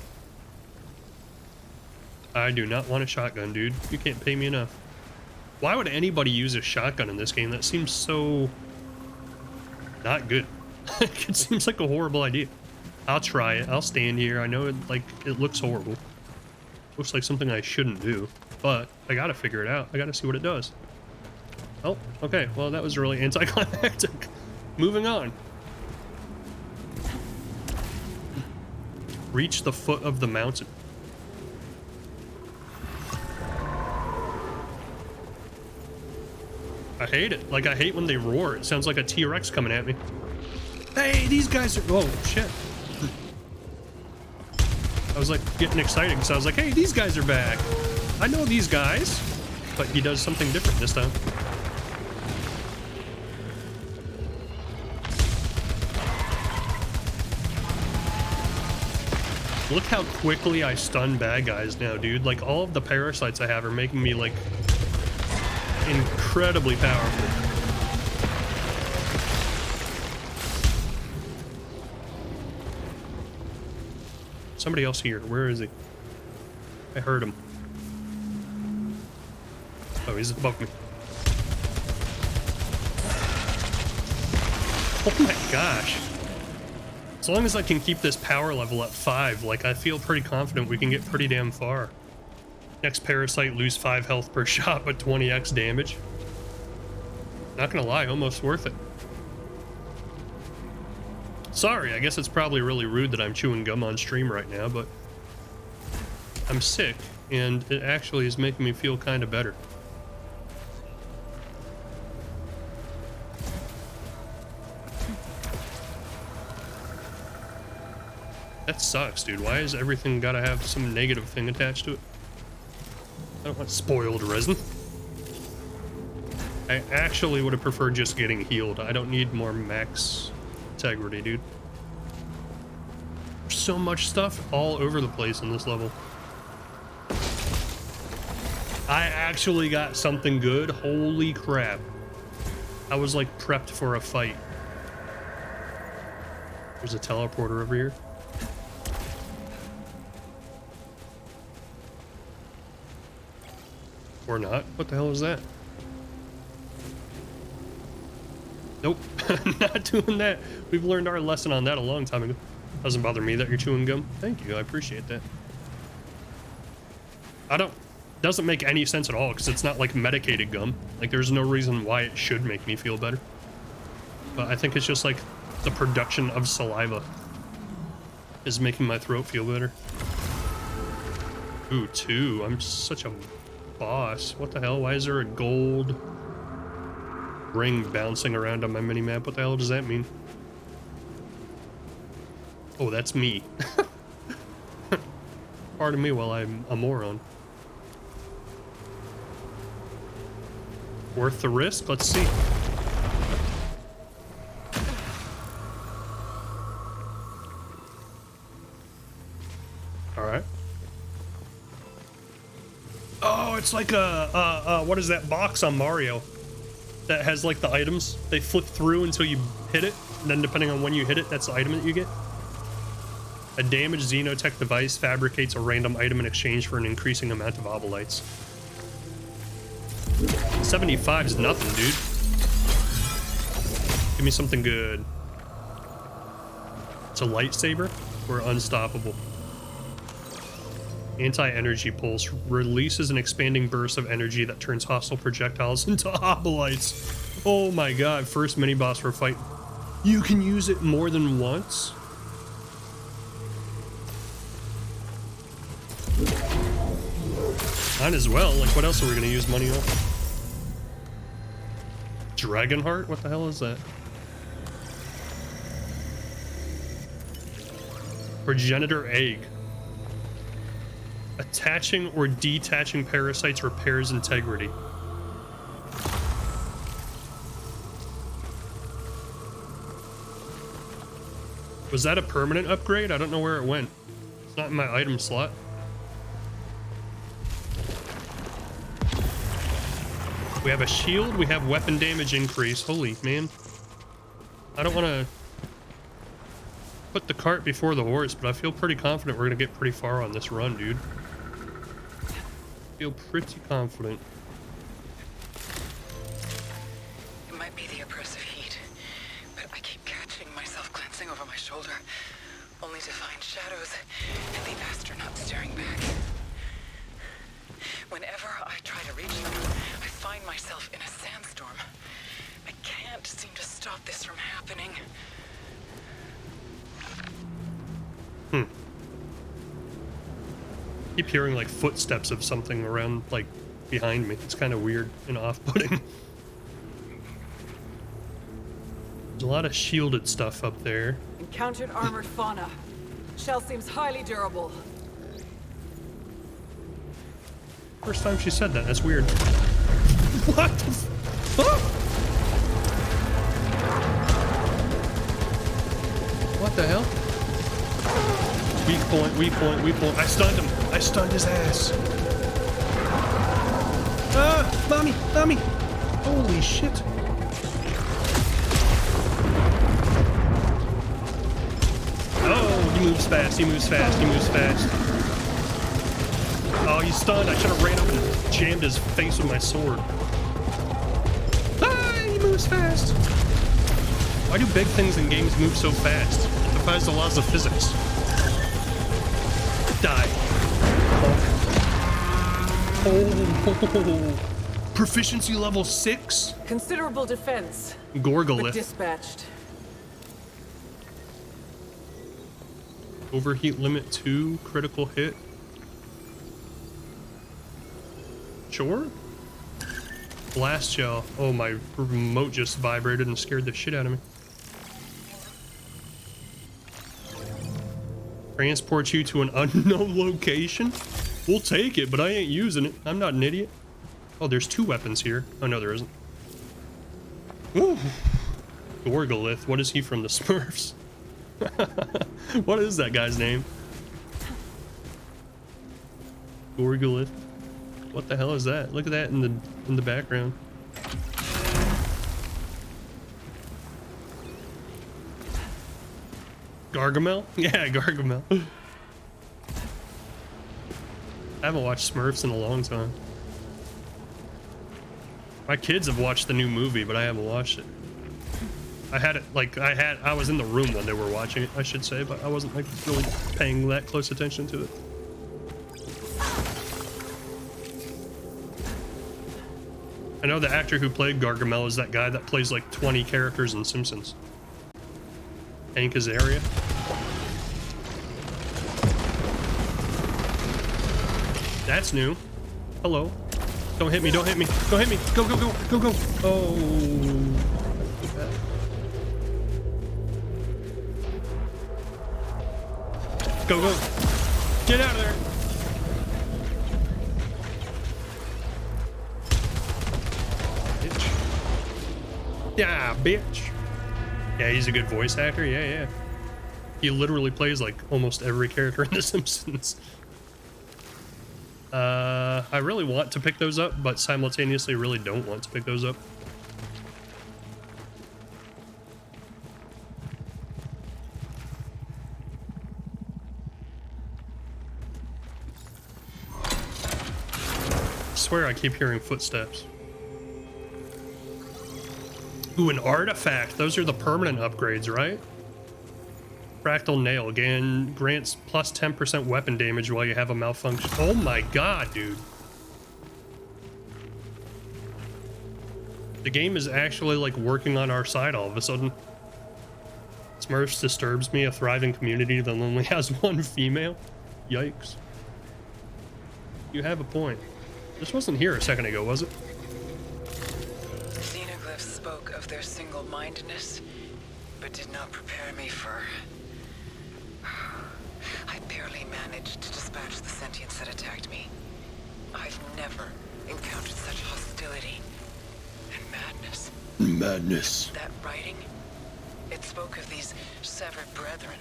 I do not want a shotgun, dude. You can't pay me enough. Why would anybody use a shotgun in this game? That seems so not good. It seems like a horrible idea. I'll try it. I'll stand here. I know it looks horrible. Looks like something I shouldn't do, but I gotta figure it out. I gotta see what it does. Oh, okay. Well, that was really anticlimactic. Moving on. Reach the foot of the mountain. I hate it. Like, I hate when they roar. It sounds like a T-Rex coming at me. Hey, these guys are... Oh, shit. I was, like, getting excited because I was like, hey, these guys are back. I know these guys. But he does something different this time. Look how quickly I stun bad guys now, dude. Like, all of the parasites I have are making me, like, incredibly powerful. Somebody else here. Where is he? I heard him. Oh, he's above me. Oh my gosh. As long as I can keep this power level at 5, like, I feel pretty confident we can get pretty damn far. Next parasite, lose 5 health per shot, but 20x damage. Not gonna lie, almost worth it. Sorry, I guess it's probably really rude that I'm chewing gum on stream right now, but I'm sick, and it actually is making me feel kind of better. That sucks, dude. Why has everything gotta have some negative thing attached to it? I don't want spoiled resin. I actually would have preferred just getting healed. I don't need more max integrity, dude. There's so much stuff all over the place in this level. I actually got something good. Holy crap. I was like prepped for a fight. There's a teleporter over here. Or not. What the hell is that? Nope. Not doing that. We've learned our lesson on that a long time ago. Doesn't bother me that you're chewing gum. Thank you. I appreciate that. Doesn't make any sense at all because it's not like medicated gum. Like, there's no reason why it should make me feel better. But I think it's just like the production of saliva is making my throat feel better. Ooh, 2. I'm such a boss. What the hell? Why is there a gold ring bouncing around on my mini-map? What the hell does that mean? Oh, that's me. Pardon me while I'm a moron. Worth the risk? Let's see. Alright. Oh, it's like what is that box on Mario that has like the items? They flip through until you hit it, and then depending on when you hit it, that's the item that you get. A damaged Xenotech device fabricates a random item in exchange for an increasing amount of obolites. 75 is nothing, dude. Give me something good. It's a lightsaber. We're unstoppable. Anti-energy pulse releases an expanding burst of energy that turns hostile projectiles into obolites. Oh my god, first mini boss for fight. You can use it more than once? Might as well. Like, what else are we gonna use money on? Dragonheart? What the hell is that? Progenitor egg. Attaching or detaching parasites repairs integrity. Was that a permanent upgrade? I don't know where it went. It's not in my item slot. We have a shield, we have weapon damage increase. Holy man. I don't want to put the cart before the horse, but I feel pretty confident we're going to get pretty far on this run, dude. Feel pretty confident. It might be the oppressive heat, but I keep catching myself glancing over my shoulder, only to find shadows and the astronaut staring back. Whenever I try to reach them, I find myself in a sandstorm. I can't seem to stop this from happening. Keep hearing like footsteps of something around like behind me. It's kind of weird and off-putting. There's a lot of shielded stuff up there. Encountered armored fauna. Shell seems highly durable. First time she said that. That's weird. What the fuck? What the hell? Weak point, weak point, weak point. I stunned him. I stunned his ass. Ah, mommy, mommy. Holy shit. Oh, he moves fast, he moves fast, he moves fast. Oh, he's stunned. I should have ran up and jammed his face with my sword. Ah, he moves fast. Why do big things in games move so fast? It defies the laws of physics. Die. Oh. Proficiency level 6? Considerable defense. But Gorgolith. dispatched. Overheat limit 2. Critical hit. Sure. Blast shell. Oh, my remote just vibrated and scared the shit out of me. Transport you to an unknown location? We'll take it, but I ain't using it. I'm not an idiot. Oh, there's 2 weapons here. Oh, no, there isn't. Ooh. Gorgolith. What is he from the Smurfs? What is that guy's name? Gorgolith. What the hell is that? Look at that in the background. Gargamel? Yeah, Gargamel. I haven't watched Smurfs in a long time. My kids have watched the new movie, but I haven't watched it. I had it, like, I was in the room when they were watching it, I should say, but I wasn't, like, really paying that close attention to it. I know the actor who played Gargamel is that guy that plays, like, 20 characters in Simpsons. Hank Azaria. That's new. Hello. Don't hit me, don't hit me, don't hit me. Go, go, go, go, go. Oh. Go, go. Get out of there. Bitch. Yeah, bitch. Yeah, he's a good voice actor. Yeah, yeah. He literally plays like almost every character in The Simpsons. I really want to pick those up, but simultaneously really don't want to pick those up. I swear I keep hearing footsteps. Ooh, an artifact. Those are the permanent upgrades, right? Fractal nail again grants plus 10% weapon damage while you have a malfunction. Oh my god, dude. The game is actually like working on our side all of a sudden. Smurfs disturbs me, a thriving community that only has one female. Yikes. You have a point. This wasn't here a second ago, was it? The xenoglyphs spoke of their single-mindedness, but did not prepare me for... I barely managed to dispatch the sentients that attacked me. I've never encountered such hostility and madness. Madness. That writing, it spoke of these severed brethren.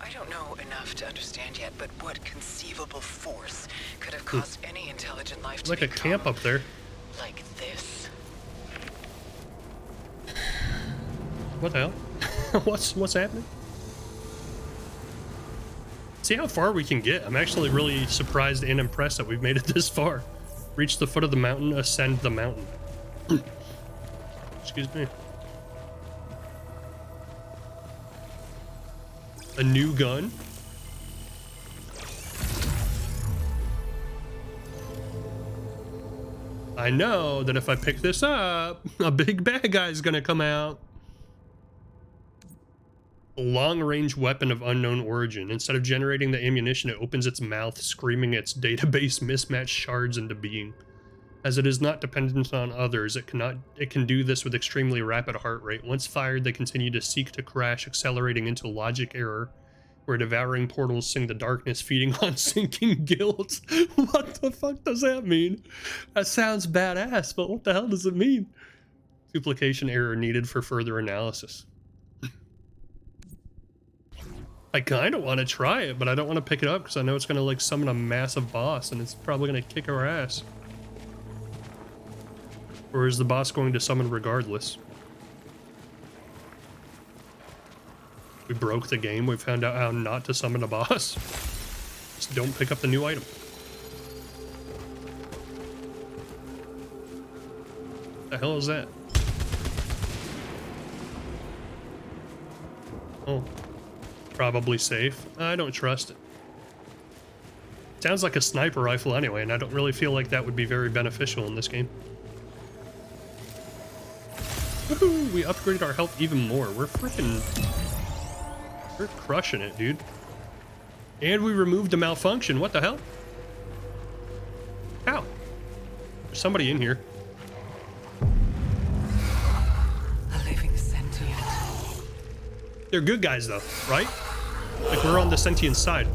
I don't know enough to understand yet, but what conceivable force could have caused any intelligent life to like a camp up there. like this? What the hell? What's happening? See how far we can get. I'm actually really surprised and impressed that we've made it this far. Reach the foot of the mountain, ascend the mountain. Excuse me. A new gun? I know that if I pick this up, a big bad guy's gonna come out. A long-range weapon of unknown origin. Instead of generating the ammunition, it opens its mouth, screaming its database mismatched shards into being. As it is not dependent on others, it can do this with extremely rapid heart rate. Once fired, they continue to seek to crash, accelerating into logic error, where devouring portals sing the darkness, feeding on sinking guilt. What the fuck does that mean? That sounds badass, but what the hell does it mean? Duplication error needed for further analysis. I kind of want to try it, but I don't want to pick it up because I know it's going to like summon a massive boss and it's probably going to kick our ass. Or is the boss going to summon regardless? We broke the game. We found out how not to summon a boss. Just don't pick up the new item. The hell is that? Oh. Probably safe. I don't trust it. Sounds like a sniper rifle anyway, and I don't really feel like that would be very beneficial in this game. Woohoo! We upgraded our health even more. We're crushing it, dude. And we removed a malfunction. What the hell? How? There's somebody in here. A living sentient. They're good guys though, right? Like we're on the sentient side.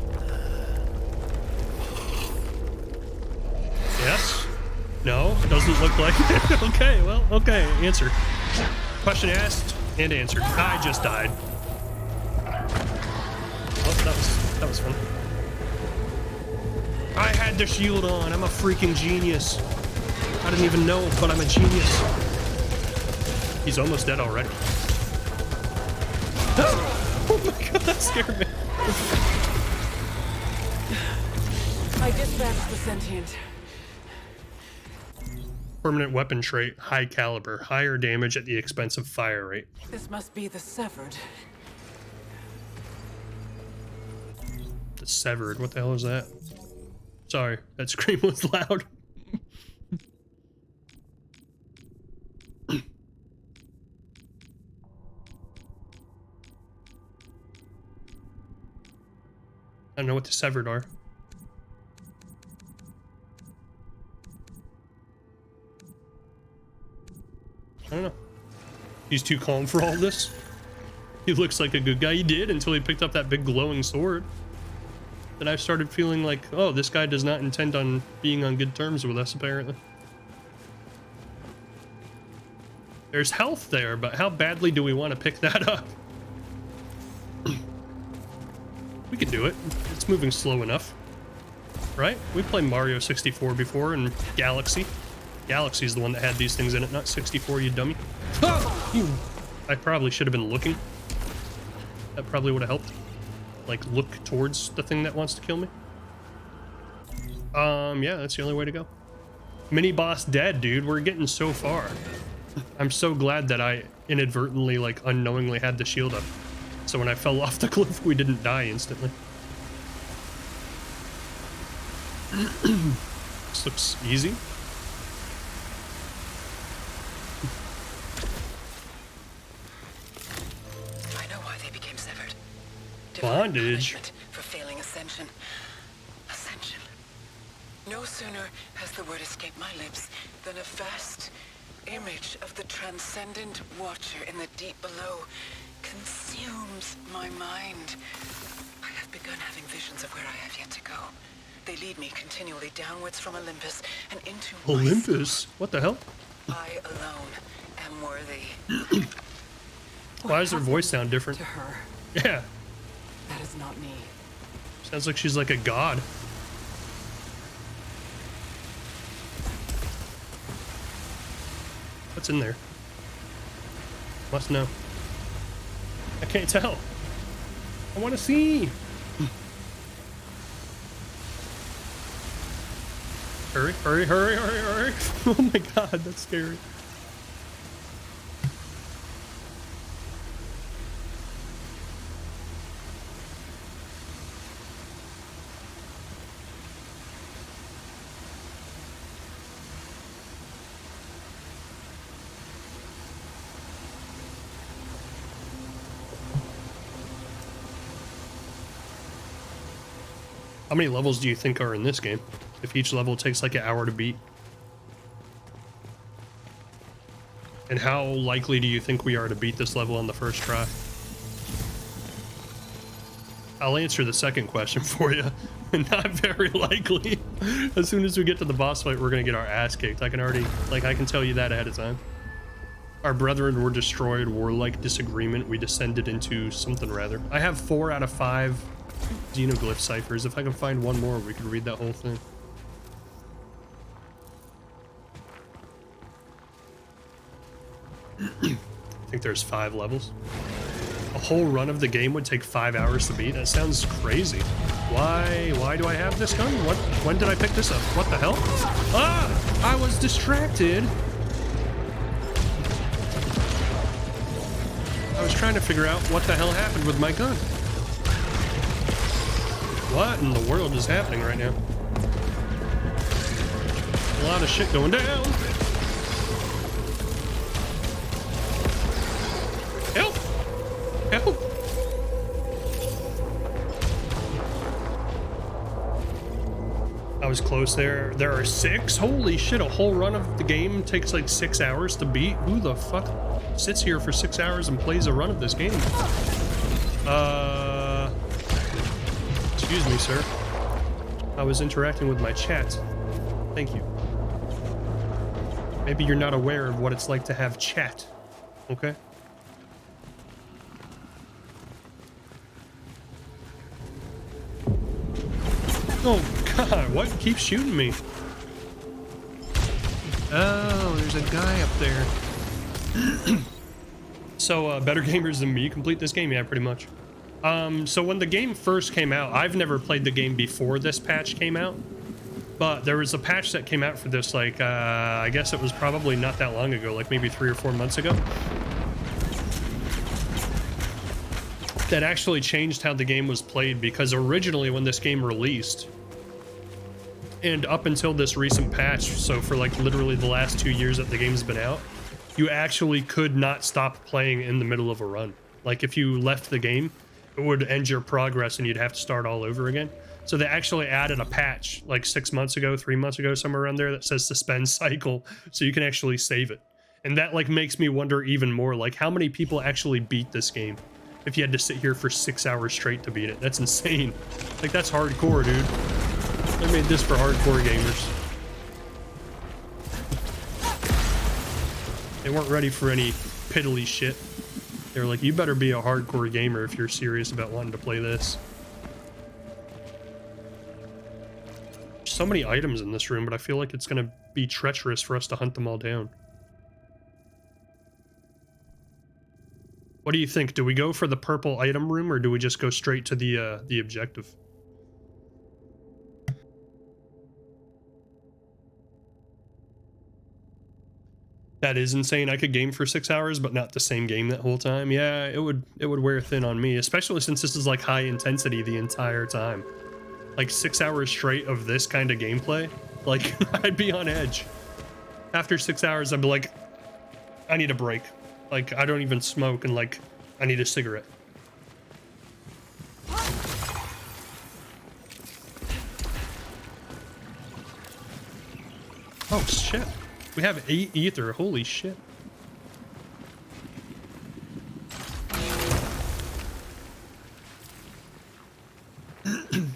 Yes? No? Doesn't look like it. Okay, well, okay, answer. Question asked and answered. I just died. Well, that was fun. I had the shield on. I'm a freaking genius. I didn't even know, but I'm a genius. He's almost dead already. Oh my god, that scared me. I dispatched the sentient. Permanent weapon trait, high caliber, higher damage at the expense of fire rate. This must be the severed. The severed, what the hell is that? Sorry, that scream was loud. I don't know what the severed are. I don't know. He's too calm for all this. He looks like a good guy. He did until he picked up that big glowing sword. Then I started feeling like, oh, this guy does not intend on being on good terms with us, apparently. There's health there, but how badly do we want to pick that up? We can do it. It's moving slow enough. Right? We played Mario 64 before and Galaxy. Galaxy's the one that had these things in it, not 64, you dummy. Ah! I probably should have been looking. That probably would have helped. Like, look towards the thing that wants to kill me. Yeah, that's the only way to go. Mini boss dead, dude. We're getting so far. I'm so glad that I inadvertently, like, unknowingly had the shield up. so when I fell off the cliff, we didn't die instantly. This looks easy. I know why they became severed. Bondage. Punishment for failing ascension. Ascension. No sooner has the word escaped my lips than a vast image of the transcendent watcher in the deep below consumes my mind. I have begun having visions of where I have yet to go. They lead me continually downwards from Olympus and into Olympus? myself. What the hell? I alone am worthy. Why does her voice sound different? To her. Yeah. That is not me. Sounds like she's like a god. What's in there? Must know. I can't tell. I want to see. Hurry, hurry, hurry, hurry, hurry. Oh my god, that's scary. How many levels do you think are in this game? If each level takes like an hour to beat? And how likely do you think we are to beat this level on the first try? I'll answer the second question for you. Not very likely. As soon as we get to the boss fight, we're gonna get our ass kicked. I can already, like, I can tell you that ahead of time. Our brethren were destroyed, warlike disagreement. We descended into something rather. I have 4 out of 5 xenoglyph ciphers. If I can find one more, we could read that whole thing. I think there's 5 levels. A whole run of the game would take 5 hours to beat. That sounds crazy. Why do I have this gun? When did I pick this up? What the hell? Ah! I was distracted. I was trying to figure out what the hell happened with my gun. What in the world is happening right now? A lot of shit going down. Help! Help! I was close there. There are 6? Holy shit, a whole run of the game takes like 6 hours to beat? Who the fuck sits here for 6 hours and plays a run of this game? Excuse me, sir. I was interacting with my chat. Thank you. Maybe you're not aware of what it's like to have chat. Okay? Oh god, what keeps shooting me? Oh, there's a guy up there. So, better gamers than me complete this game? Yeah, pretty much. So when the game first came out, I've never played the game before this patch came out. But there was a patch that came out for this, like, I guess it was probably not that long ago, like maybe 3 or 4 months ago. That actually changed how the game was played, because originally when this game released, and up until this recent patch, so for like literally the last 2 years that the game's been out, you actually could not stop playing in the middle of a run. Like if you left the game, it would end your progress and you'd have to start all over again. So they actually added a patch like 6 months ago, 3 months ago, somewhere around there, that says suspend cycle, so you can actually save it. And that like makes me wonder even more, like how many people actually beat this game if you had to sit here for 6 hours straight to beat it? That's insane. Like that's hardcore, dude. I made this for hardcore gamers. They weren't ready for any piddly shit. They were like, you better be a hardcore gamer if you're serious about wanting to play this. There's so many items in this room, but I feel like it's gonna be treacherous for us to hunt them all down. What do you think? Do we go for the purple item room, or do we just go straight to the objective? That is insane. I could game for 6 hours, but not the same game that whole time. Yeah, it would wear thin on me, especially since this is like high intensity the entire time. Like 6 hours straight of this kind of gameplay, like I'd be on edge. After 6 hours, I'd be like, I need a break. Like I don't even smoke, and like I need a cigarette. Oh shit. We have 8 ether. Holy shit.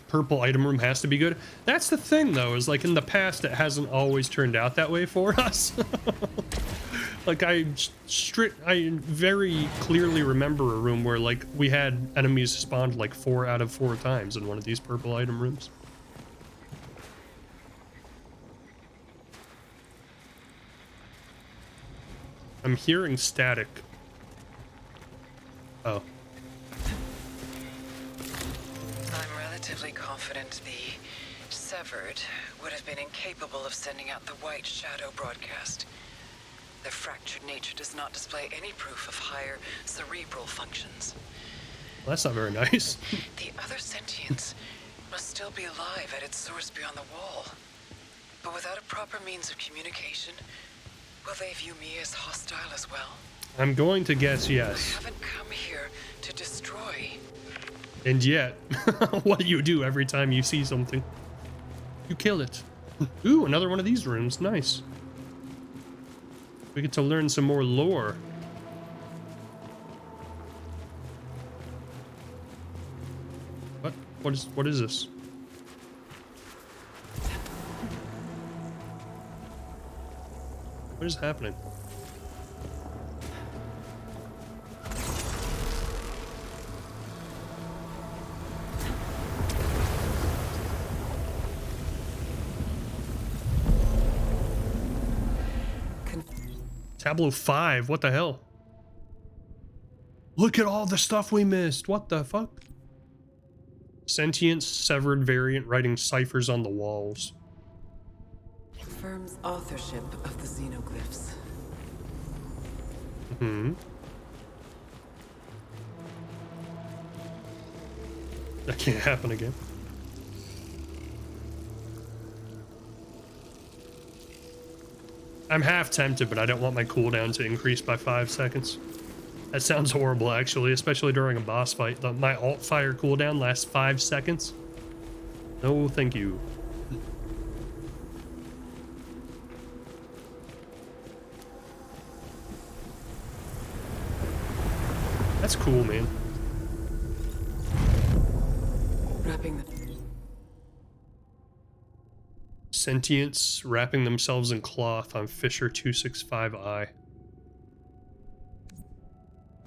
Purple item room has to be good. That's the thing though, is like in the past it hasn't always turned out that way for us. Like I very clearly remember a room where like we had enemies spawned like 4 out of 4 times in one of these purple item rooms. I'm hearing static. Oh. I'm relatively confident the Severed would have been incapable of sending out the White Shadow broadcast. Their fractured nature does not display any proof of higher cerebral functions. Well, that's not very nice. The other sentience must still be alive at its source beyond the wall. But without a proper means of communication, will they view me as hostile as well? I'm going to guess yes. I haven't come here to destroy. And yet, what do you do every time you see something? You kill it. Ooh, another one of these rooms. Nice. We get to learn some more lore. What is this? What is happening? Tableau 5, what the hell? Look at all the stuff we missed. What the fuck? Sentient severed variant writing ciphers on the walls. Confirms authorship of the xenoglyphs. That can't happen again. I'm half tempted, but I don't want my cooldown to increase by 5 seconds. That sounds horrible, actually, especially during a boss fight. My alt fire cooldown lasts 5 seconds. No, thank you. That's cool, man. Wrapping the... Sentients wrapping themselves in cloth on Fisher 265I.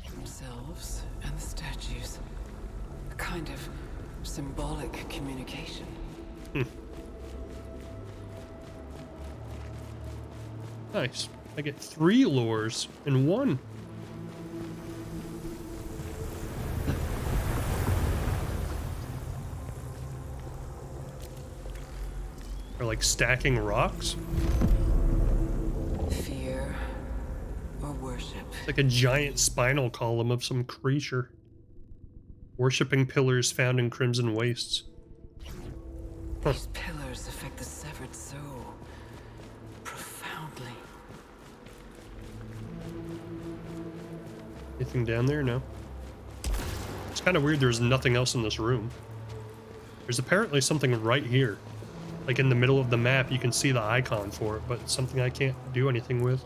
Themselves and the statues. A kind of symbolic communication. Nice. I get 3 lures in 1. Or like stacking rocks. Fear or worship. It's like a giant spinal column of some creature. Worshipping pillars found in Crimson Wastes. Huh. These pillars affect the severed so profoundly. Anything down there? No. It's kind of weird there's nothing else in this room. There's apparently something right here. Like in the middle of the map, you can see the icon for it, but it's something I can't do anything with.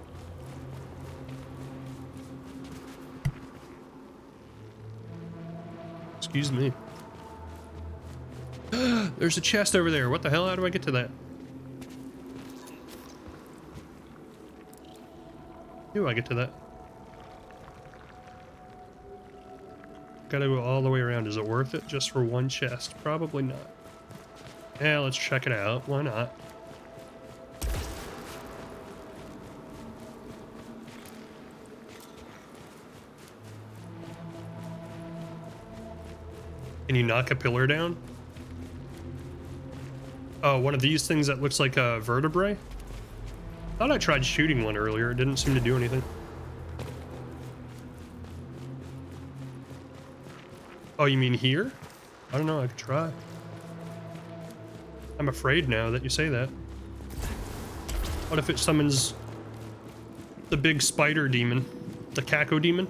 Excuse me. There's a chest over there. What the hell? How do I get to that? How do I get to that? Gotta go all the way around. Is it worth it just for one chest? Probably not. Yeah, let's check it out. Why not? Can you knock a pillar down? Oh, one of these things that looks like a vertebrae? Thought I tried shooting one earlier. It didn't seem to do anything. Oh, you mean here? I don't know. I could try. I'm afraid now that you say that. What if it summons the big spider demon, the Caco demon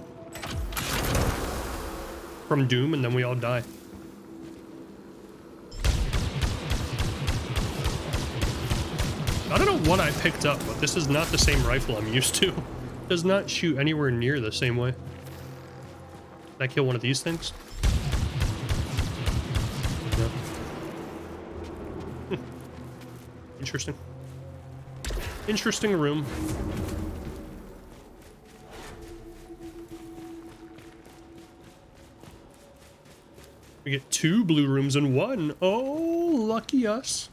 from Doom, and then we all die? I don't know what I picked up, but this is not the same rifle I'm used to. It does not shoot anywhere near the same way. Can I kill one of these things? No. Interesting. Interesting room. We get 2 blue rooms in 1. Oh, lucky us.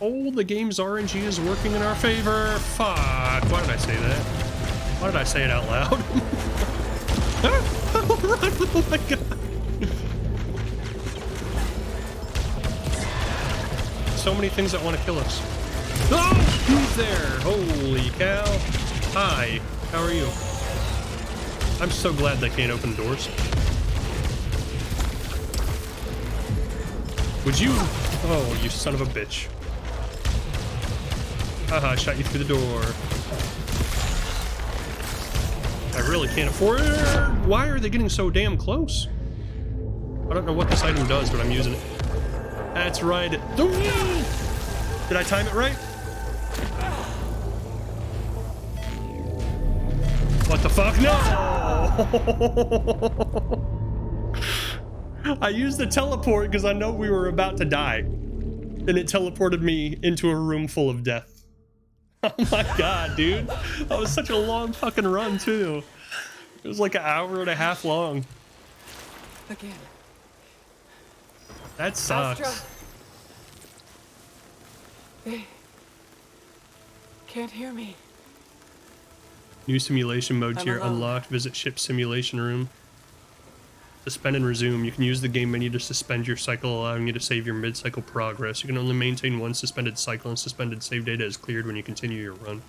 Oh, the game's RNG is working in our favor. Fuck. Why did I say that? Why did I say it out loud? Oh my god. So many things that want to kill us. Oh, who's there? Holy cow. Hi, how are you? I'm so glad they can't open doors. Would you? Oh, you son of a bitch. Haha, I shot you through the door. I really can't afford it. Why are they getting so damn close? I don't know what this item does, but I'm using it. That's right. Did I time it right? What the fuck? No! I used the teleport because I know we were about to die. And it teleported me into a room full of death. Oh my god, dude. That was such a long fucking run, too. It was like an hour and a half long. Again. That sucks. Astra. They can't hear me. New simulation mode I'm tier alone. unlocked. Visit ship simulation room. Suspend and resume. You can use the game menu to suspend your cycle, allowing you to save your mid-cycle progress. You can only maintain one suspended cycle, and suspended save data is cleared when you continue your run.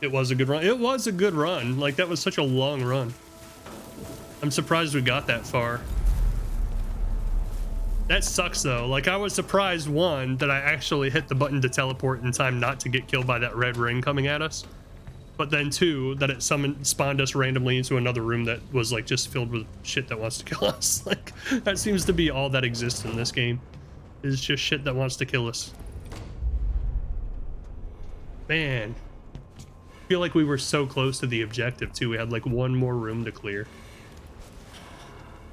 It was a good run. It was a good run. Like, that was such a long run. I'm surprised we got that far. That sucks, though. Like, I was surprised, one, that I actually hit the button to teleport in time not to get killed by that red ring coming at us. But then, two, that it spawned us randomly into another room that was, like, just filled with shit that wants to kill us. Like, that seems to be all that exists in this game. Is just shit that wants to kill us. Man. I feel like we were so close to the objective, too. We had, like, one more room to clear.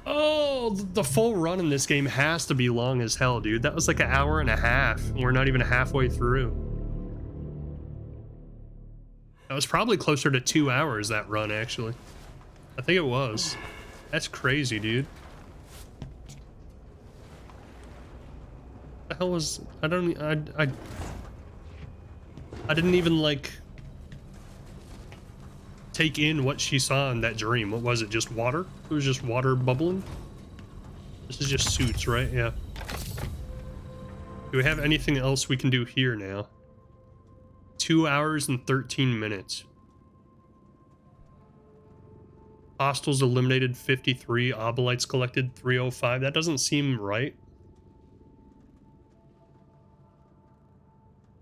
Oh, the full run in this game has to be long as hell, dude. That was like an hour and a half. And we're not even halfway through. That was probably closer to 2 hours, that run, actually. I think it was. That's crazy, dude. What the hell was... I didn't even, like... take in what she saw in that dream. What was it? Just water? It was just water bubbling? This is just suits, right? Yeah. Do we have anything else we can do here now? 2 hours and 13 minutes. Hostiles eliminated 53. Obolites collected 305. That doesn't seem right.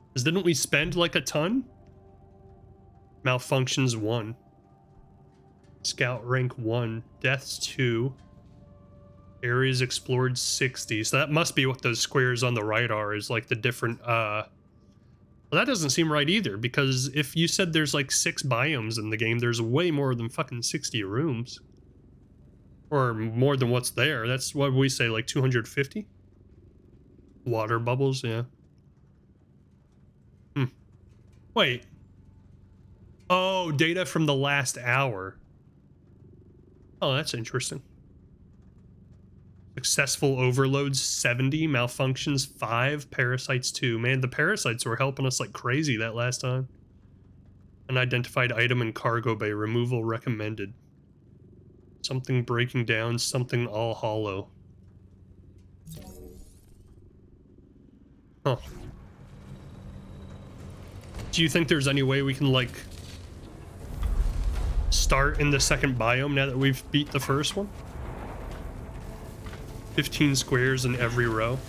Because didn't we spend like a ton? Malfunctions 1. Scout rank 1. Deaths 2. Areas explored 60. So that must be what those squares on the right are, is like the different well, that doesn't seem right either, because if you said there's like 6 biomes in the game, there's way more than fucking 60 rooms. Or more than what's there. That's what we say, like 250? Water bubbles, yeah. Wait. Oh, data from the last hour. Oh, that's interesting. Successful overloads 70, malfunctions 5, parasites 2. Man, the parasites were helping us like crazy that last time. Unidentified item in cargo bay, removal recommended. Something breaking down, something all hollow. Huh. Do you think there's any way we can like start in the second biome now that we've beat the first one? 15 squares in every row.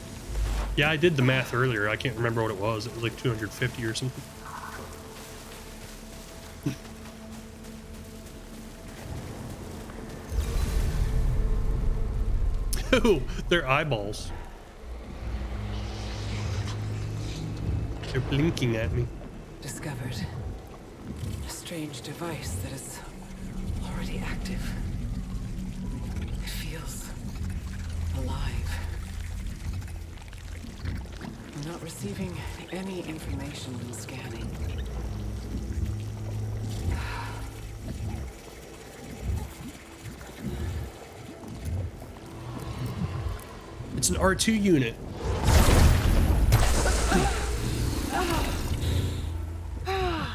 Yeah, I did the math earlier. I can't remember what it was. It was like 250 or something. Oh, they're eyeballs. They're blinking at me. Discovered a strange device that is already active. It feels alive. I'm not receiving any information when scanning. It's an R2 unit.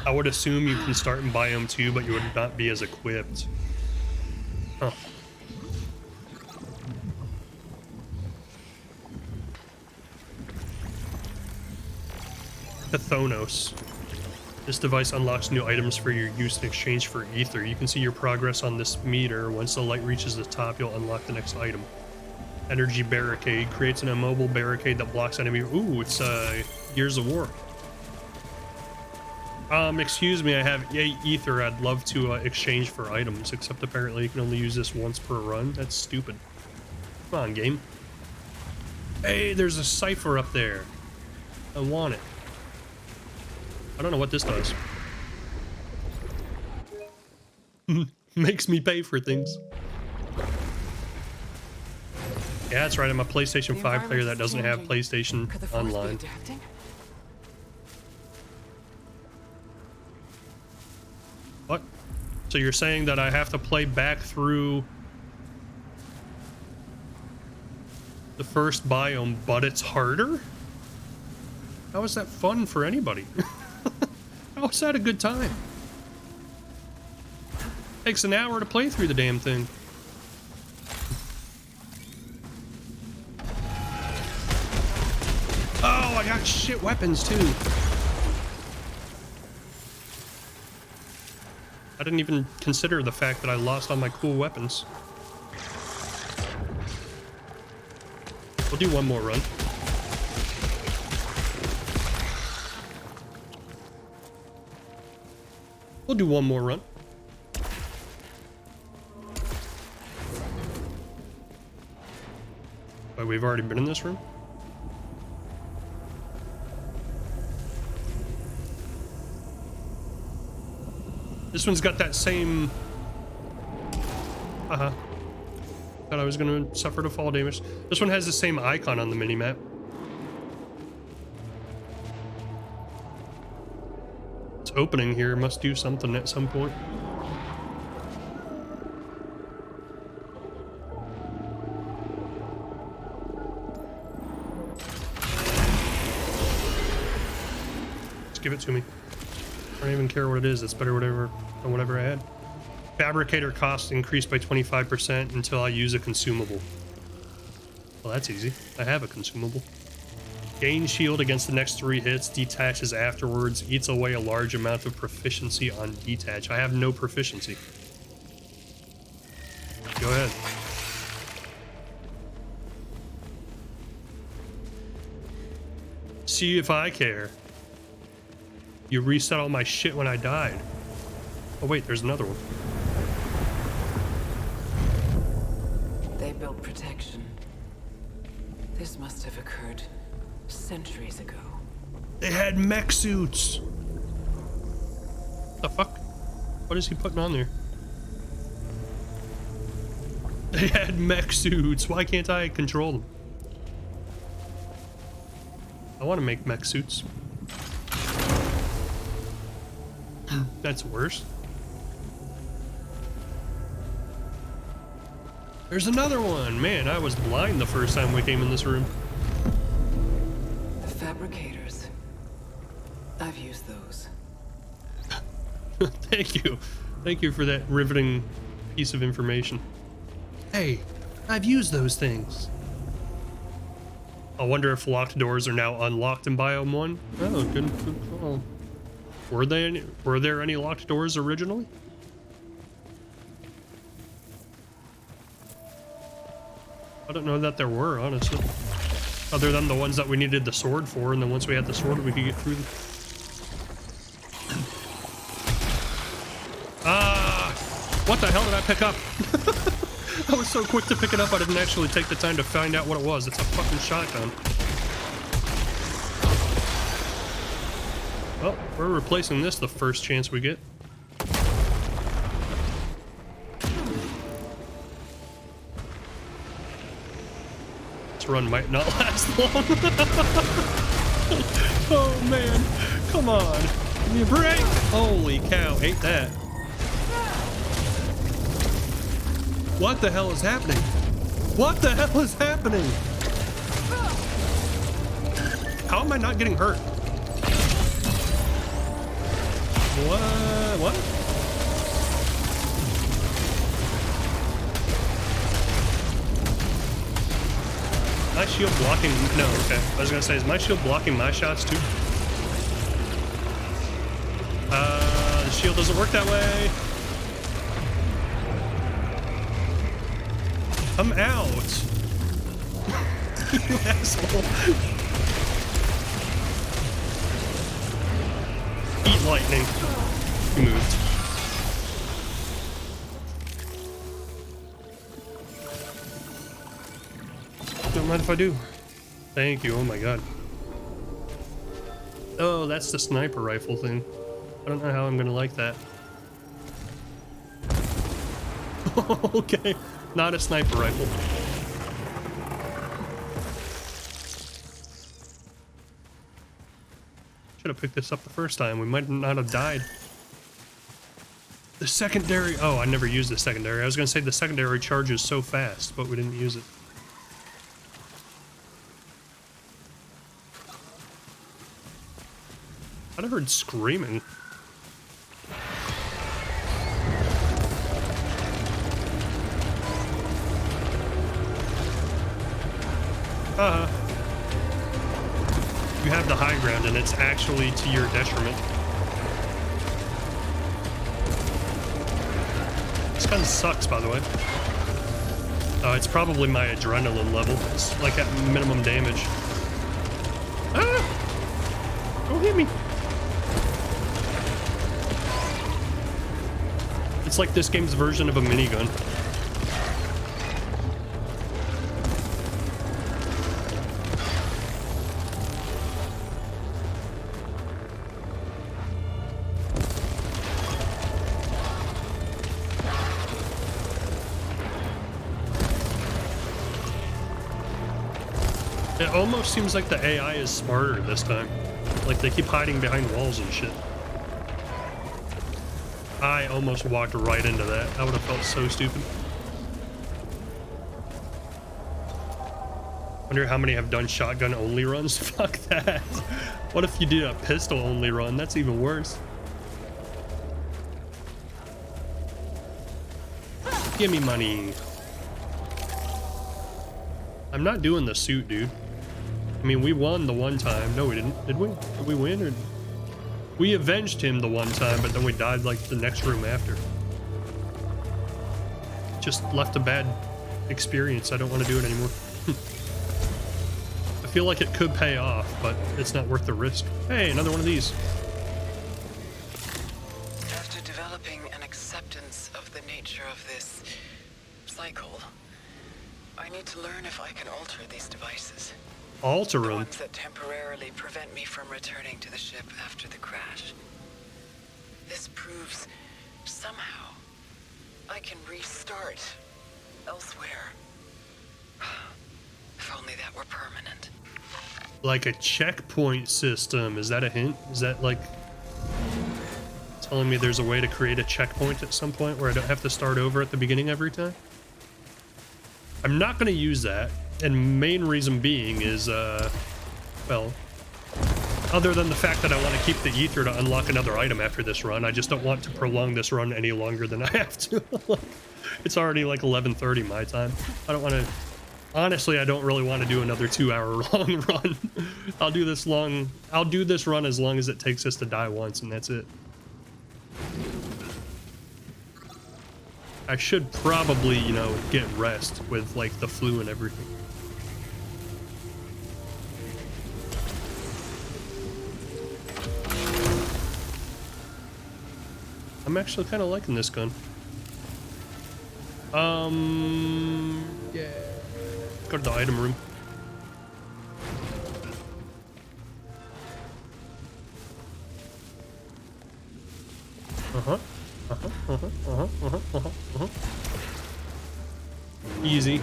I would assume you can start in biome 2, but you would not be as equipped. Huh. Pathonos. This device unlocks new items for your use in exchange for ether. You can see your progress on this meter. Once the light reaches the top, you'll unlock the next item. Energy barricade creates an immobile barricade that blocks enemy. Ooh, it's Gears of War. Excuse me, I have ether I'd love to exchange for items, except apparently you can only use this once per run. That's stupid. Come on, game. Hey, there's a cipher up there. I want it. I don't know what this does. Makes me pay for things. Yeah, that's right. I'm a PlayStation 5 player that doesn't have PlayStation Online. What? So you're saying that I have to play back through the first biome, but it's harder? How is that fun for anybody? How is that a good time? Takes an hour to play through the damn thing. Oh, I got shit weapons too. I didn't even consider the fact that I lost all my cool weapons. We'll do one more run. We'll do one more run. But we've already been in this room. This one's got that same... Thought I was gonna suffer to fall damage. This one has the same icon on the minimap. It's opening here. Must do something at some point. Just give it to me. I don't even care what it is. It's better whatever than whatever I had. Fabricator cost increased by 25% until I use a consumable. Well, that's easy. I have a consumable. Gain shield against the next 3 hits, detaches afterwards, eats away a large amount of proficiency on detach. I have no proficiency. Go ahead. See if I care. You reset all my shit when I died. Oh wait, there's another one. They built protection. This must have occurred centuries ago. They had mech suits. The fuck? What is he putting on there? They had mech suits. Why can't I control them? I want to make mech suits. That's worse. There's another one. Man, I was blind the first time we came in this room. The fabricators. I've used those. Thank you. Thank you for that riveting piece of information. Hey, I've used those things. I wonder if locked doors are now unlocked in Biome 1. Oh, good call. Were there any locked doors originally? I don't know that there were, honestly. Other than the ones that we needed the sword for, and then once we had the sword, we could get through them. What the hell did I pick up? I was so quick to pick it up, I didn't actually take the time to find out what it was. It's a fucking shotgun. Well, we're replacing this the first chance we get. This run might not last long. Oh man, come on. Give me a break. Holy cow, ate that. What the hell is happening? What the hell is happening? How am I not getting hurt? What? My shield blocking? No, okay. I was gonna say, is my shield blocking my shots too? The shield doesn't work that way. I'm out. You asshole. Eat lightning. He moved. Don't mind if I do. Thank you. Oh my god. Oh, that's the sniper rifle thing. I don't know how I'm gonna like that. Okay. Not a sniper rifle. Should have picked this up the first time. We might not have died. The secondary... Oh, I never used the secondary. I was going to say the secondary charges so fast, but we didn't use it. I heard screaming. You have the high ground and it's actually to your detriment. This kind of sucks, by the way. It's probably my adrenaline level. It's like at minimum damage. Ah! Don't hit me! It's like this game's version of a minigun. It almost seems like the AI is smarter this time. Like they keep hiding behind walls and shit. I almost walked right into that. I would have felt so stupid. Wonder how many have done shotgun only runs? Fuck that. What if you did a pistol only run? That's even worse. Give me money. I'm not doing the suit, dude. I mean, we won the one time. No, we didn't. Did we? Did we win? Or... We avenged him the one time, but then we died like the next room after. Just left a bad experience. I don't want to do it anymore. I feel like it could pay off, but it's not worth the risk. Hey, another one of these. After developing an acceptance of the nature of this cycle, I need to learn if I can alter these devices. Alter The them? ones that temporarily prevent me from returning to the ship after the crash. This proves somehow I can restart elsewhere. If only that were permanent. Like a checkpoint system. Is that a hint? Is that like telling me there's a way to create a checkpoint at some point where I don't have to start over at the beginning every time? I'm not going to use that. And main reason being is, well, other than the fact that I want to keep the ether to unlock another item after this run, I just don't want to prolong this run any longer than I have to. It's already like 11:30 my time. I don't want to Honestly, I don't really want to do another 2-hour long run. I'll do this run as long as it takes us to die once, and that's it. I should probably, you know, get rest with like the flu and everything. I'm actually kind of liking this gun. Yeah. Go to the item room. Easy.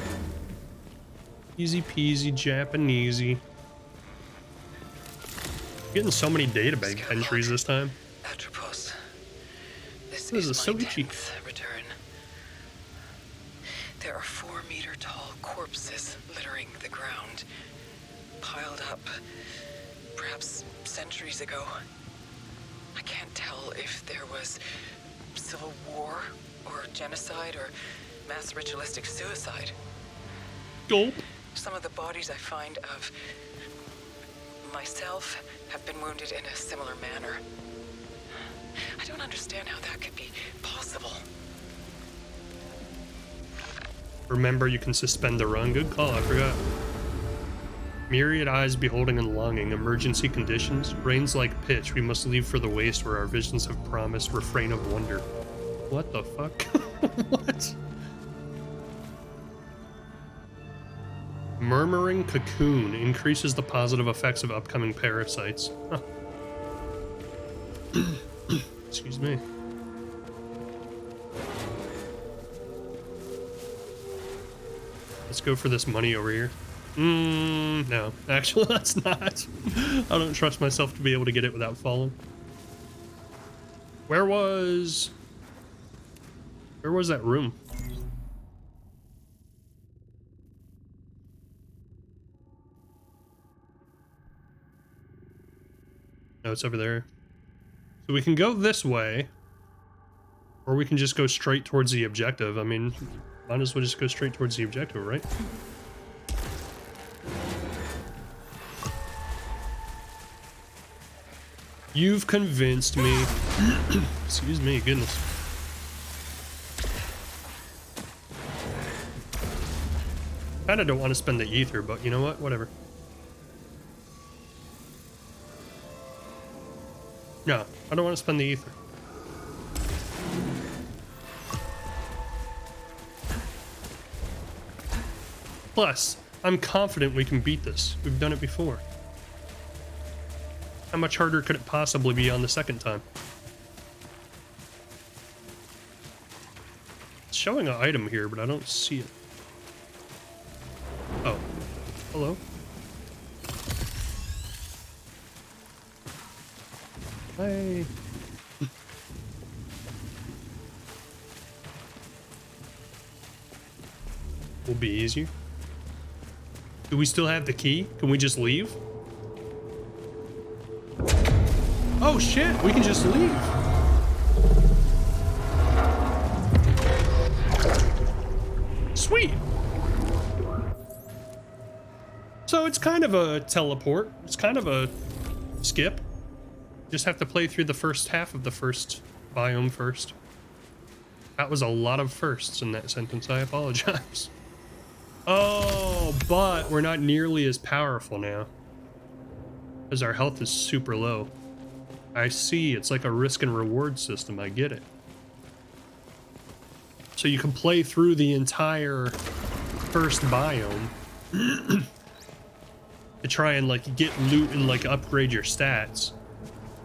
Easy peasy Japanesey. Getting so many database entries this time. Atropos. This is is so my itchy. 10th return. There are 4-meter-tall corpses littering the ground, piled up, perhaps centuries ago. I can't tell if there was civil war, or genocide, or mass ritualistic suicide. Gulp. Some of the bodies I find of myself have been wounded in a similar manner. I don't understand how that could be possible. Remember, you can suspend the run. Good call, I forgot. Myriad eyes beholding and longing. Emergency conditions. Rains like pitch. We must leave for the waste where our visions have promised. Refrain of wonder. What the fuck? What? Murmuring cocoon increases the positive effects of upcoming parasites. Huh. Excuse me. Let's go for this money over here. No. Actually, that's not. I don't trust myself to be able to get it without falling. Where was that room? No, it's over there. So we can go this way, or we can just go straight towards the objective. I mean, might as well just go straight towards the objective, right? You've convinced me. Excuse me, goodness. Kinda don't want to spend the ether, but you know what? Whatever. No, I don't want to spend the ether. Plus, I'm confident we can beat this. We've done it before. How much harder could it possibly be on the second time? It's showing an item here, but I don't see it. Oh. Hello? Hi. Will be easier. Do we still have the key? Can we just leave? Oh shit, we can just leave. Sweet. So it's kind of a teleport. It's kind of a skip. Just have to play through the first half of the first biome first. That was a lot of firsts in that sentence. I apologize. Oh, but we're not nearly as powerful now, because our health is super low. I see. It's like a risk and reward system. I get it. So you can play through the entire first biome to try and like get loot and like upgrade your stats.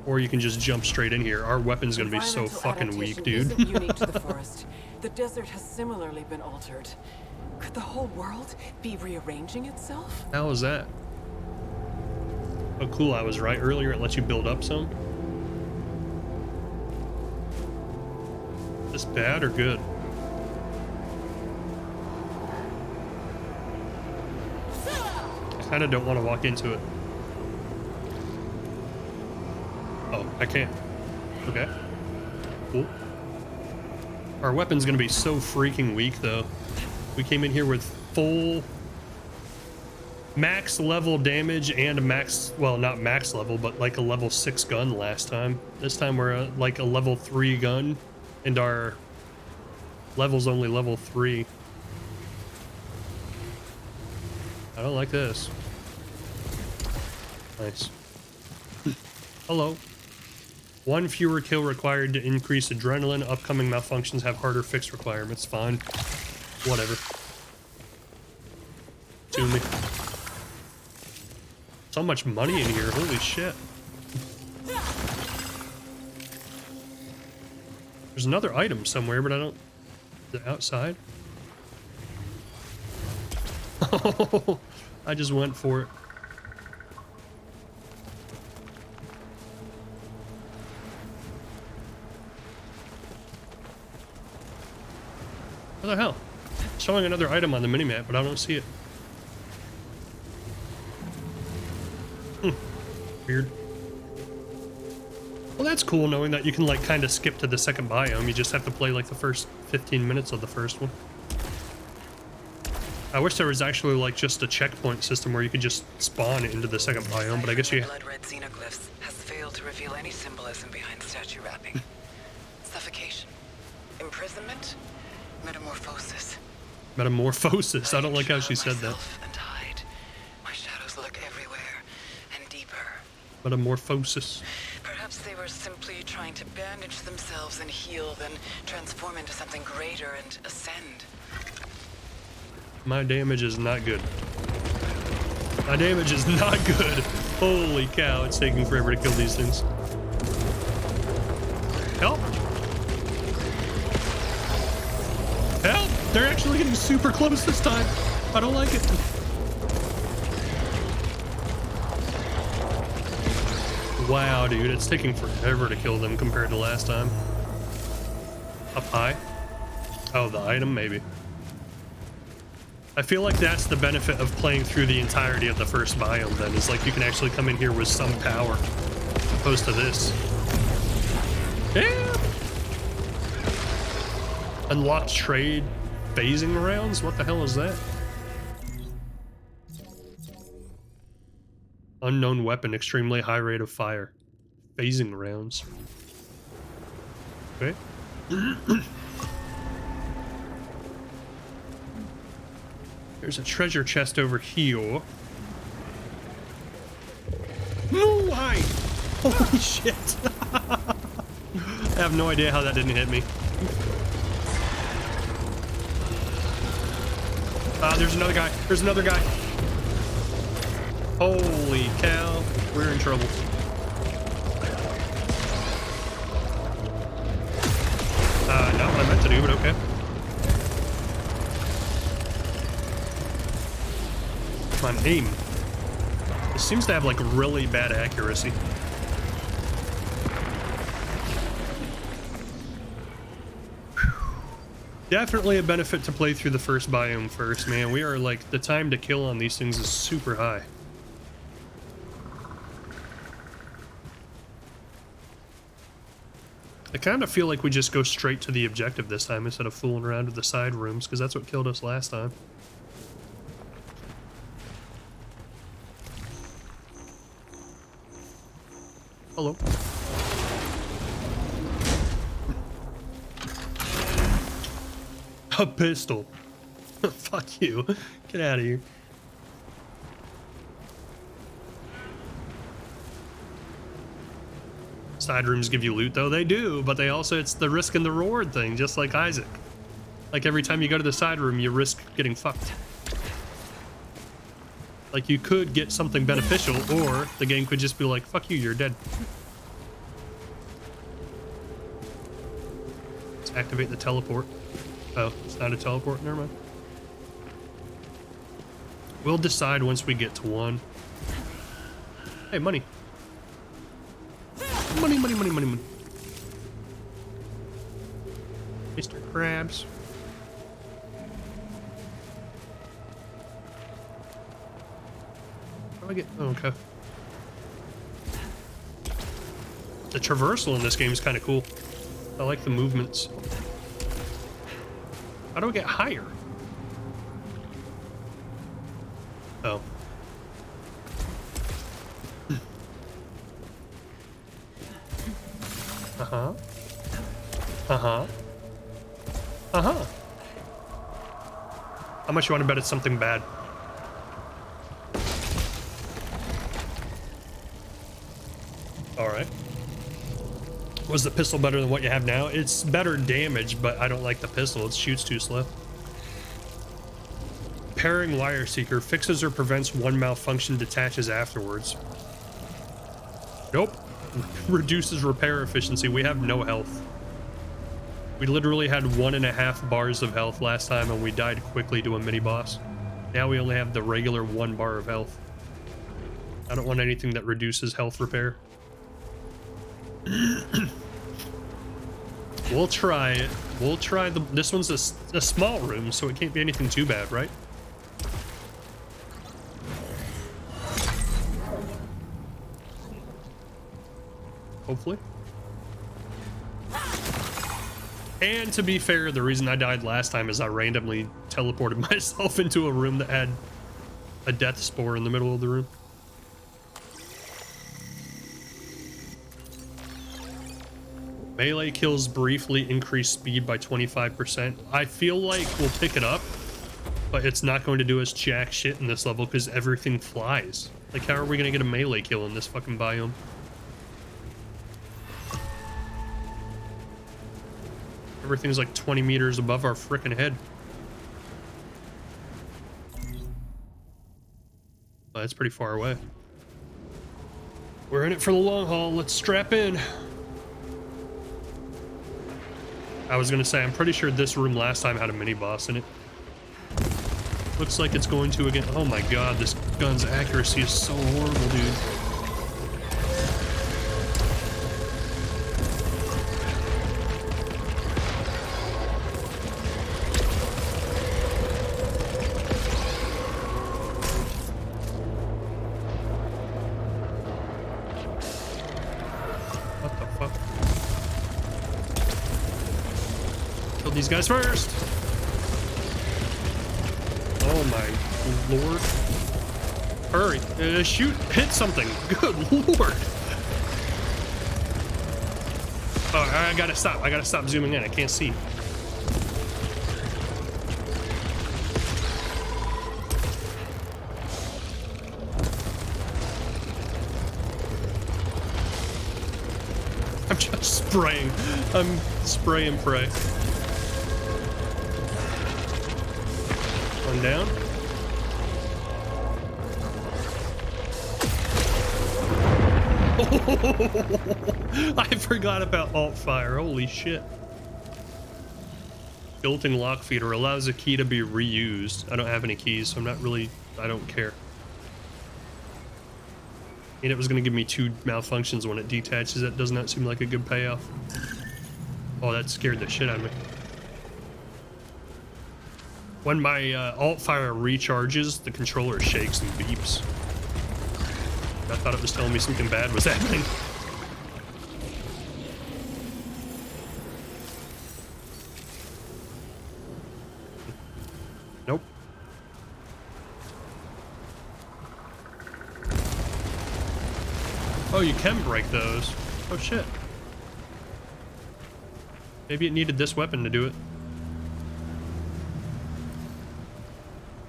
Or you can just jump straight in here. Our weapon's gonna be so fucking weak, dude. Isn't unique to the forest. The desert has similarly been altered. Could the whole world be rearranging itself? How was that? Oh, cool. I was right earlier. It lets you build up some. Is this bad or good? I kind of don't want to walk into it. Oh, I can't. Okay. Cool. Our weapon's gonna be so freaking weak, though. We came in here with full max level damage and a max, well, not max level, but like a level 6 gun last time. This time we're like a level 3 gun, and our level's only level 3. I don't like this. Nice. Hello. 1 fewer kill required to increase adrenaline. Upcoming malfunctions have harder fix requirements. Fine. Whatever. To me. So much money in here. Holy shit. There's another item somewhere, but I don't... Is it outside? Oh, I just went for it. What the hell? It's showing another item on the minimap, but I don't see it. Weird. Well, that's cool knowing that you can like kind of skip to the second biome. You just have to play like the first 15 minutes of the first one. I wish there was actually like just a checkpoint system where you could just spawn into the second biome, but I guess you... Blood-red xenoglyphs has failed to reveal any symbolism behind statue wrapping. Suffocation. Imprisonment. Metamorphosis. Metamorphosis. I don't like how she said that. And hide. My shadows look everywhere and deeper. Metamorphosis. Perhaps they were simply trying to bandage themselves and heal, then transform into something greater and ascend. My damage is not good. My damage is not good. Holy cow, it's taking forever to kill these things. Help! Help! They're actually getting super close this time. I don't like it. Wow, dude, it's taking forever to kill them compared to last time. Up high? Oh, the item, maybe. I feel like that's the benefit of playing through the entirety of the first biome then, is like you can actually come in here with some power, opposed to this. Yeah! Unlocked trade phasing rounds? What the hell is that? Unknown weapon, extremely high rate of fire. Phasing rounds. Okay. There's a treasure chest over here. No, why? Holy shit. I have no idea how that didn't hit me. There's another guy. There's another guy. Holy cow. We're in trouble. Not what I meant to do, but okay. Come on, aim. It seems to have like really bad accuracy. Definitely a benefit to play through the first biome first, man. We are like, the time to kill on these things is super high. I kind of feel like we just go straight to the objective this time instead of fooling around with the side rooms, because that's what killed us last time. Hello. A pistol. Fuck you. Get out of here. Side rooms give you loot, though. They do, but they also, it's the risk and the reward thing, just like Isaac. Like every time you go to the side room, you risk getting fucked. Like you could get something beneficial, or the game could just be like, fuck you, you're dead. Let's activate the teleport. Oh, it's not a teleport, never mind. We'll decide once we get to one. Hey, money. Money, money, money, money, money. Mr. Krabs. How do I get... Oh, okay. The traversal in this game is kind of cool. I like the movements. How do I get higher? Oh. Uh-huh. Uh-huh. Uh-huh. How much you want to bet it's something bad? All right. Was the pistol better than what you have now? It's better damage, but I don't like the pistol. It shoots too slow. Pairing wire seeker fixes or prevents one malfunction, detaches afterwards. Nope. Reduces repair efficiency. We have no health. We literally had 1.5 bars of health last time and we died quickly to a mini boss. Now we only have the regular 1 bar of health. I don't want anything that reduces health repair. We'll try it. We'll try this one's a small room, so it can't be anything too bad, right? Hopefully. And to be fair, the reason I died last time is I randomly teleported myself into a room that had a death spore in the middle of the room. Melee kills briefly increase speed by 25%. I feel like we'll pick it up, but it's not going to do us jack shit in this level because everything flies. Like, how are we going to get a melee kill in this fucking biome? Everything's like 20 meters above our frickin' head. Oh, that's pretty far away. We're in it for the long haul. Let's strap in. I was gonna say, I'm pretty sure this room last time had a mini boss in it. Looks like it's going to again. Oh my god, this gun's accuracy is so horrible, dude. What the fuck? Kill these guys first! Oh my lord. Hurry. Shoot. Hit something. Good lord. Oh, I gotta stop. I gotta stop zooming in. I can't see. I'm just spraying. I'm spray and pray. One down. I forgot about alt fire. Holy shit. Built-in lock feeder allows a key to be reused. I don't have any keys, so I don't care. And it was going to give me 2 malfunctions when it detaches. That does not seem like a good payoff. Oh, that scared the shit out of me. When my alt fire recharges, the controller shakes and beeps. I thought it was telling me something bad was happening. Nope. Oh, you can break those. Oh shit. Maybe it needed this weapon to do it.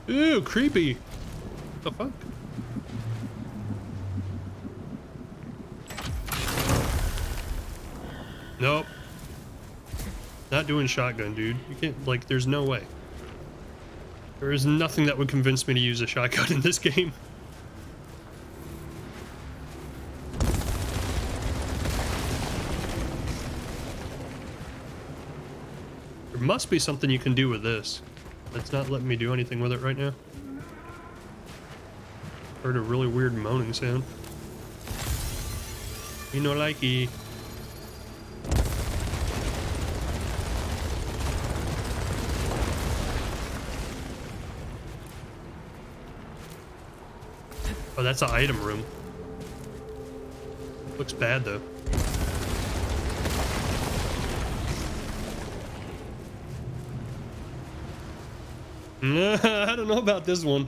Ooh, creepy. What the fuck? Nope. Not doing shotgun, dude. You can't, like, there's no way. There is nothing that would convince me to use a shotgun in this game. There must be something you can do with this. It's not letting me do anything with it right now. Heard a really weird moaning sound. You know, likey. Oh, that's an item room. Looks bad though. I don't know about this one.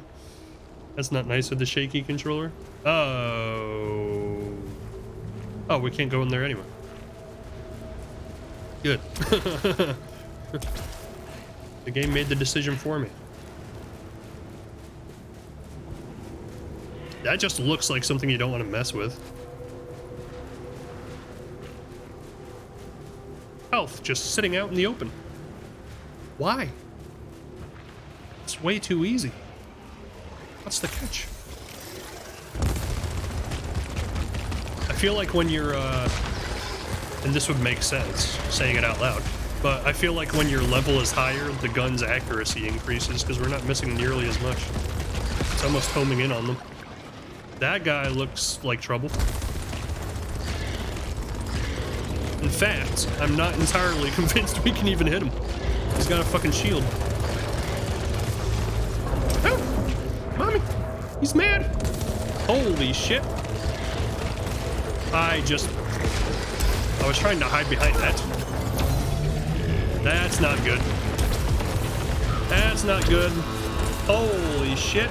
That's not nice with the shaky controller. Oh. Oh, we can't go in there anyway. Good. The game made the decision for me. That just looks like something you don't want to mess with. Health just sitting out in the open. Why? It's way too easy. What's the catch? I feel like when you're, and this would make sense, saying it out loud, but I feel like when your level is higher, the gun's accuracy increases because we're not missing nearly as much. It's almost homing in on them. That guy looks like trouble. In fact, I'm not entirely convinced we can even hit him. He's got a fucking shield. Oh, mommy, he's mad. Holy shit. I was trying to hide behind that. That's not good. That's not good. Holy shit.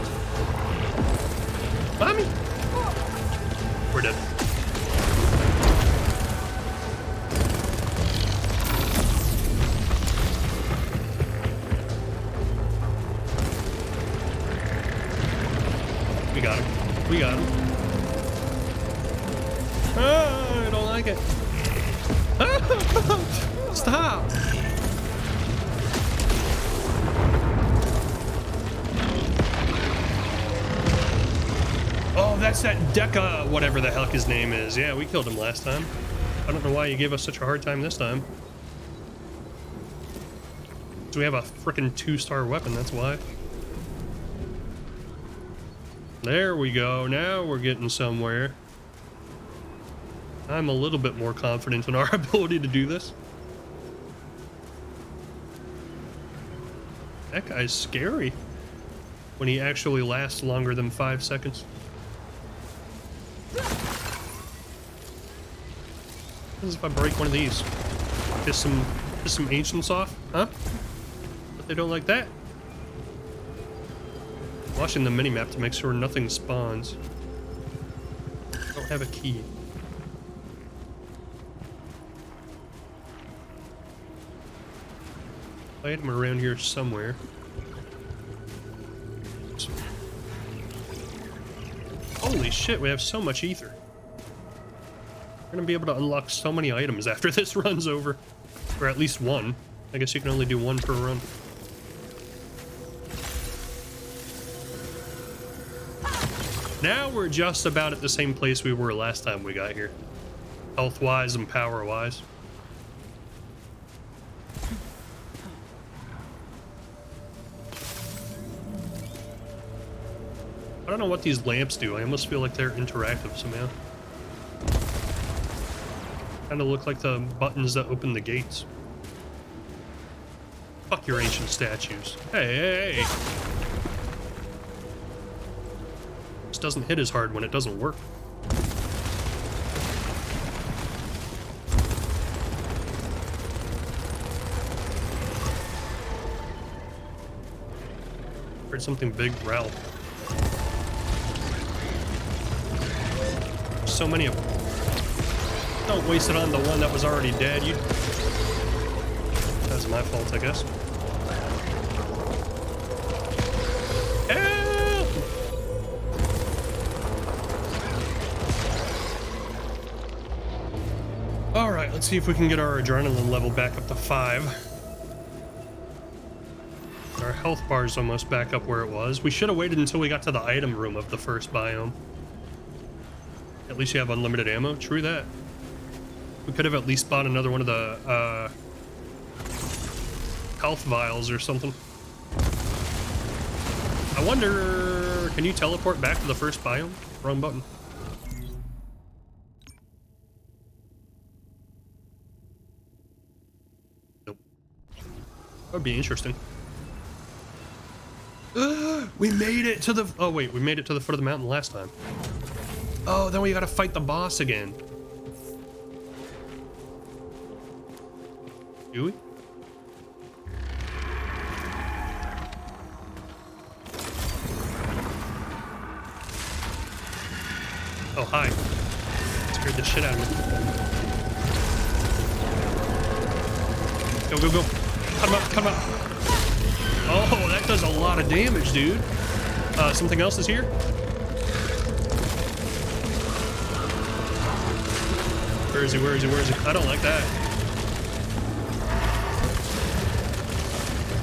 Mommy. We're dead. We got him. We got him. Oh, I don't like it. Stop. Oh, that's that Deca, whatever the heck his name is. Yeah, we killed him last time. I don't know why you gave us such a hard time this time. So we have a frickin' 2-star weapon, that's why. There we go. Now we're getting somewhere. I'm a little bit more confident in our ability to do this. That guy's scary when he actually lasts longer than 5 seconds. What happens if I break one of these? Piss some ancients off, huh? But they don't like that. Watching the minimap to make sure nothing spawns. I don't have a key. Item around here somewhere. Holy shit, we have so much ether. We're gonna be able to unlock so many items after this runs over. Or at least one. I guess you can only do one per run. Now we're just about at the same place we were last time we got here. Health-wise and power-wise. I don't know what these lamps do. I almost feel like they're interactive somehow. Kind of look like the buttons that open the gates. Fuck your ancient statues. Hey, hey, hey. This doesn't hit as hard when it doesn't work. Heard something big growl. So many of them. Don't waste it on the one that was already dead. That's my fault, I guess. Help! All right, let's see if we can get our adrenaline level back up to 5. Our health bar is almost back up where it was. We should have waited until we got to the item room of the first biome. At least you have unlimited ammo. True that. We could have at least bought another one of the health vials or something. I wonder, can you teleport back to the first biome? Wrong button. Nope. That would be interesting. We made it to the... Oh wait, we made it to the foot of the mountain last time. Oh, then we gotta fight the boss again. Do we? Oh, hi. Scared the shit out of me. Go, go, go. Cut him up, cut him up. Oh, that does a lot of damage, dude. Something else is here? Where is he, where is he, where is he? I don't like that.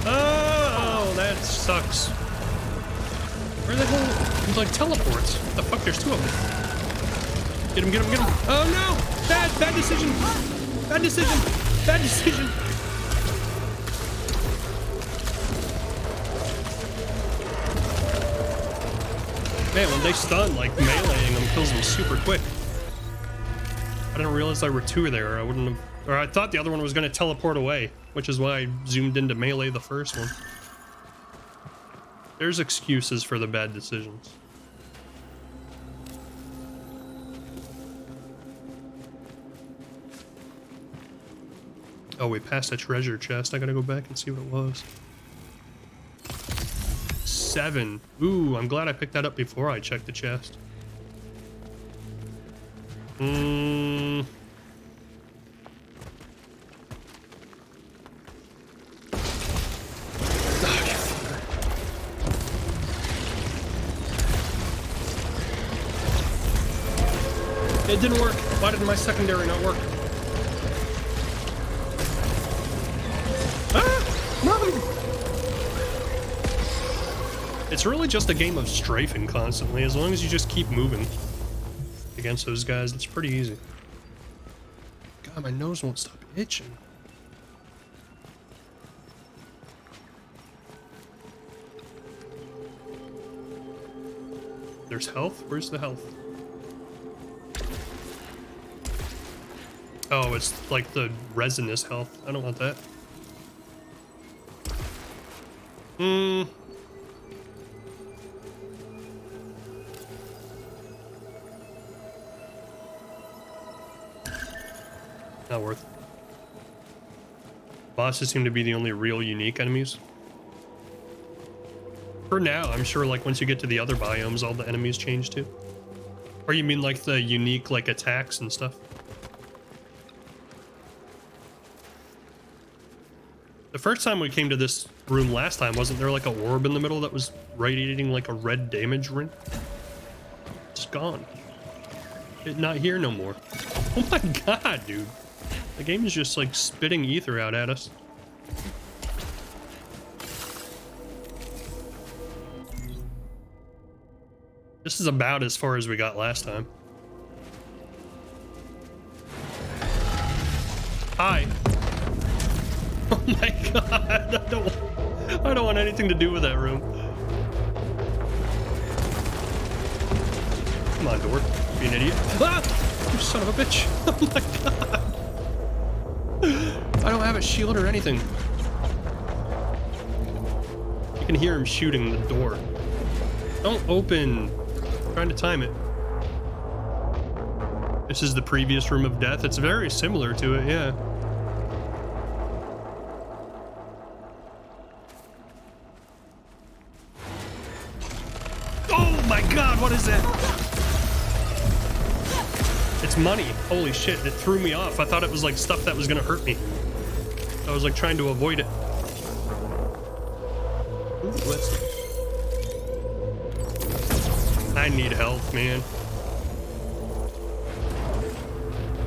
Oh, that sucks. Where the hell? He's like teleports. What the fuck? There's two of them. Get him, get him, get him. Oh no! Bad decision! Bad decision! Bad decision! Man, when they stun, like meleeing them kills them super quick. I didn't realize there were two there. I wouldn't have, or I thought the other one was going to teleport away, which is why I zoomed into melee the first one. There's excuses for the bad decisions. Oh, we passed a treasure chest. I gotta go back and see what it was. 7. Ooh, I'm glad I picked that up before I checked the chest. It didn't work. Why did my secondary not work? Ah! Mom! It's really just a game of strafing constantly. As long as you just keep moving against those guys, it's pretty easy. God, my nose won't stop itching. There's health? Where's the health? Oh, it's like the resinous health. I don't want that. Not worth it. Bosses seem to be the only real unique enemies. For now, I'm sure like once you get to the other biomes, all the enemies change too. Or you mean like the unique like attacks and stuff? The first time we came to this room last time, wasn't there like a orb in the middle that was radiating like a red damage ring? It's gone. It's not here no more. Oh my god, dude. The game is just like spitting ether out at us. This is about as far as we got last time. Hi. Oh my god, I don't want anything to do with that room. Come on, door. Be an idiot. Ah! You son of a bitch. Oh my god. I don't have a shield or anything. You can hear him shooting the door. Don't open. I'm trying to time it. This is the previous room of death. It's very similar to it, yeah. Oh my god, what is that? It's money. Holy shit, it threw me off. I thought it was like stuff that was gonna hurt me. I was like trying to avoid it. Ooh, that's... I need health, man.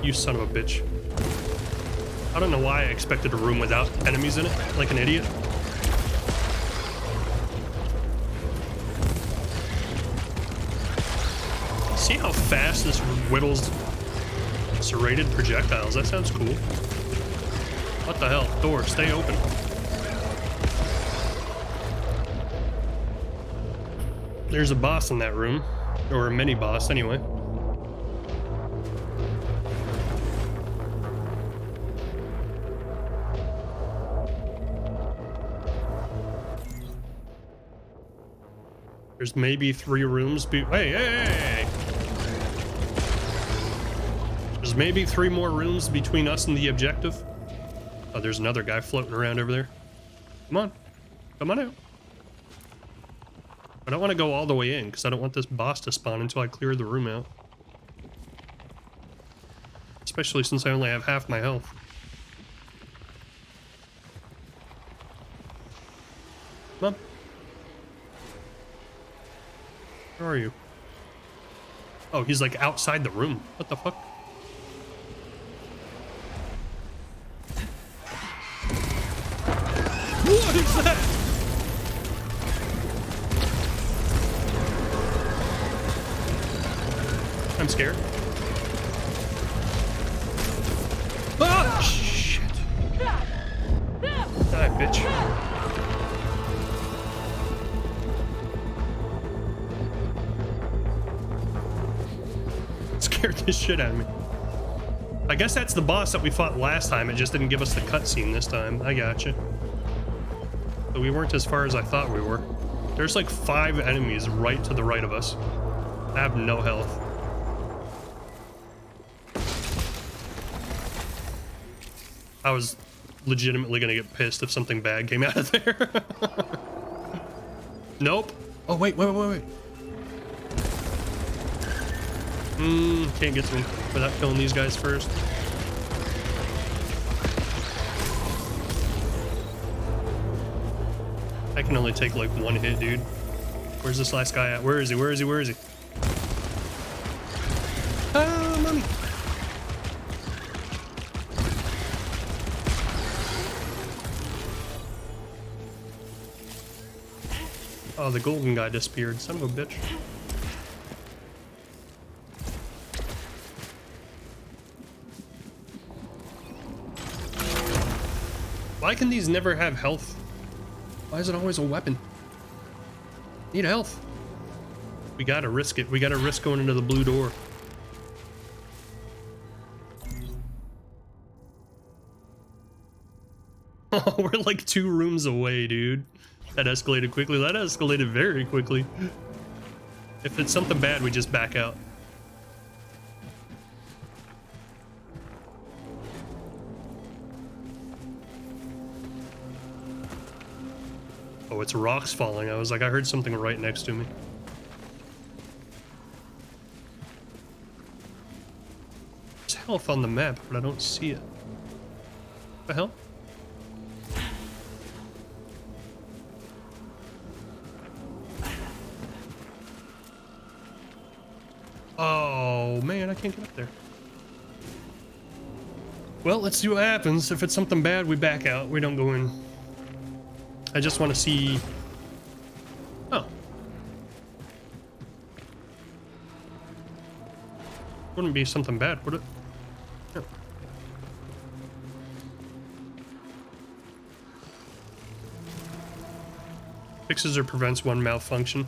You son of a bitch. I don't know why I expected a room without enemies in it, like an idiot. See how fast this whittles serrated projectiles? That sounds cool. What the hell? Door, stay open. There's a boss in that room. Or a mini boss, anyway. There's maybe 3 rooms. Hey, hey, hey, hey! There's maybe 3 more rooms between us and the objective. Oh, there's another guy floating around over there. Come on. Come on out. I don't want to go all the way in because I don't want this boss to spawn until I clear the room out. Especially since I only have half my health. Come on. Where are you? Oh, he's like outside the room. What the fuck? What is that? I'm scared. Ah, shit. Die, bitch. Scared the shit out of me. I guess that's the boss that we fought last time. It just didn't give us the cutscene this time. I gotcha. But we weren't as far as I thought we were. There's like 5 enemies right to the right of us. I have no health. I was legitimately gonna get pissed if something bad came out of there. Nope. Oh, wait. Can't get to him without killing these guys first. I can only take like 1 hit, dude. Where's this last guy at? Where is he? Where is he? Ah, mommy. Oh, the golden guy disappeared. Son of a bitch. Why can these never have health? Why is it always a weapon? Need health. We gotta risk it. We gotta risk going into the blue door. Oh, we're like 2 rooms away, dude. That escalated quickly. That escalated very quickly. If it's something bad, we just back out. Oh, it's rocks falling. I was like, I heard something right next to me. There's health on the map, but I don't see it. What the hell? Oh, man, I can't get up there. Well, let's see what happens. If it's something bad, we back out. We don't go in. I just want to see... Oh. Wouldn't be something bad, would it? No. Fixes or prevents one malfunction.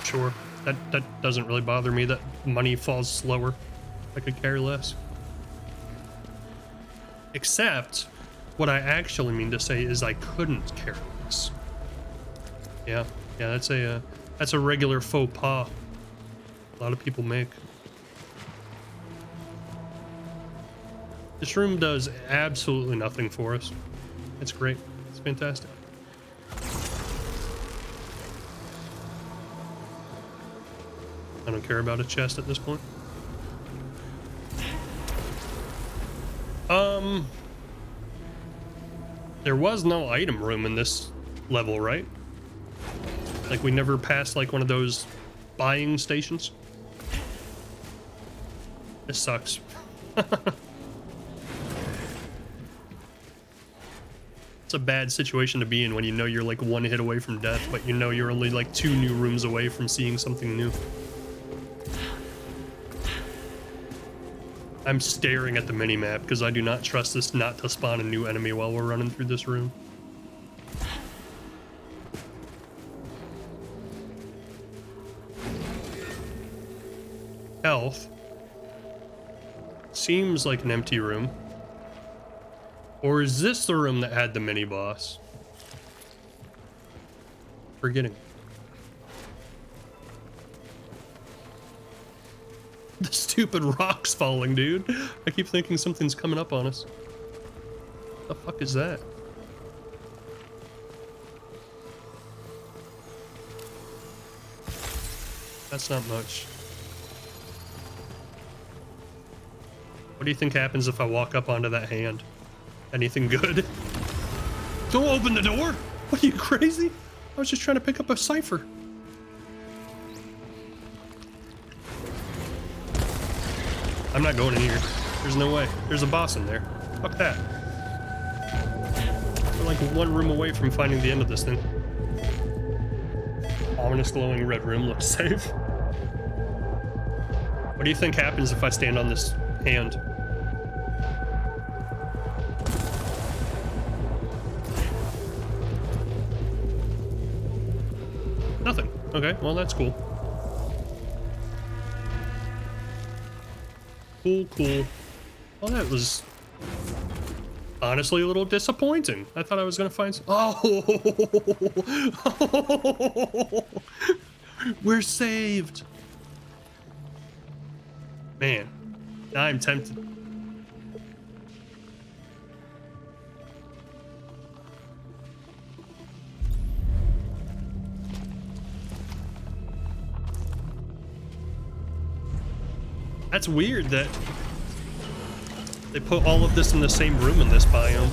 Sure. That doesn't really bother me. That money falls slower. I could care less. Except, what I actually mean to say is I couldn't care less. Yeah, that's a regular faux pas a lot of people make. This room does absolutely nothing for us. It's great. It's fantastic. I don't care about a chest at this point. There was no item room in this level, right? Like we never passed like one of those buying stations. This sucks. It's a bad situation to be in when you know you're like 1 hit away from death, but you know you're only like 2 new rooms away from seeing something new. I'm staring at the mini-map because I do not trust this not to spawn a new enemy while we're running through this room. Health. Seems like an empty room. Or is this the room that had the mini-boss? Forgetting. The stupid rocks falling, dude. I keep thinking something's coming up on us. What the fuck is that? That's not much. do you think happens if I walk up onto that hand? Anything good? Don't open the door! What, are you crazy? I was just trying to pick up a cipher. I'm not going in here. There's no way. There's a boss in there. Fuck that. We're like one room away from finding the end of this thing. Ominous glowing red room looks safe. What do you think happens if I stand on this hand? Nothing. Okay, well that's cool. Cool. Well, that was honestly a little disappointing. I thought I was gonna find we're saved. Man, now I'm tempted. That's weird that they put all of this in the same room in this biome.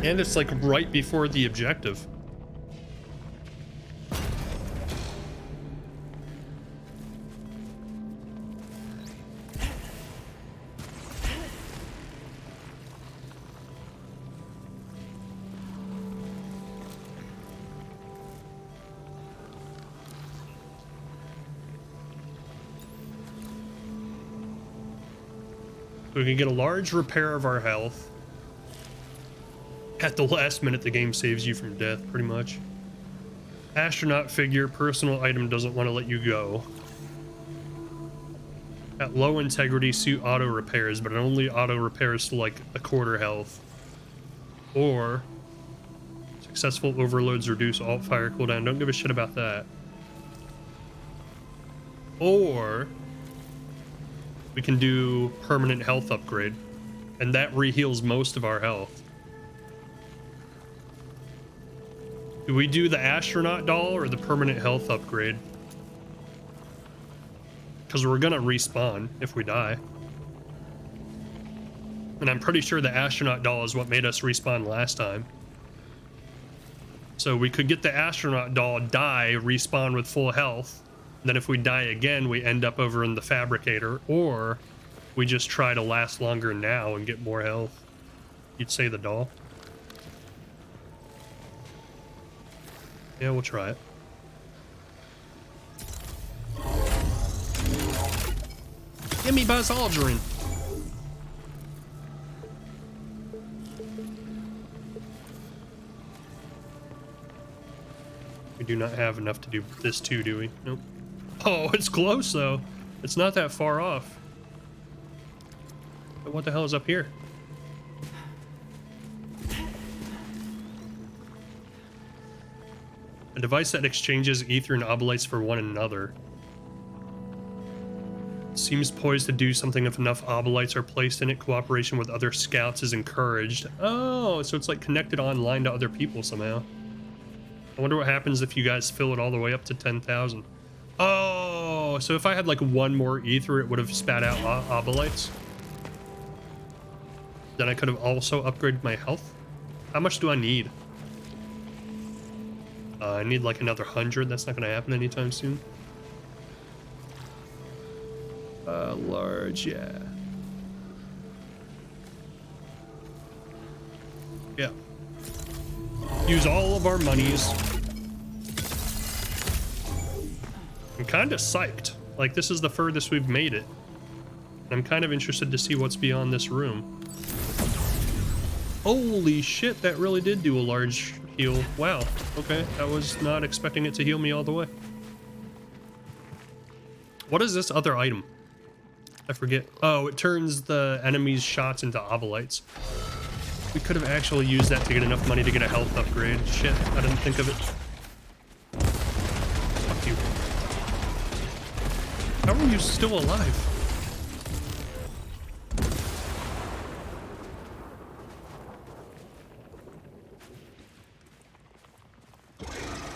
And it's like right before the objective. We can get a large repair of our health. At the last minute, the game saves you from death, pretty much. Astronaut figure, personal item doesn't want to let you go. At low integrity, suit auto repairs, but it only auto repairs to like a quarter health. Or successful overloads reduce alt fire cooldown. Don't give a shit about that. Or we can do permanent health upgrade, and that reheals most of our health. Do we do the astronaut doll or the permanent health upgrade? Because we're gonna respawn if we die. And I'm pretty sure the astronaut doll is what made us respawn last time. So we could get the astronaut doll, die, respawn with full health. Then if we die again, we end up over in the fabricator, or we just try to last longer now and get more health. You'd say the doll? Yeah, we'll try it. Give me Buzz Aldrin. We do not have enough to do this too, do we? Nope. Oh, it's close though. It's not that far off. But what the hell is up here? A device that exchanges ether and obolites for one another. Seems poised to do something if enough obolites are placed in it. Cooperation with other scouts is encouraged. Oh, so it's like connected online to other people somehow. I wonder what happens if you guys fill it all the way up to 10,000. Oh, so if I had like one more ether, it would have spat out obolites. Then I could have also upgraded my health. How much do I need? I need like another 100. That's not going to happen anytime soon. Large, yeah. Yeah. Use all of our monies. I'm kind of psyched. Like, this is the furthest we've made it. I'm kind of interested to see what's beyond this room. Holy shit, that really did do a large heal. Wow. Okay, I was not expecting it to heal me all the way. What is this other item? I forget. Oh, it turns the enemy's shots into obolites. We could have actually used that to get enough money to get a health upgrade. Shit, I didn't think of it. Fuck you. How are you still alive?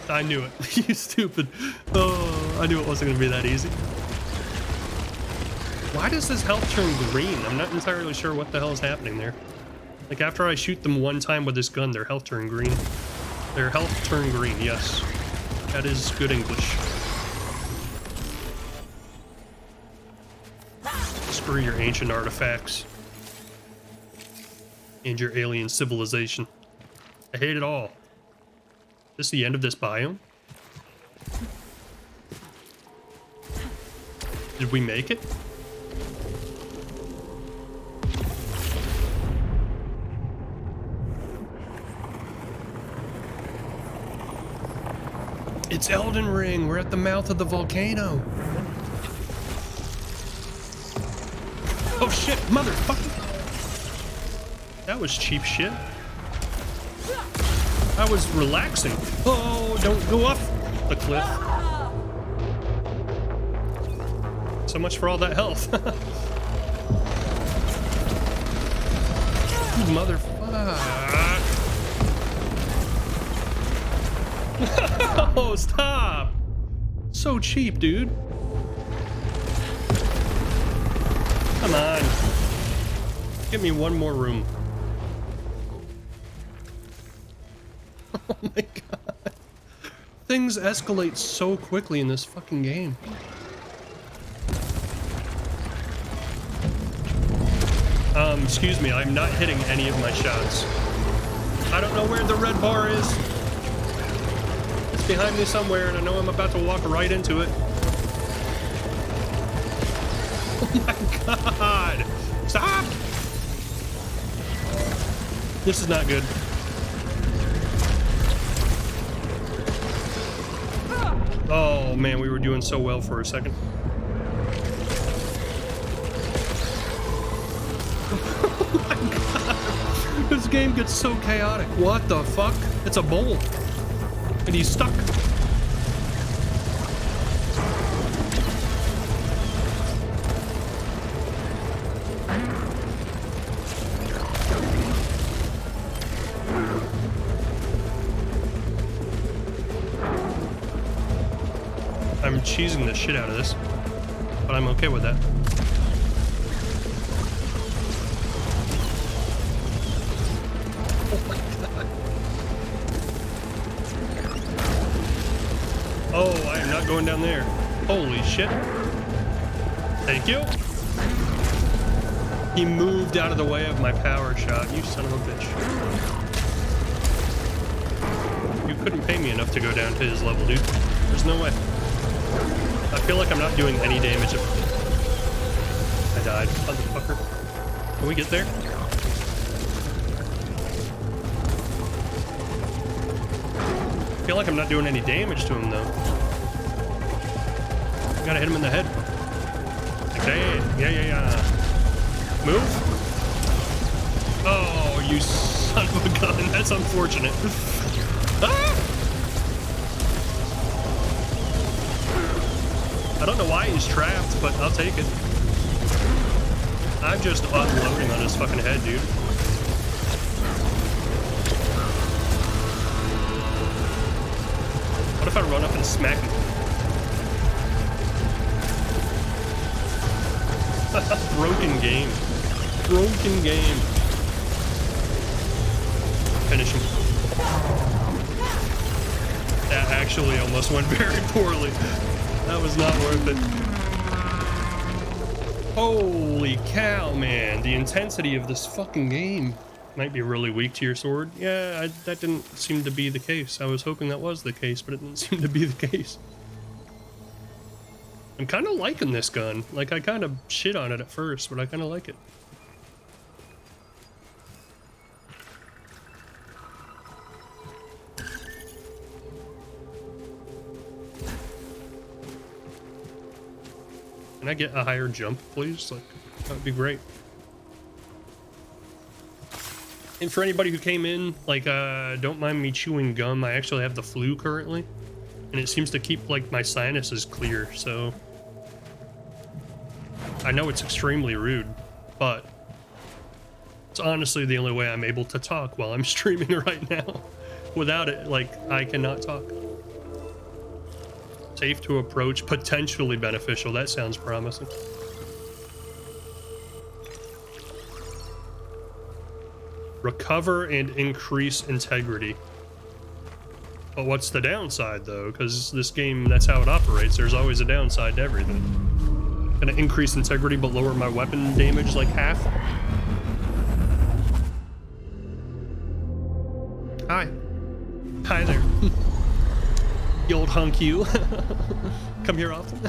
I knew it. You stupid. Oh, I knew it wasn't gonna be that easy. Why does this health turn green? I'm not entirely sure what the hell is happening there. Like after I shoot them one time with this gun, their health turn green. Their health turn green, yes. That is good English. Screw your ancient artifacts. And your alien civilization. I hate it all. Is this the end of this biome? Did we make it? It's Elden Ring. We're at the mouth of the volcano. Oh shit, motherfucker. That was cheap shit. I was relaxing. Oh, don't go off the cliff. So much for all that health. Motherfucker. Oh, stop. So cheap, dude. Come on. Give me one more room. Oh my god. Things escalate so quickly in this fucking game. Excuse me, I'm not hitting any of my shots. I don't know where the red bar is. It's behind me somewhere, and I know I'm about to walk right into it. Oh my god! Stop! This is not good. Oh man, we were doing so well for a second. Oh my god! This game gets so chaotic. What the fuck? It's a bowl. And he's stuck. I'm cheesing the shit out of this, but I'm okay with that. Oh my god. Oh, I am not going down there. Holy shit. Thank you. He moved out of the way of my power shot, you son of a bitch. You couldn't pay me enough to go down to his level, dude. There's no way. I feel like I'm not doing any damage. I died, motherfucker. Can we get there? I feel like I'm not doing any damage to him, though. I gotta hit him in the head. Okay, yeah. Move. Oh, you son of a gun. That's unfortunate. Ah! I don't know why he's trapped, but I'll take it. I'm just unloading on his fucking head, dude. What if I run up and smack him? Broken game. Broken game. Finish him. That actually almost went very poorly. That was not worth it. Holy cow, man. The intensity of this fucking game. Might be really weak to your sword. Yeah, that didn't seem to be the case. I was hoping that was the case, but it didn't seem to be the case. I'm kind of liking this gun. Like, I kind of shit on it at first, but I kind of like it. Can I get a higher jump, please? Like, that would be great. And for anybody who came in, like, don't mind me chewing gum. I actually have the flu currently, and it seems to keep, like, my sinuses clear, so... I know it's extremely rude, but it's honestly the only way I'm able to talk while I'm streaming right now. Without it, like, I cannot talk. Safe to approach, potentially beneficial. That sounds promising. Recover and increase integrity. But what's the downside though? Because this game, that's how it operates. There's always a downside to everything. Gonna increase integrity but lower my weapon damage like half. Hi. Hi there. You old hunk you. Come here often.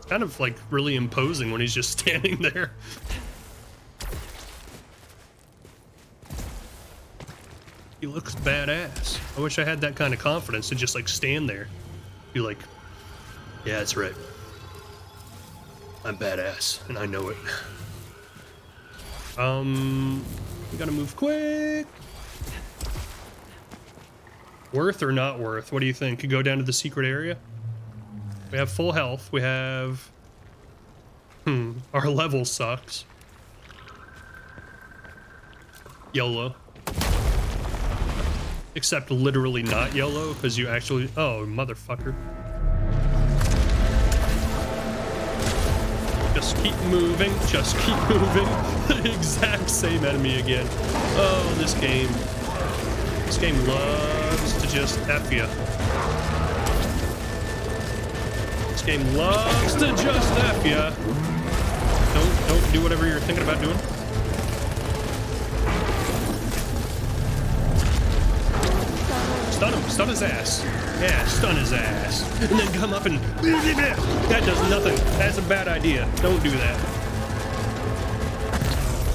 Kind of like really imposing when he's just standing there. He looks badass. I wish I had that kind of confidence to just like stand there. Be like, yeah, that's right. I'm badass and I know it. We gotta move quick. Worth or not worth? What do you think? Could go down to the secret area? We have full health. We have... Our level sucks. YOLO. Except literally not YOLO, because you actually... Oh, motherfucker. Just keep moving. Just keep moving. The exact same enemy again. Oh, this game. This game loves to just F you. This game loves to just F ya. Don't do whatever you're thinking about doing. Stun him, stun his ass. Yeah, stun his ass. And then come up and... That does nothing. That's a bad idea. Don't do that.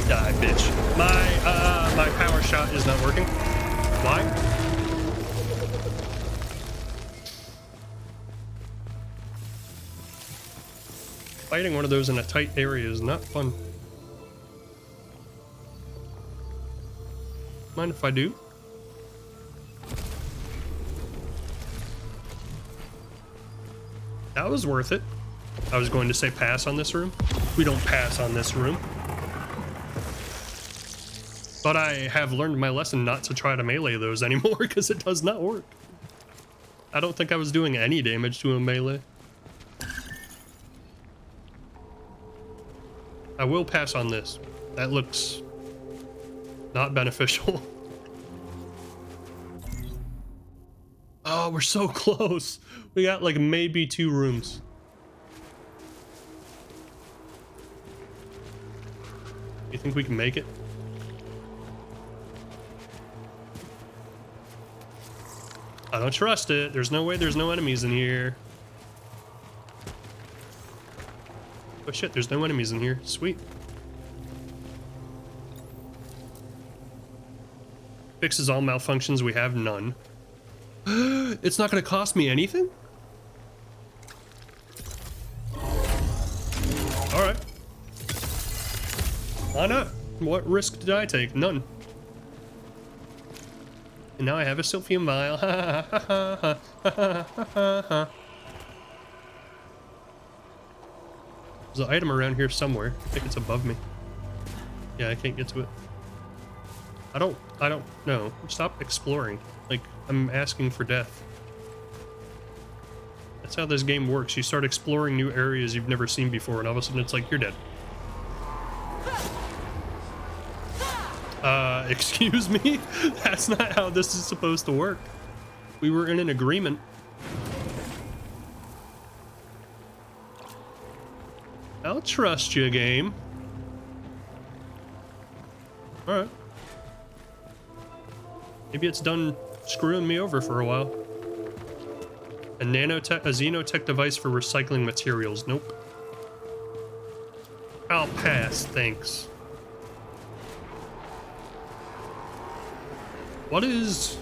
Die, bitch. My power shot is not working. Why? Fighting one of those in a tight area is not fun. Mind if I do? That was worth it. I was going to say pass on this room. We don't pass on this room. But I have learned my lesson not to try to melee those anymore because it does not work. I don't think I was doing any damage to a melee. I will pass on this. That looks not beneficial. Oh, we're so close. We got like maybe 2 rooms. You think we can make it? I don't trust it. There's no way there's no enemies in here. Oh shit, there's no enemies in here. Sweet. Fixes all malfunctions. We have none. It's not going to cost me anything? Alright. Why not? What risk did I take? None. And now I have a Sylphium vial. There's an item around here somewhere. I think it's above me. Yeah, I can't get to it. I don't know. Stop exploring. Like, I'm asking for death. That's how this game works. You start exploring new areas you've never seen before, and all of a sudden it's like, you're dead. Excuse me? That's not how this is supposed to work. We were in an agreement. I'll trust you, game. Alright. Maybe it's done screwing me over for a while. A xenotech device for recycling materials. Nope. I'll pass, thanks. What is...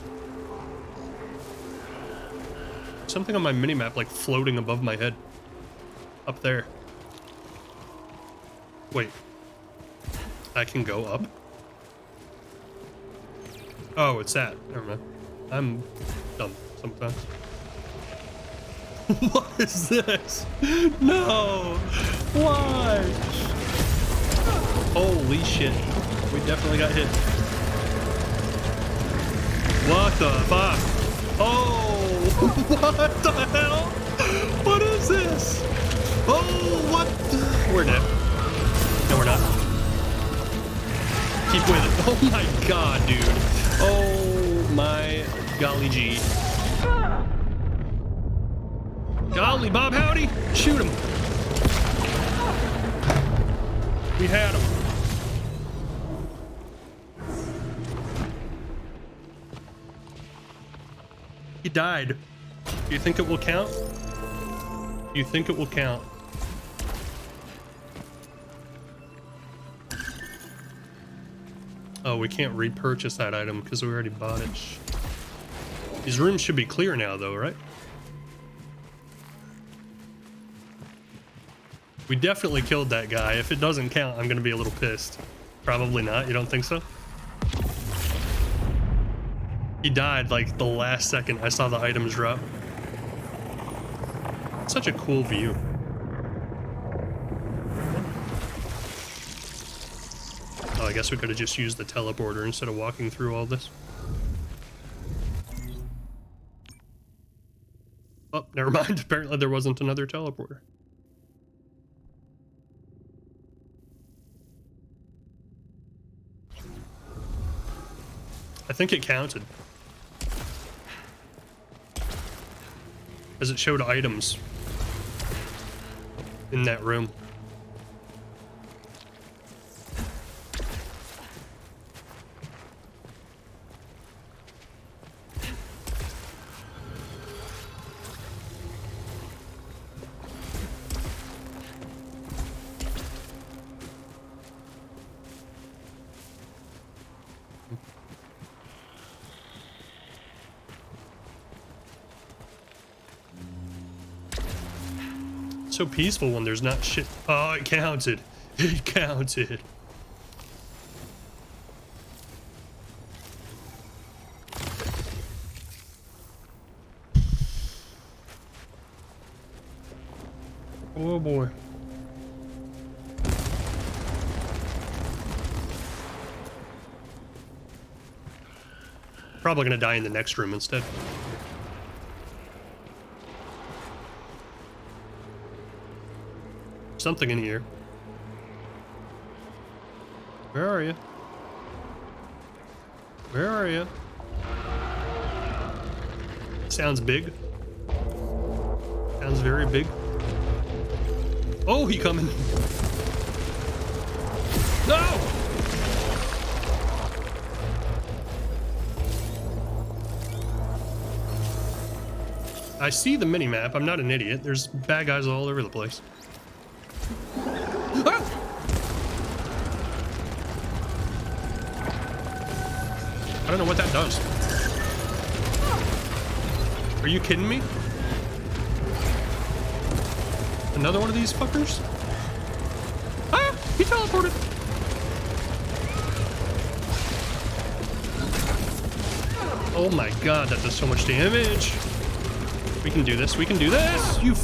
Something on my minimap like floating above my head. Up there. Wait. I can go up? Oh, it's that. Never mind. I'm dumb sometimes. What is this? No! Why? Holy shit. We definitely got hit. What the fuck? Oh, what the hell? What is this? Oh, what? We're dead. No, we're not. Keep with it. Oh my god, dude. Oh my golly gee. Golly, Bob Howdy. Shoot him. We had him. He died. Do you think it will count? Do you think it will count? Oh, we can't repurchase that item because we already bought it. These rooms should be clear now, though, right? We definitely killed that guy. If it doesn't count, I'm going to be a little pissed. Probably not. You don't think so? He died like the last second I saw the items drop. Such a cool view. Oh, I guess we could have just used the teleporter instead of walking through all this. Oh, never mind. Apparently there wasn't another teleporter. I think it counted. As it showed items in that room. So peaceful when there's not shit. Oh, it counted. It counted. Oh boy. Probably gonna die in the next room instead. Something in here. Where are you? Where are you? Sounds big. Sounds very big. Oh, he coming. No! I see the mini-map. I'm not an idiot. There's bad guys all over the place. I don't know what that does. Are you kidding me? Another one of these fuckers? Ah! He teleported! Oh my god, that does so much damage. We can do this. We can do this! You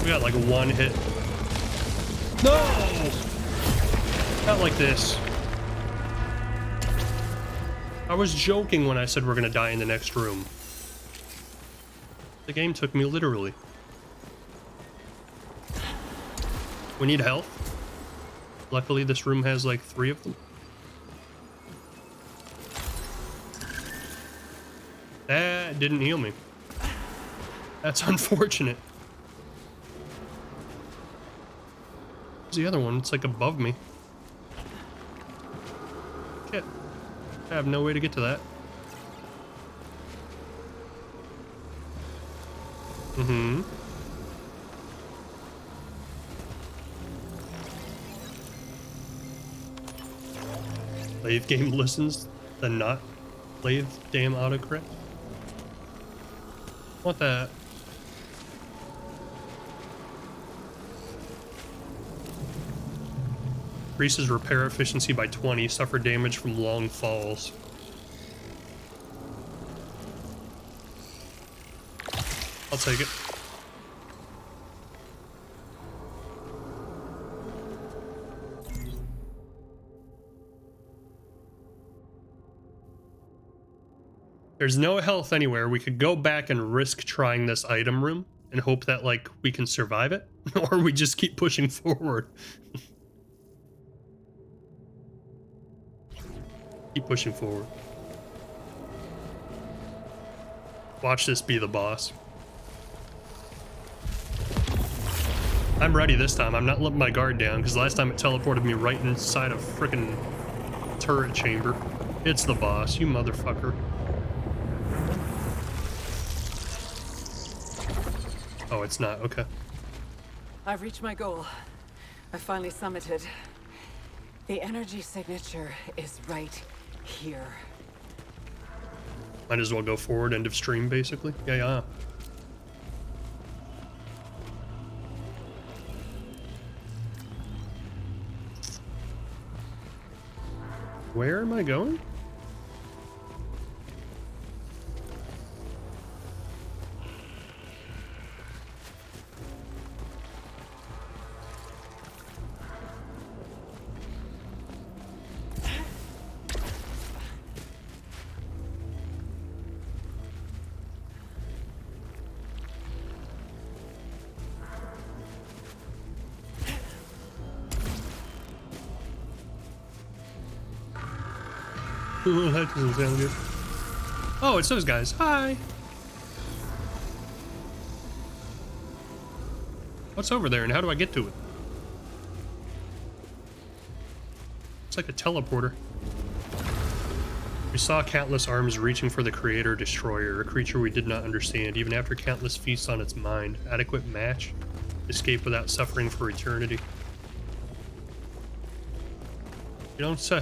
We got like one hit. No! Not like this. I was joking when I said we're gonna die in the next room. The game took me literally. We need health. Luckily this room has like 3 of them. That didn't heal me. That's unfortunate. Where's the other one? It's like above me. Shit. I have no way to get to that. Mm-hmm. Lathe game listens, then not. Lathe damn autocorrect. What the? Increases repair efficiency by 20, suffer damage from long falls. I'll take it. There's no health anywhere. We could go back and risk trying this item room and hope that, like, we can survive it. Or we just keep pushing forward. Keep pushing forward. Watch this be the boss. I'm ready this time. I'm not letting my guard down, because last time it teleported me right inside a frickin' turret chamber. It's the boss, you motherfucker. Oh, it's not. Okay. I've reached my goal. I finally summited. The energy signature is right here. Might as well go forward. End of stream, basically. Yeah. Where am I going? That doesn't sound good. Oh, it's those guys. Hi. What's over there and how do I get to it? It's like a teleporter. We saw countless arms reaching for the Creator Destroyer, a creature we did not understand, even after countless feasts on its mind. Adequate match? Escape without suffering for eternity. You don't say.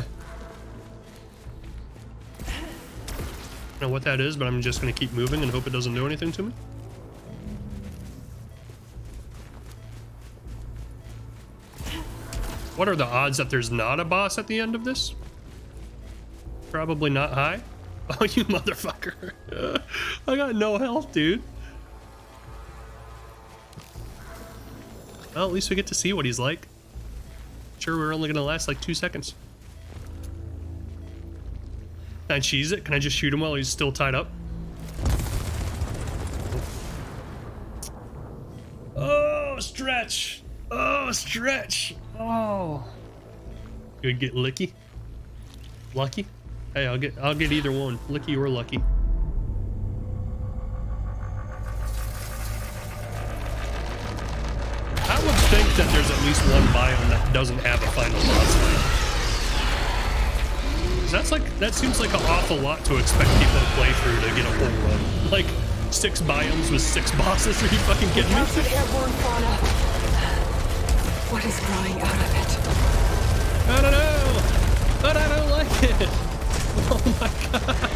I don't know what that is, but I'm just going to keep moving and hope it doesn't do anything to me. What are the odds that there's not a boss at the end of this? Probably not high. Oh, you motherfucker. I got no health, dude. Well, at least we get to see what he's like. Sure, we're only going to last like 2 seconds. Can I cheese it? Can I just shoot him while he's still tied up? Oh, stretch. Oh, stretch. Oh. Good, get licky. Lucky? Hey, I'll get either one. Licky or lucky. I would think that there's at least one biome that doesn't have a final boss fight. That seems like an awful lot to expect people to play through to get a whole run. Like 6 biomes with 6 bosses. Are you fucking kidding me? Captured airborne fauna. What is growing out of it? I don't know, but I don't like it. Oh my god.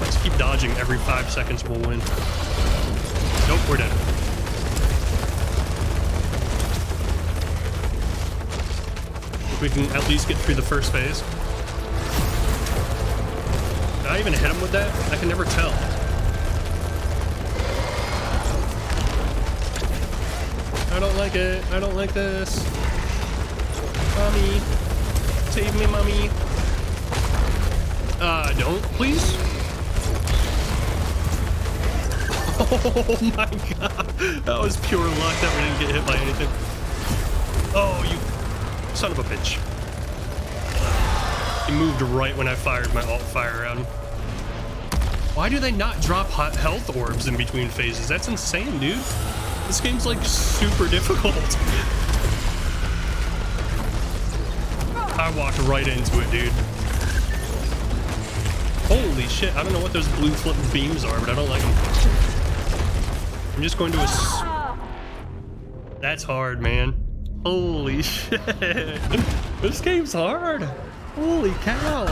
Let's keep dodging every 5 seconds. We'll win. Nope, we're dead. We can at least get through the first phase. Did I even hit him with that? I can never tell. I don't like it. I don't like this. Mommy. Save me, mommy. Don't, please. Oh my god. That was pure luck that we didn't get hit by anything. Oh, you son of a bitch. He moved right when I fired my alt fire at him. Why do they not drop hot health orbs in between phases? That's insane, dude. This game's like super difficult. I walked right into it, dude. Holy shit, I don't know what those blue flip beams are, but I don't like them. I'm just going to That's hard, man. Holy shit. This game's hard. Holy cow.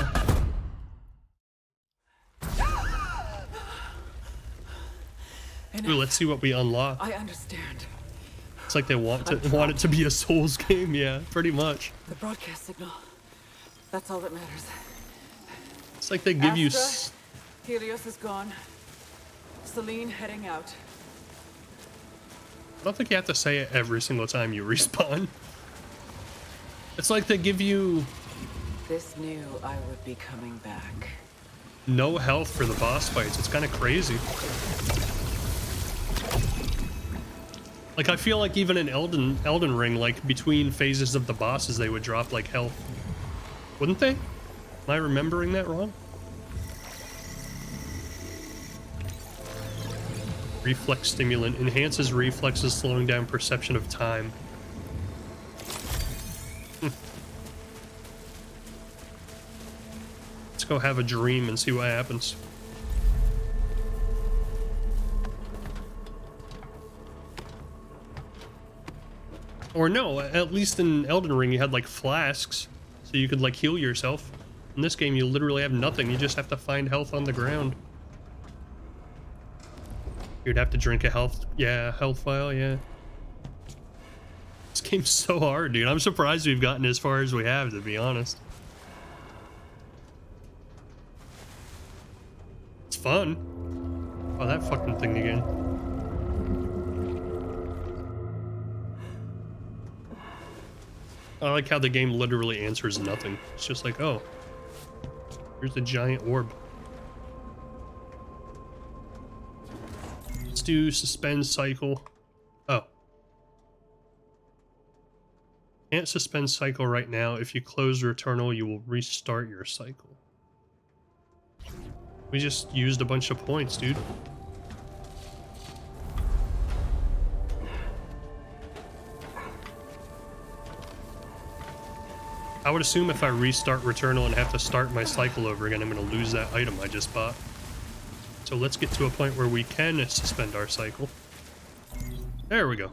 Ooh, let's see what we unlock. I understand. It's like they want it to be a Souls game, yeah, pretty much. The broadcast signal. That's all that matters. It's like they give you Helios is gone. Celine heading out. I don't think you have to say it every single time you respawn. It's like they give you This knew I would be coming back. No health for the boss fights. It's kind of crazy. Like, I feel like even in Elden Ring, like, between phases of the bosses, they would drop, like, health. Wouldn't they? Am I remembering that wrong? Reflex stimulant. Enhances reflexes, slowing down perception of time. Let's go have a dream and see what happens. Or no, at least in Elden Ring you had like flasks, so you could like heal yourself. In this game you literally have nothing, you just have to find health on the ground. You'd have to drink a health vial, yeah. This game's so hard, dude. I'm surprised we've gotten as far as we have, to be honest. It's fun. Oh, that fucking thing again. I like how the game literally answers nothing. It's just like, oh, here's a giant orb. Let's do suspend cycle. Oh. Can't suspend cycle right now. If you close Returnal, you will restart your cycle. We just used a bunch of points, dude. I would assume if I restart Returnal and have to start my cycle over again, I'm going to lose that item I just bought. So let's get to a point where we can suspend our cycle. There we go.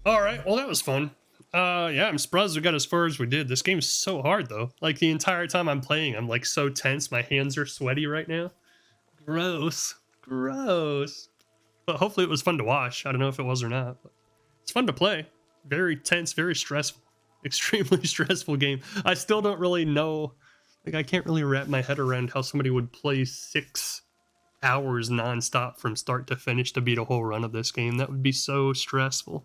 Alright, well that was fun. Yeah, I'm surprised we got as far as we did. This game's so hard though. Like the entire time I'm playing, I'm like so tense. My hands are sweaty right now. Gross. Gross. But hopefully it was fun to watch. I don't know if it was or not, but it's fun to play. Very tense, very stressful. Extremely stressful game. I still don't really know. Like, I can't really wrap my head around how somebody would play 6 hours nonstop from start to finish to beat a whole run of this game. That would be so stressful.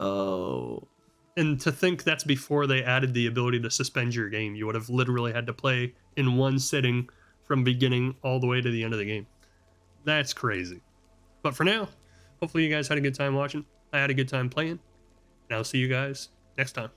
Oh. And to think that's before they added the ability to suspend your game. You would have literally had to play in one sitting from beginning all the way to the end of the game. That's crazy. But for now, hopefully you guys had a good time watching. I had a good time playing. And I'll see you guys next time.